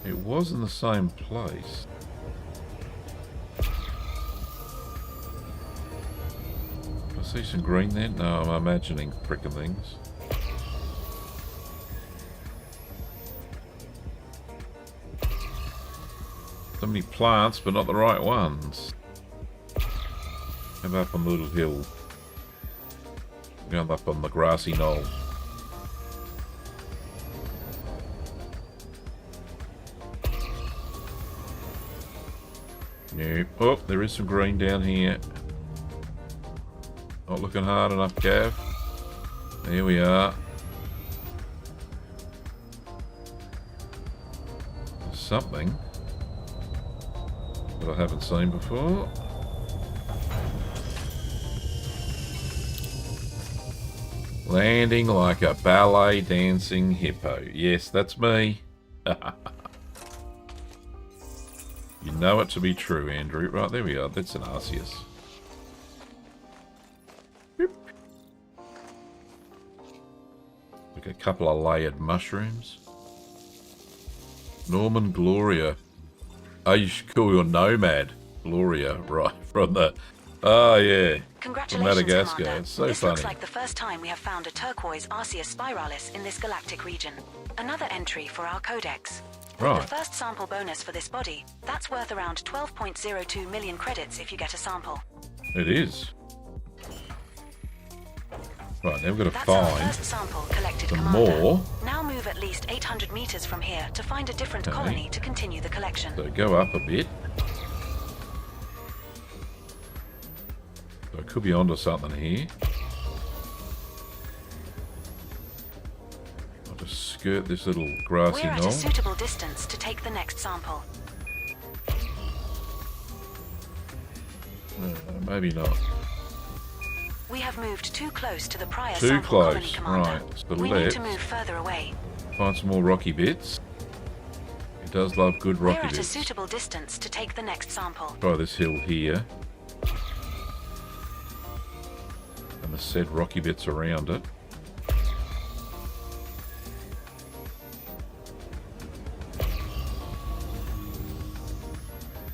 It was in the same place. I see some green there. No, I'm imagining frickin' things. So many plants, but not the right ones. I'm up on the little hill. I'm up on the grassy knoll. Nope. Oh, there is some green down here. Not looking hard enough, Gav. There we are. There's something that I haven't seen before. Landing like a ballet dancing hippo. Yes, that's me. You know it to be true, Andrew. Right, there we are. That's an Arceus. Like a couple of layered mushrooms. Norman Gloria. Oh, you should call your Nomad Gloria, right? From the... Oh, yeah. From Madagascar. Commander. It's so this funny. Looks like the first time we have found a turquoise Arceus spiralis in this galactic region. Another entry for our codex. Right. The first sample bonus for this body, that's worth around 12.02 million credits if you get a sample. It is. Right, now we've got to That's our find first sample collected, some Commander. more. Now move at least 800 meters from here to find a different colony to continue the collection. So go up a bit. So I could be onto something here. I'll just skirt this little grassy We're at knoll. a suitable distance to take the next sample. Maybe not. We have moved too close to the prior Too sample close, colony, Commander. right. So We need let's to move further away. find some more rocky bits. It does love good We're rocky at a bits. suitable distance to take the next sample. Try this hill here. And the said rocky bits around it.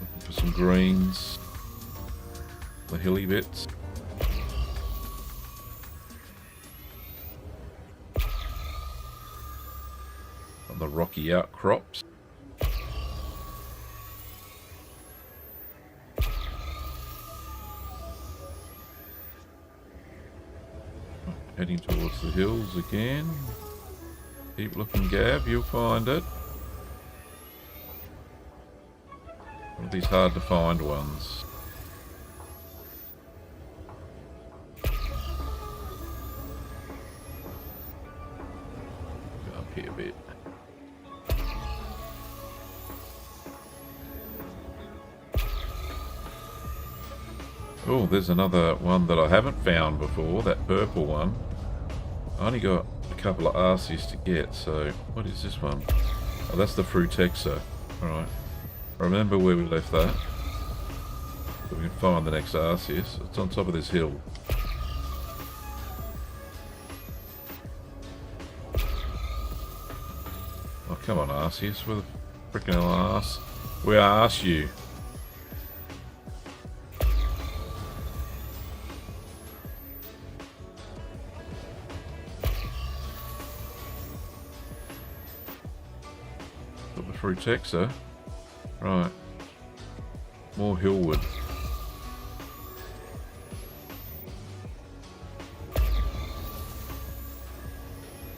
Looking for some greens. The hilly bits. And the rocky outcrops. Heading towards the hills again. Keep looking, Gav, you'll find it. One of these hard to find ones. here a bit. Oh, there's another one that I haven't found before, that purple one. I only got a couple of Arceus to get, so what is this one? Oh, that's the Frutexa. Alright. Remember where we left that. So we can find the next Arceus. It's on top of this hill. Oh, come on, Arceus. Where the frickin' hell arse? Where arse you? Got the Frutexa. Right. More hillwood.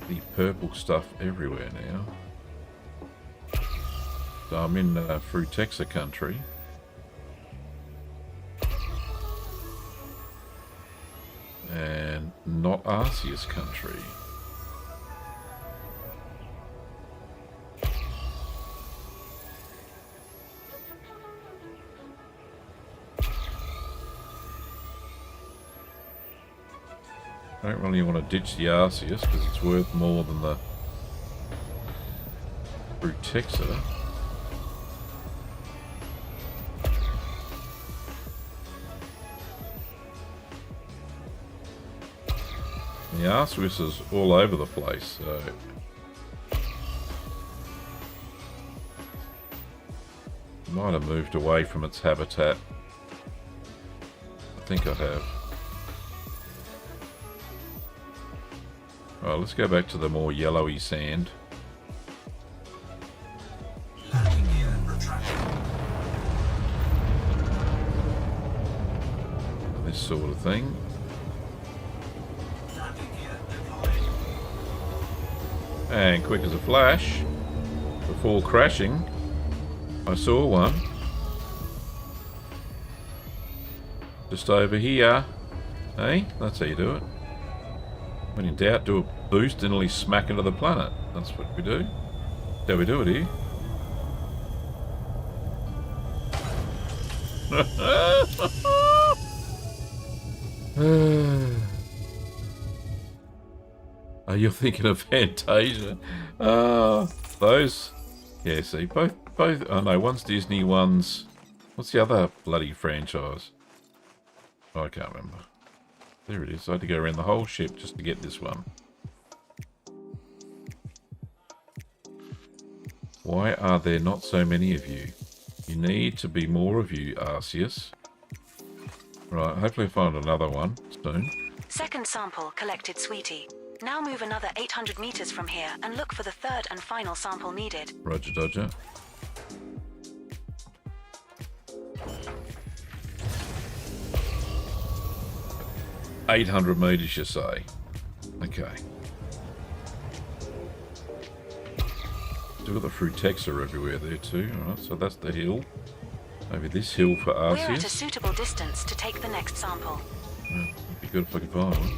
The purple stuff everywhere now. So I'm in Frutexa country. And not Arceus country. I don't really want to ditch the Arceus because it's worth more than the Frutexa. The Arceus is all over the place, so might have moved away from its habitat. I think I have. Alright, let's go back to the more yellowy sand. This sort of thing. And quick as a flash, before crashing, I saw one. Just over here. Hey, that's how you do it. When in doubt, do a boost and nearly smack into the planet. That's what we do. That's how we do it here. Oh, you're thinking of Fantasia. Those. Yeah, see, both. Oh no, one's Disney, one's. What's the other bloody franchise? Oh, I can't remember. There it is. I had to go around the whole ship just to get this one. Why are there not so many of you? You need to be more of you, Arceus. Right, hopefully I'll find another one soon. Second sample collected, sweetie. Now move another 800 meters from here and look for the third and final sample needed. Roger, Dodger. $800 meters, you say? Okay. Still got the Frutexa everywhere there too. Alright, so that's the hill. Maybe this hill for Arceus. We're at a suitable distance to take the next sample. Yeah, it'd be good if I could find one.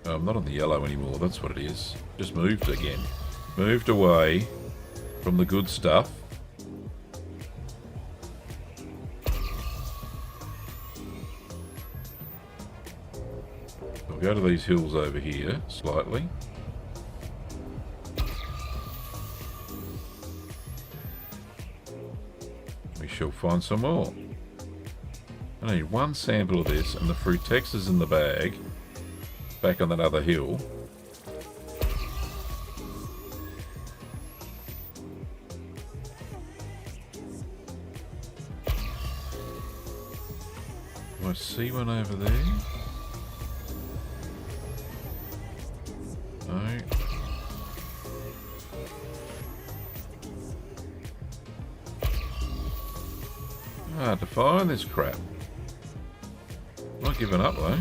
Oh, I'm not on the yellow anymore, that's what it is. Just moved again. Moved away from the good stuff. We'll go to these hills over here, slightly. We shall find some more. I need one sample of this and the Frutexa's in the bag. Back on that other hill. Do I see one over there? No. Hard to find this crap. Not giving up though.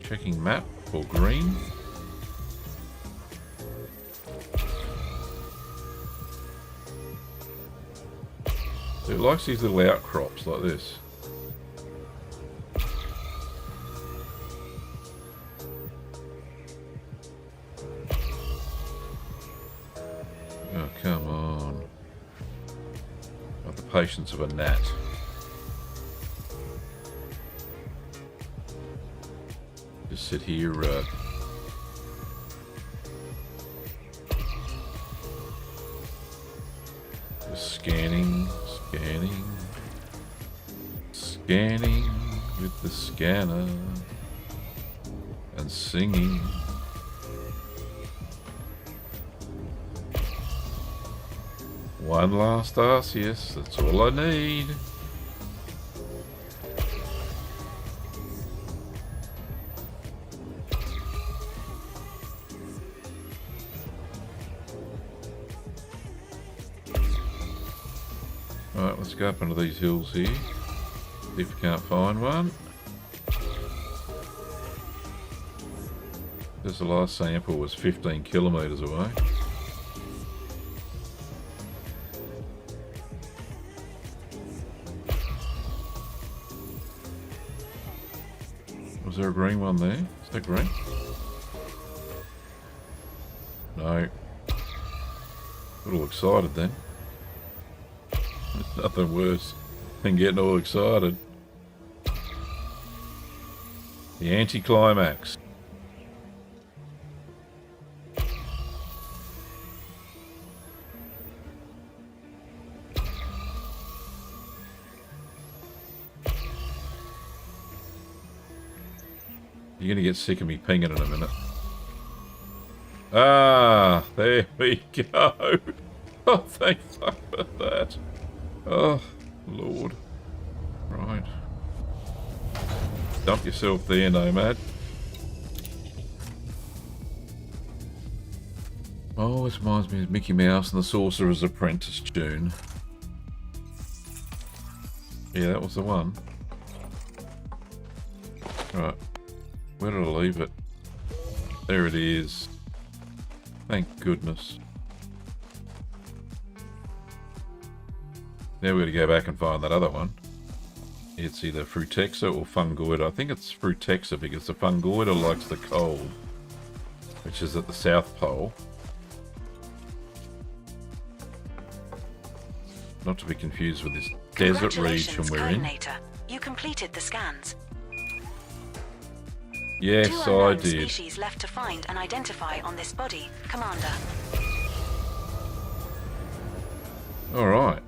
Checking map for green. It likes these little outcrops like this. Oh, come on. Got the patience of a gnat. Just sit here, just scanning, scanning with the scanner, and singing. One last Arceus, that's all I need. Alright, let's go up into these hills here. See if we can't find one. Because the last sample was 15 kilometres away. Was there a green one there? Is that green? No. Got all excited then. There's nothing worse than getting all excited. The anticlimax. You're going to get sick of me pinging in a minute. Ah, there we go. Oh, thank fuck for that. Oh, Lord. Right. Dump yourself there, Nomad. Oh, this reminds me of Mickey Mouse and the Sorcerer's Apprentice tune. Yeah, that was the one. Right. Where did I leave it? There it is. Thank goodness. Now we're going to go back and find that other one. It's either Frutexa or Fungoida. I think it's Frutexa because the Fungoida likes the cold, which is at the South Pole. Not to be confused with this desert region we're in. You completed the scans. Yes, Two unknown I did. Species left to find and identify on this body, Commander. Alright,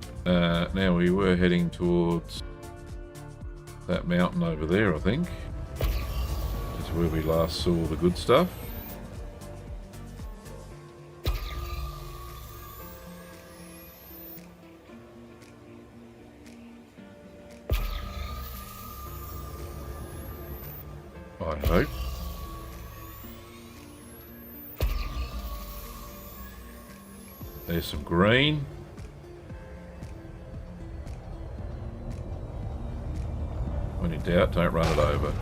now we were heading towards that mountain over there, I think. Which is where we last saw the good stuff. I hope. There's some green. When in doubt, don't run it over.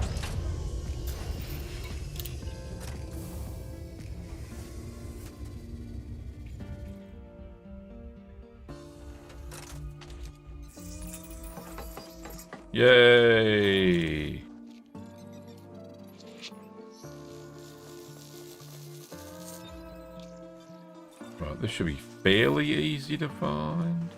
Yay! Right, this should be fairly easy to find.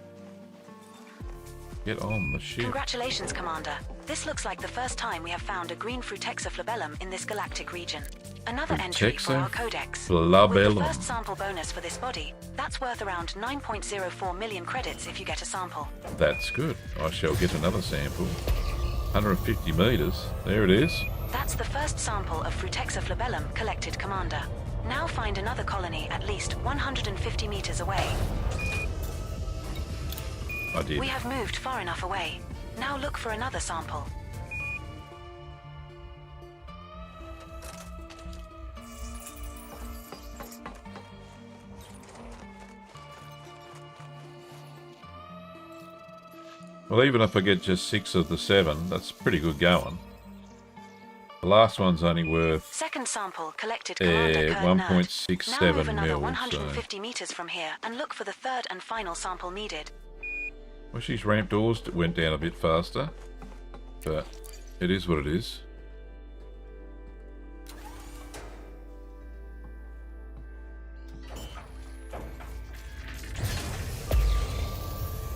Get on the ship. Congratulations, Commander. This looks like the first time we have found a green Frutexa flabellum in this galactic region. Another entry for our codex. With the first sample bonus for this body, that's worth around 9.04 million credits if you get a sample. That's good. I shall get another sample. 150 meters. There it is. That's the first sample of Frutexa flabellum collected, Commander. Now find another colony at least 150 meters away. I did. We have moved far enough away. Now look for another sample. Well, even if I get just 6 of the 7, that's pretty good going. The last one's only worth second sample collected, Commander 1.67 Now move another mil. 150 meters from here and look for the third and final sample needed. Wish these ramp doors went down a bit faster. But it is what it is.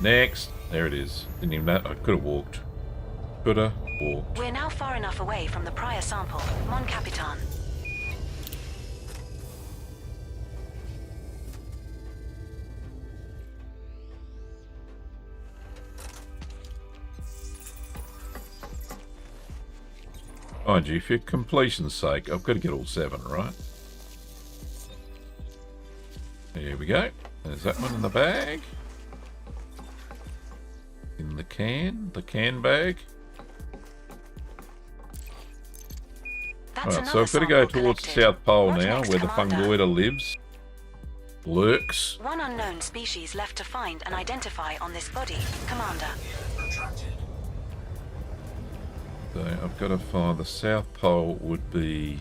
Next. There it is. Didn't even know. I could have walked. Could have walked. We're now far enough away from the prior sample. Mon Capitan. Mind you, for completion's sake, I've got to get all 7, right? Here we go. There's that one in the bag. In the can bag. Alright, so I've got to go towards the South Pole now, where the fungoida lives. Lurks. One unknown species left to find and identify on this body, Commander. So I've got to find the South Pole would be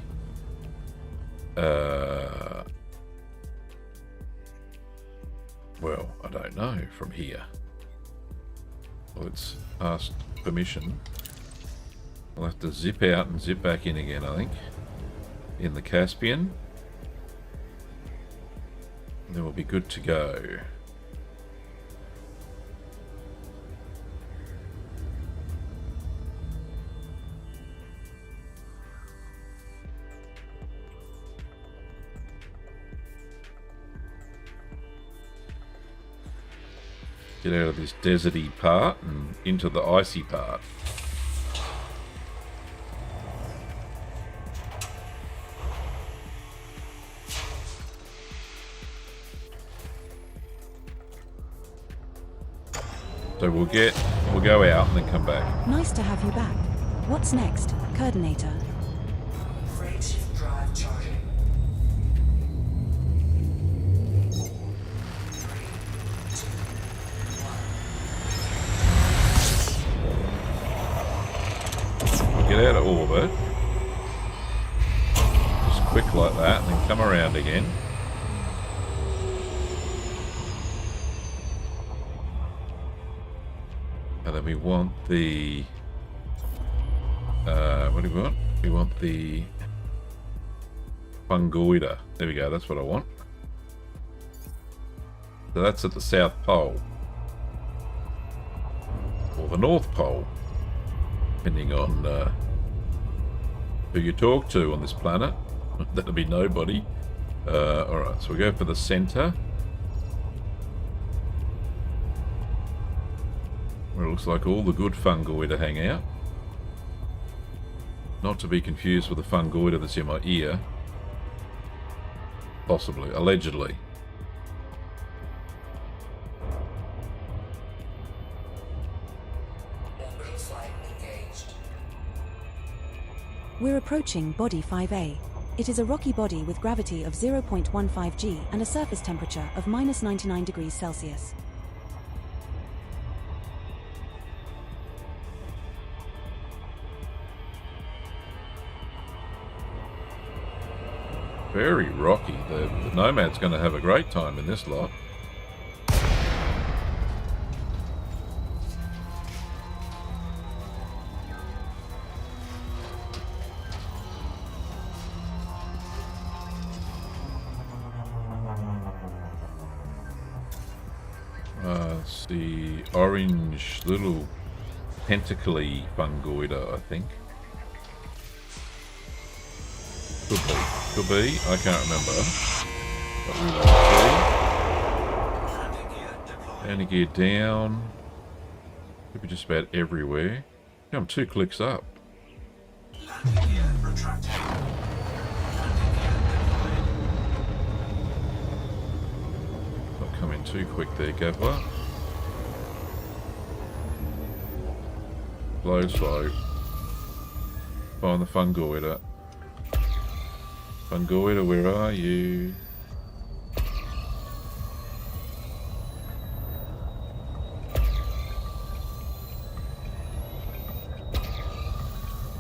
well, I don't know from here. Let's ask permission. I'll have to zip out and zip back in again, I think. In the Caspian. Then we'll be good to go. Get out of this deserty part and into the icy part. So we'll go out and then come back. Nice to have you back. What's next, Coordinator? Freight shift drive charging. 3, 2, 1. Get out of orbit. Just quick like that and then come around again. And then we want the... what do we want? We want the fungoida. There we go, that's what I want. So that's at the South Pole. Or the North Pole. Depending on who you talk to on this planet. That'll be nobody. Alright, so we go for the center. Where it looks like all the good fungoida hang out. Not to be confused with the fungoida that's in my ear. Possibly, allegedly. Orbital flight engaged. We're approaching Body 5A. It is a rocky body with gravity of 0.15 g and a surface temperature of -99 degrees Celsius. Very rocky. The Nomad's going to have a great time in this lot. It's the orange little tentacly fungoida, I think. Could be. I can't remember. But we will see. Landing gear down. Could be just about everywhere. I'm 2 clicks up. Landing gear retracted. Not coming too quick there, Gabler. Slow. Find the fungoida. Fungoida, where are you?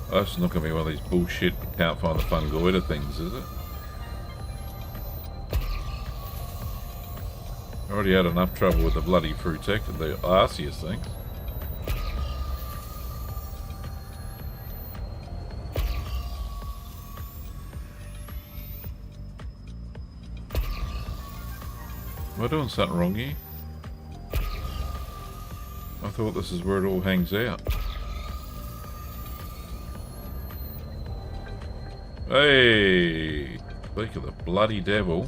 Oh, it's not going to be one of these bullshit can't find the fungoida things, is it? Already had enough trouble with the bloody protected, the arceus things. Am I doing something wrong here? I thought this is where it all hangs out. Hey! Speak of the bloody devil.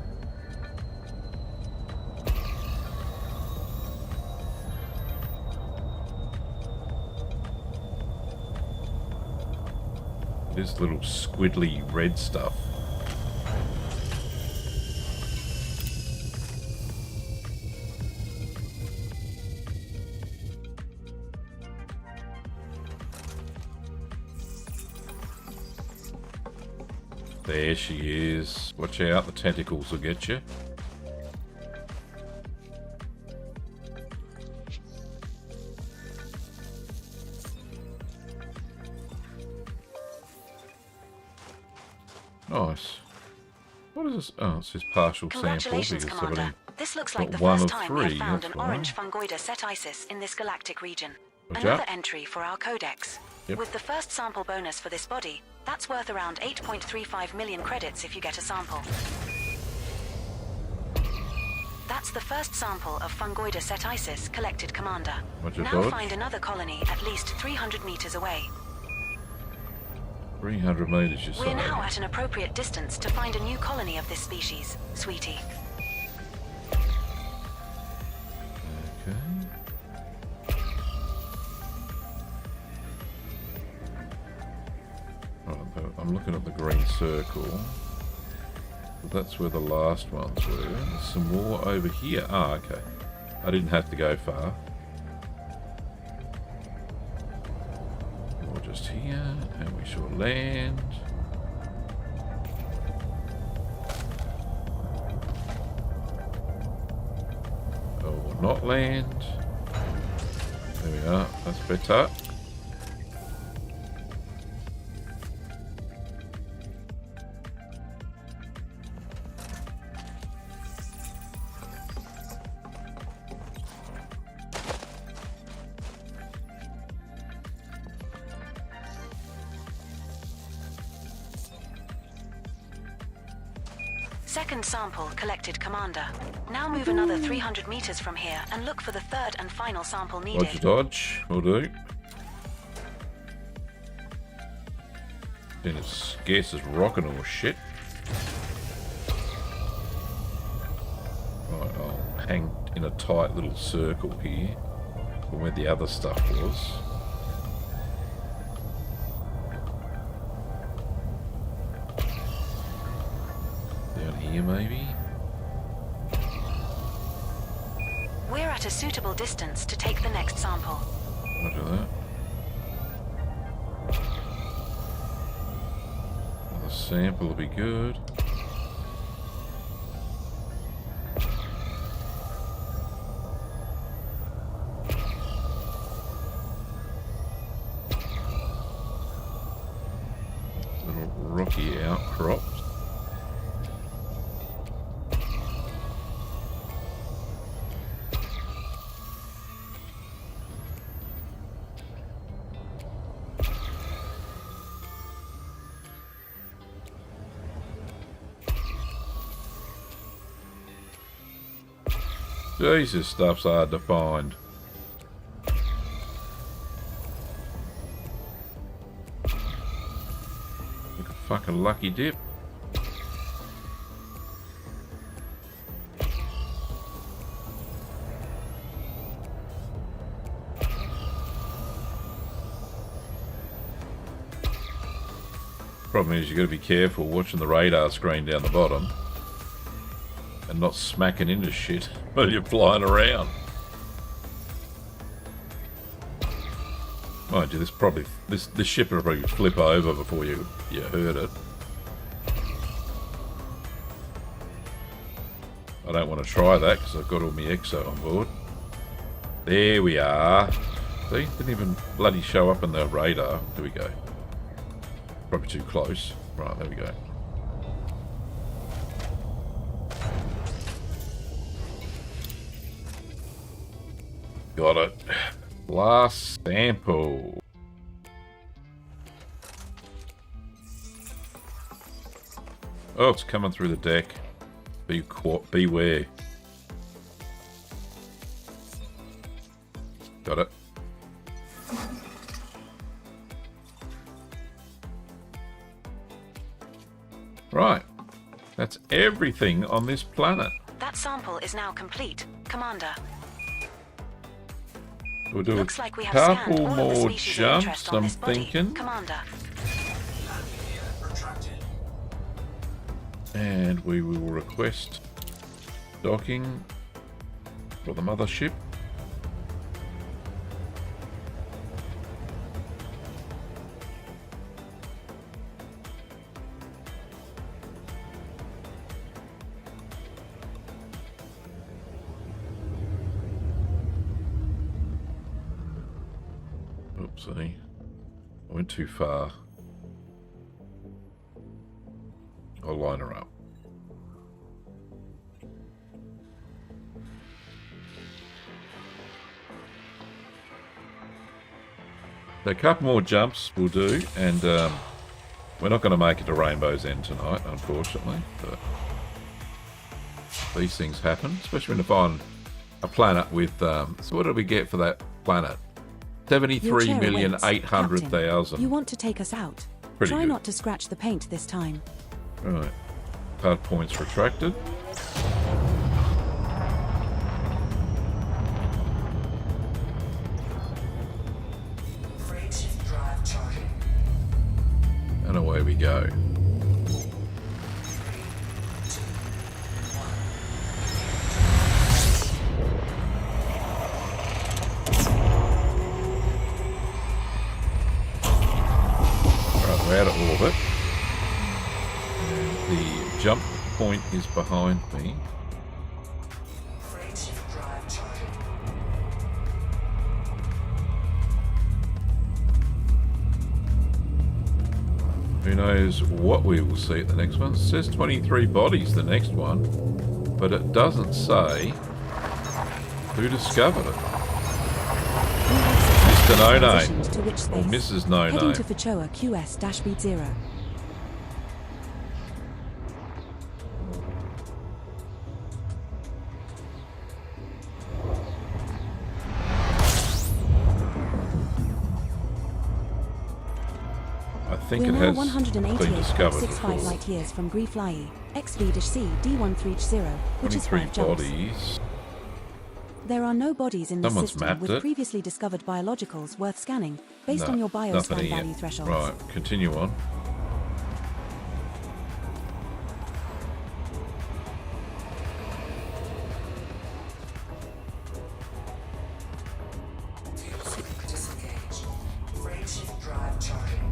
This little squiddly red stuff. There she is. Watch out, the tentacles will get you. Nice. What is this? Oh, it says partial sample Congratulations, because Commander. This looks like the one first of time we have three, found that's an orange fungoida set ISIS in this galactic region. Good Another job. entry for our codex. Yep. With the first sample bonus for this body, that's worth around 8.35 million credits if you get a sample. That's the first sample of fungoida set ISIS collected, Commander. Roger, Now Dodge. find another colony at least 300 meters away. 300 meters, you We're say? now at an appropriate distance to find a new colony of this species, sweetie. Okay. Right, I'm looking at the green circle. That's where the last ones were. There's some more over here. Ah, okay. I didn't have to go far. More just here, and we shall land. Or not land. There we are. That's better. Second sample collected, Commander. Now move another 300 meters from here and look for the third and final sample needed. Roger, dodge. Will do. Then its gas is rocking or shit. Right, I'll hang in a tight little circle here from where the other stuff was. Down here, maybe? We're at a suitable distance to take the next sample. Roger that. Another sample will be good. Little rocky outcrops. Jesus, stuff's hard to find. Like a fucking lucky dip. Problem is, you got to be careful watching the radar screen down the bottom and not smacking into shit while you're flying around. Mind you, this ship will probably flip over before you hurt it. I don't want to try that because I've got all my exo on board. There we are. See, didn't even bloody show up in the radar. There we go. Probably too close. Right, there we go. Got it. Last sample. Oh, it's coming through the deck. Beware. Got it. Right. That's everything on this planet. That sample is now complete, Commander. We'll do Looks a like we have couple scanned all of the more species of jumps, interest on I'm this body, thinking. Commander. And we will request docking for the mothership. Oopsie. I went too far. I'll line her up. So a couple more jumps we'll do, and we're not going to make it to Rainbow's End tonight, unfortunately. But these things happen, especially when you find a planet with... so what did we get for that planet? Your chair awaits. 73,800,000. Captain, you want to take us out? Pretty Try good. not to scratch the paint this time. Right. Hard points retracted. Freight drive charging. And away we go. Right, we're out of orbit. And the jump point is behind me. Freight drive charging. Who knows what we will see at the next one. It says 23 bodies, the next one. But it doesn't say who discovered it. Mr. No Name. Transitioned to which Or space? Mrs. No Heading Name. to Fichoa QS-B0. I think We're it now has been discovered 188.65 before. light years from Griefly, XV-C D130, which is 23 5 jumps. bodies. There are no bodies in this Someone's system mapped with it. previously discovered biologicals worth scanning, based No, on your nothing bioscan here. value thresholds. Right, continue on. Disengage. Freight drive charging.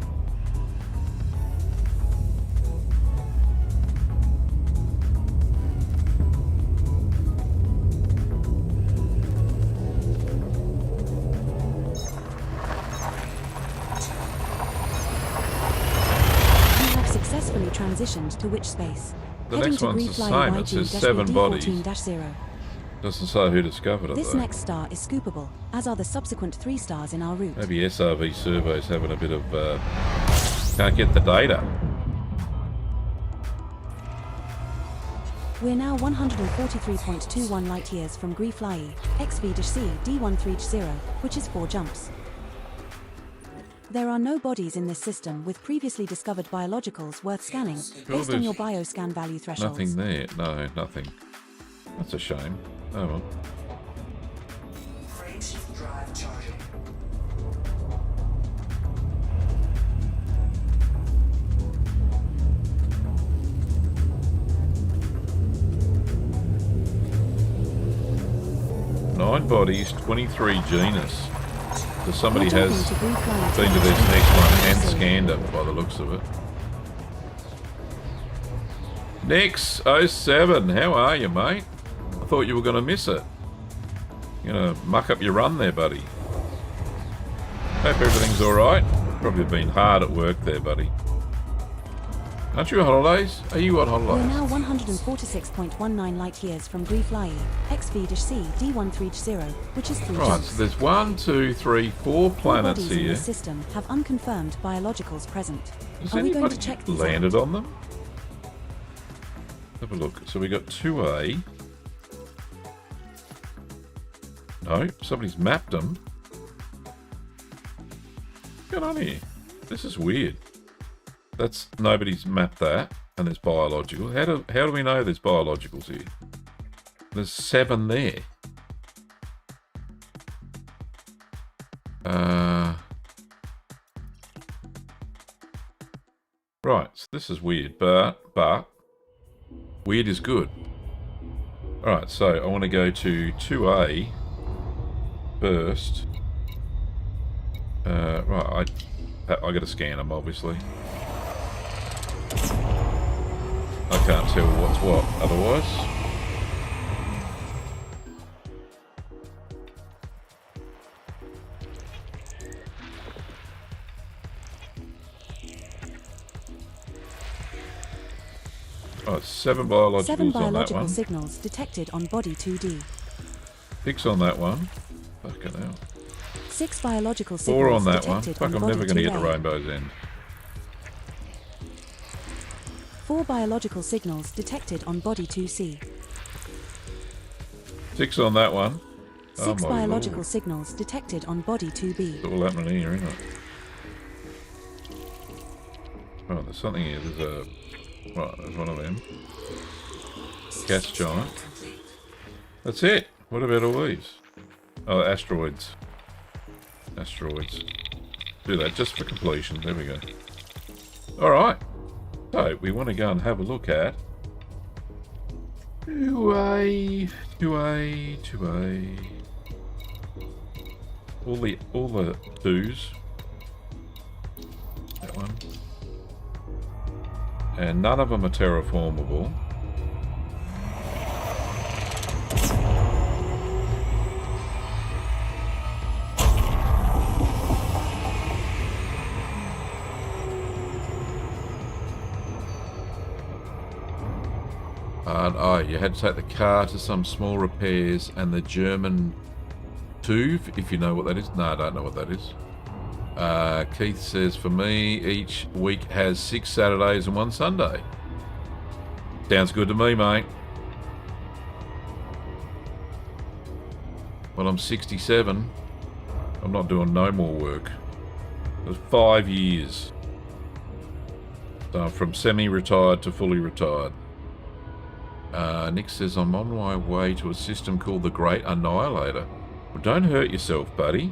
You have successfully transitioned to which space? The Heading next to one's the Griefly same. It says 7 bodies. YG-D14-0. Doesn't say who discovered it This though. next star is scoopable, as are the subsequent 3 stars in our route. Maybe SRV Servo's having a bit of... can't get the data. We're now 143.21 light years from Griefly, XV-C D130, which is 4 jumps. There are no bodies in this system with previously discovered biologicals worth scanning, based on your bioscan value thresholds. Nothing there. No, nothing. That's a shame. Oh well. Freight drive charging. Nine bodies, 23 genus. So somebody You're has jumping to Griefly been to this next one and scanned it by the looks of it. Nix 07, how are you, mate? I thought you were going to miss it. You're going to muck up your run there, buddy. Hope everything's alright. Probably been hard at work there, buddy. Aren't you on holidays? Are you on We're holidays? now 146.19 light years from Brief Lai, XV-C D130, which is 3 Right, jumps. so there's 1, 2, 3, 4 All planets bodies in here. this system have unconfirmed biologicals present. Has Are we going to anybody check these landed out? on them? Have a look. So we got 2A. No, somebody's mapped them. What's going on here? This is weird. That's nobody's mapped that, and there's biological. How do we know there's biologicals here? There's 7 there. Right, so this is weird, but weird is good. Alright, so I want to go to 2A first. Right, I got to scan them, obviously. I can't tell what's what otherwise. Oh, 7 biologicals 7 on that biological one. signals detected on body 2D. 6 on that one. Fucking hell. 6 biological 4 on signals that one. detected Fuck, on I'm body never going to get to 2A. Rainbow's End. 4 biological signals detected on body 2C. 6 on that one. 6 my biological lord. signals detected on body 2B. It's all happening here, isn't it? Oh, there's something here. There's a... Right, there's one of them. Gas giant. That's it. What about all these? Oh, asteroids. Asteroids. Do that just for completion. There we go. Alright. So, we want to go and have a look at 2A. All the 2s. That one. And none of them are terraformable. Oh, you had to take the car to some small repairs and the German TÜV, if you know what that is. No, I don't know what that is. Keith says, for me, each week has 6 Saturdays and 1 Sunday. Sounds good to me, mate. Well, I'm 67. I'm not doing no more work. It was 5 years. So I'm from semi-retired to fully retired. Nick says, I'm on my way to a system called the Great Annihilator. Well, don't hurt yourself, buddy.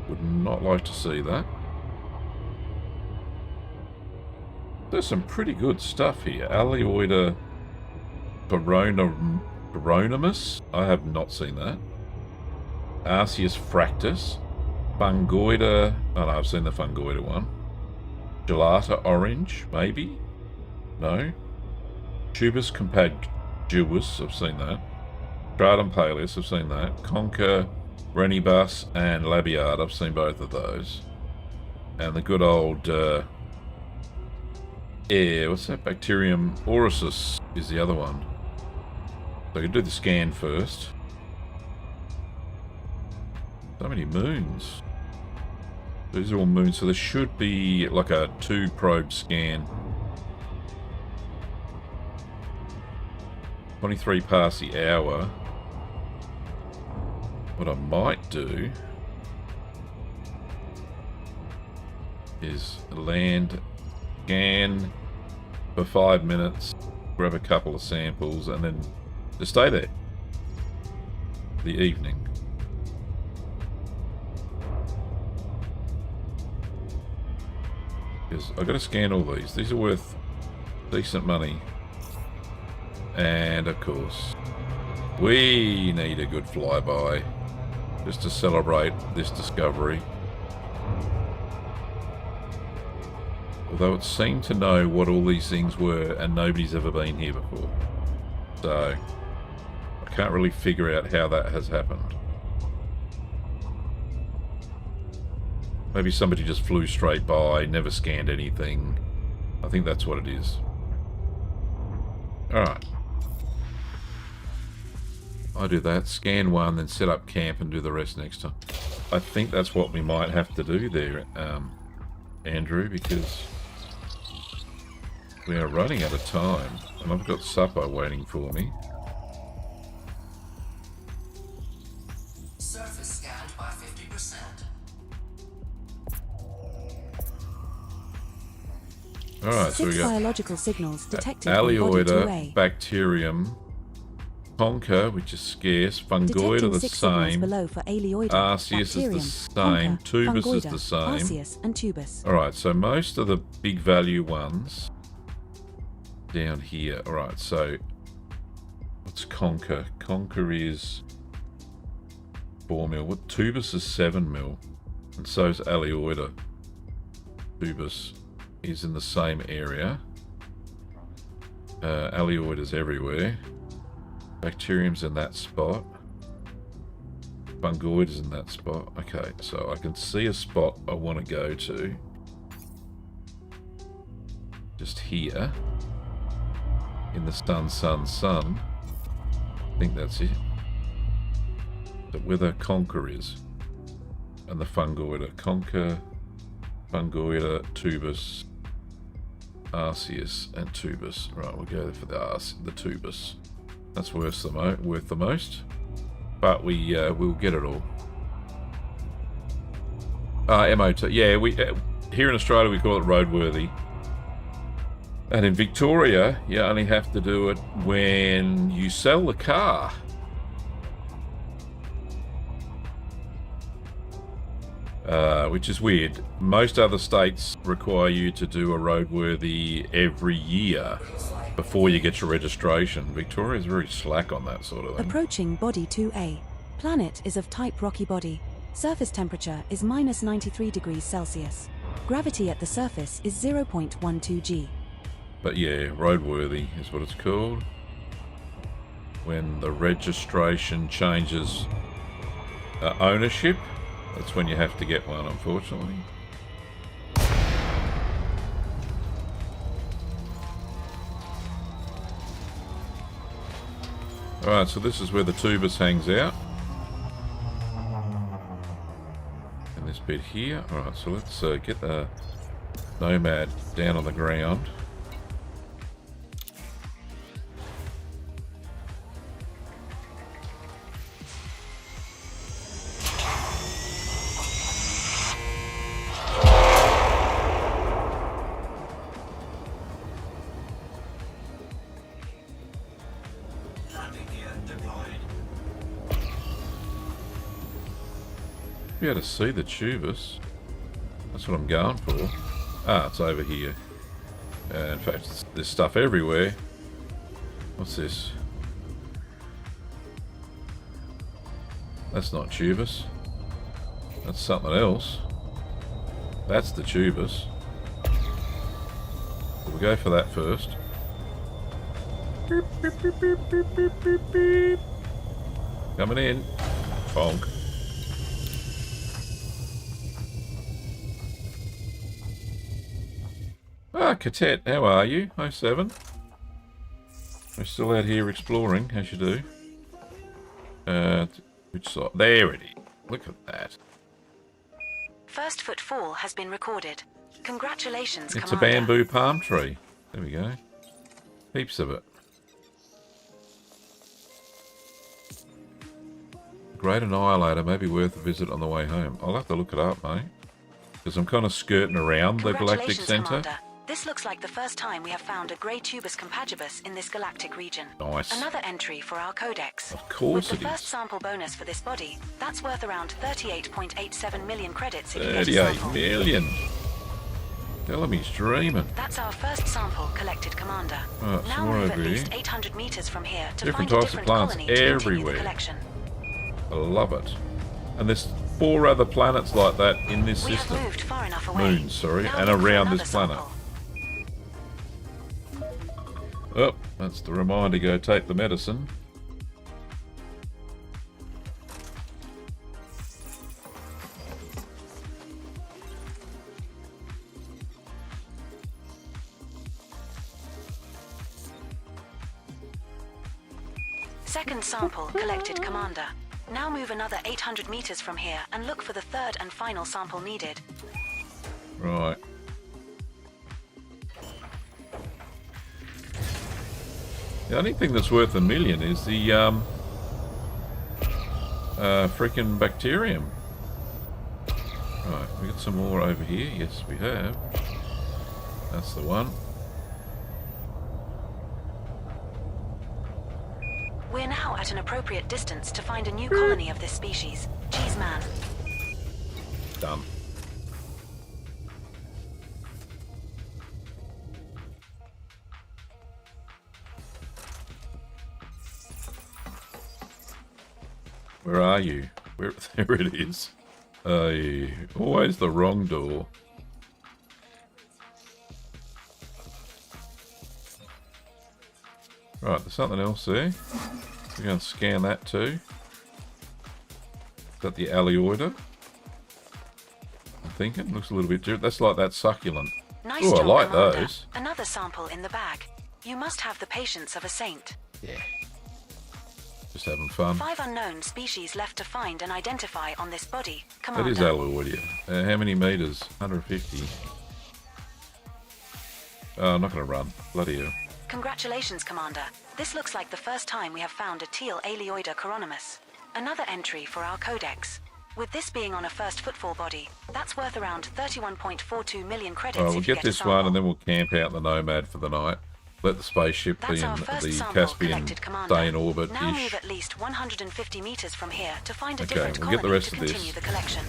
Would not like to see that. There's some pretty good stuff here. Alioida Coronimus. I have not seen that. Arceus Fractus. Fungoida. Oh no, I've seen the Fungoida one. Gelata Orange, maybe? No. Tubus Compaduous, I've seen that. Stratum Paleus, I've seen that. Conker, Renibus, and Labiard, I've seen both of those. And the good old, what's that? Bacterium Orisus is the other one. So I can do the scan first. So many moons. These are all moons, so there should be like a 2-probe scan. 23 past the hour. What I might do is land, scan for 5 minutes, grab a couple of samples, and then just stay there the evening. Because I've got to scan all these. These are worth decent money. And of course, we need a good flyby just to celebrate this discovery. Although it seemed to know what all these things were and nobody's ever been here before. So, I can't really figure out how that has happened. Maybe somebody just flew straight by, never scanned anything. I think that's what it is. Alright. I do that, scan one, then set up camp and do the rest next time. I think that's what we might have to do there, Andrew, because we are running out of time, and I've got supper waiting for me. Surface scanned by 50%. Alright, so we 6 got biological signals detected on body Aleoida, 2A. Bacterium, Conker, which is scarce, Fungoid Detecting are the 6 signals same, below for Aleoida, Arceus is the Bacterium, same, Conker, Tubus is Fungoida, the same. Arceus, and Tubus. Alright, so most of the big value ones down here. Alright, so what's Conker? Conker is 4 mil. What Tubus is 7 mil. And so is Aleoida. Tubus is in the same area. Aleoida is everywhere. Bacterium's in that spot. Fungoid is in that spot. Okay, so I can see a spot I want to go to. Just here. In the sun. I think that's it. But where the Conker is. And the Fungoida. Conker, Fungoida, Tubus, Arceus, and Tubus. Right, we'll go for the Tubus. That's worth the most. But we'll get it all. MOT. Yeah, we here in Australia we call it roadworthy. And in Victoria, you only have to do it when you sell the car. Which is weird. Most other states require you to do a roadworthy every year before you get your registration. Victoria's very slack on that sort of thing. Approaching body 2A. Planet is of type rocky body. Surface temperature is minus 93 degrees Celsius. Gravity at the surface is 0.12 g. But yeah, roadworthy is what it's called. When the registration changes ownership, that's when you have to get one, unfortunately. Alright, so this is where the Tubus hangs out. And this bit here. Alright, so let's get the Nomad down on the ground. Be able to see the Tubus. That's what I'm going for. Ah, it's over here. In fact, there's stuff everywhere. What's this? That's not Tubus. That's something else. That's the Tubus. We'll go for that first. Beep, beep, beep, beep, beep, beep, beep, beep. Coming in. Bonk. Ah, Cadet, how are you? 07. We're still out here exploring, as you do. Which side? There it is. Look at that. First footfall has been recorded. Congratulations, It's Commander. a bamboo palm tree. There we go. Heaps of it. Great Annihilator may be worth a visit on the way home. I'll have to look it up, mate. Because I'm kind of skirting around the Galactic Congratulations, Centre. Commander. This looks like the first time we have found a grey Tubus compagibus in this galactic region. Nice. Another entry for our codex. Of course With the it first is. sample bonus for this body, that's worth around 38.87 million credits if you get a 38 sample. million. Tell him he's dreaming. That's our first sample collected, Commander. Right, Now some move more at over least here. 800 meters from here to Different find a types of different plants colony to continue the everywhere. collection. I love it. And there's 4 other planets like that in this We system. have moved far enough away. Moons, sorry, Now and look for around another this planet. sample. Oh, that's the reminder, go take the medicine. Second sample collected, Commander. Now move another 800 meters from here and look for the third and final sample needed. Right. The only thing that's worth $1 million is the freaking bacterium. Right, we got some more over here. Yes, we have. That's the one. We're now at an appropriate distance to find a new colony of this species. Cheese man. Done. Where are you? Where? There it is. Always the wrong door. Right, there's something else there. We're going to scan that too. Is that the Alioida? I'm thinking. Looks a little bit different. That's like that succulent. Nice Oh, I job, like Commander. those. Another sample in the bag. You must have the patience of a saint. Yeah. Just having fun. 5 unknown species left to find and identify on this body, That Commander. is Alioida. How many meters? 150. Oh, I'm not going to run. Bloody hell. Congratulations, Commander. This looks like the first time we have found a teal Alioida coronimus. Another entry for our codex. With this being on a first footfall body, that's worth around 31.42 million credits. Well, we'll if you get a this sample. one and then we'll camp out in the Nomad for the night. Let the spaceship That's be our in first the sample Caspian collected, Commander. stay in orbit. Now move at least 150 meters from here to find a Okay, different we'll colony get the rest to of this. continue the collection.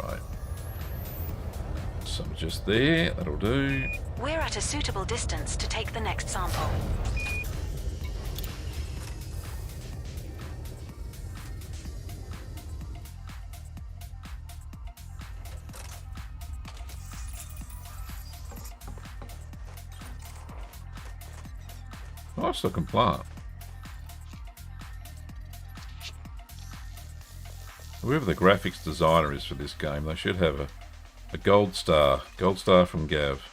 Right. Some just there. That'll do. We're at a suitable distance to take the next sample. Nice looking plant. Whoever the graphics designer is for this game, they should have a gold star. Gold star from Gav.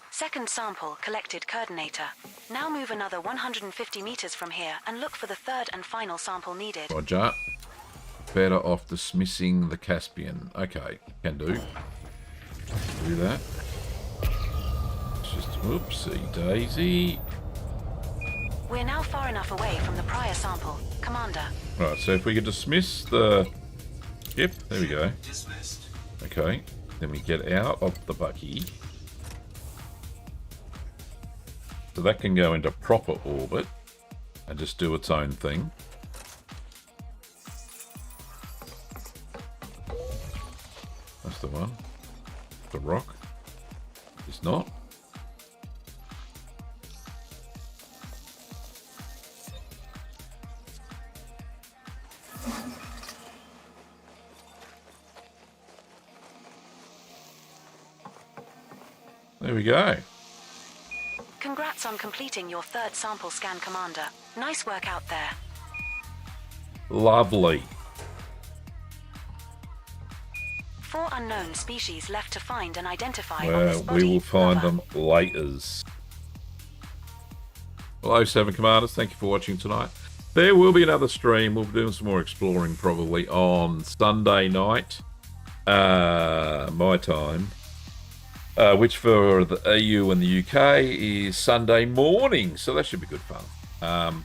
Second sample collected, Coordinator. Now move another 150 meters from here and look for the third and final sample needed. Roger. Better off dismissing the Caspian. Okay, can do. Do that. It's just oopsie daisy. We're now far enough away from the prior sample, Commander. Right, so if we could dismiss the ship, there we go. Dismissed. Okay, then we get out of the buggy. So that can go into proper orbit and just do its own thing. That's the one. The rock. It's not. There we go. Congrats on completing your third sample scan, Commander. Nice work out there. Lovely. 4 unknown species left to find and identify on this Well, body. we will find Lover. them laters. Well, 07 Commanders, thank you for watching tonight. There will be another stream. We'll be doing some more exploring probably on Sunday night, my time, which for the EU and the UK is Sunday morning, so that should be good fun.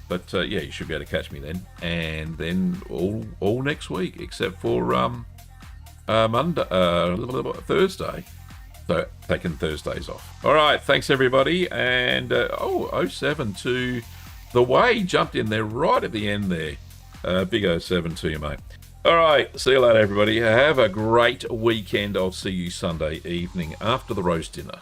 But yeah, you should be able to catch me then, and then all next week except for Monday, Thursday. So taking Thursdays off. All right, thanks everybody, and 07 to the way jumped in there right at the end there. Big 07 to you, mate. All right, see you later, everybody. Have a great weekend. I'll see you Sunday evening after the roast dinner.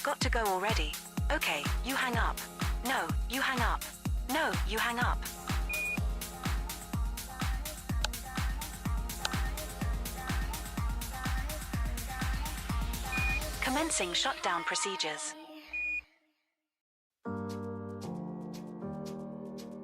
Got to go already. Okay, you hang up. No, you hang up. No, you hang up. Commencing shutdown procedures.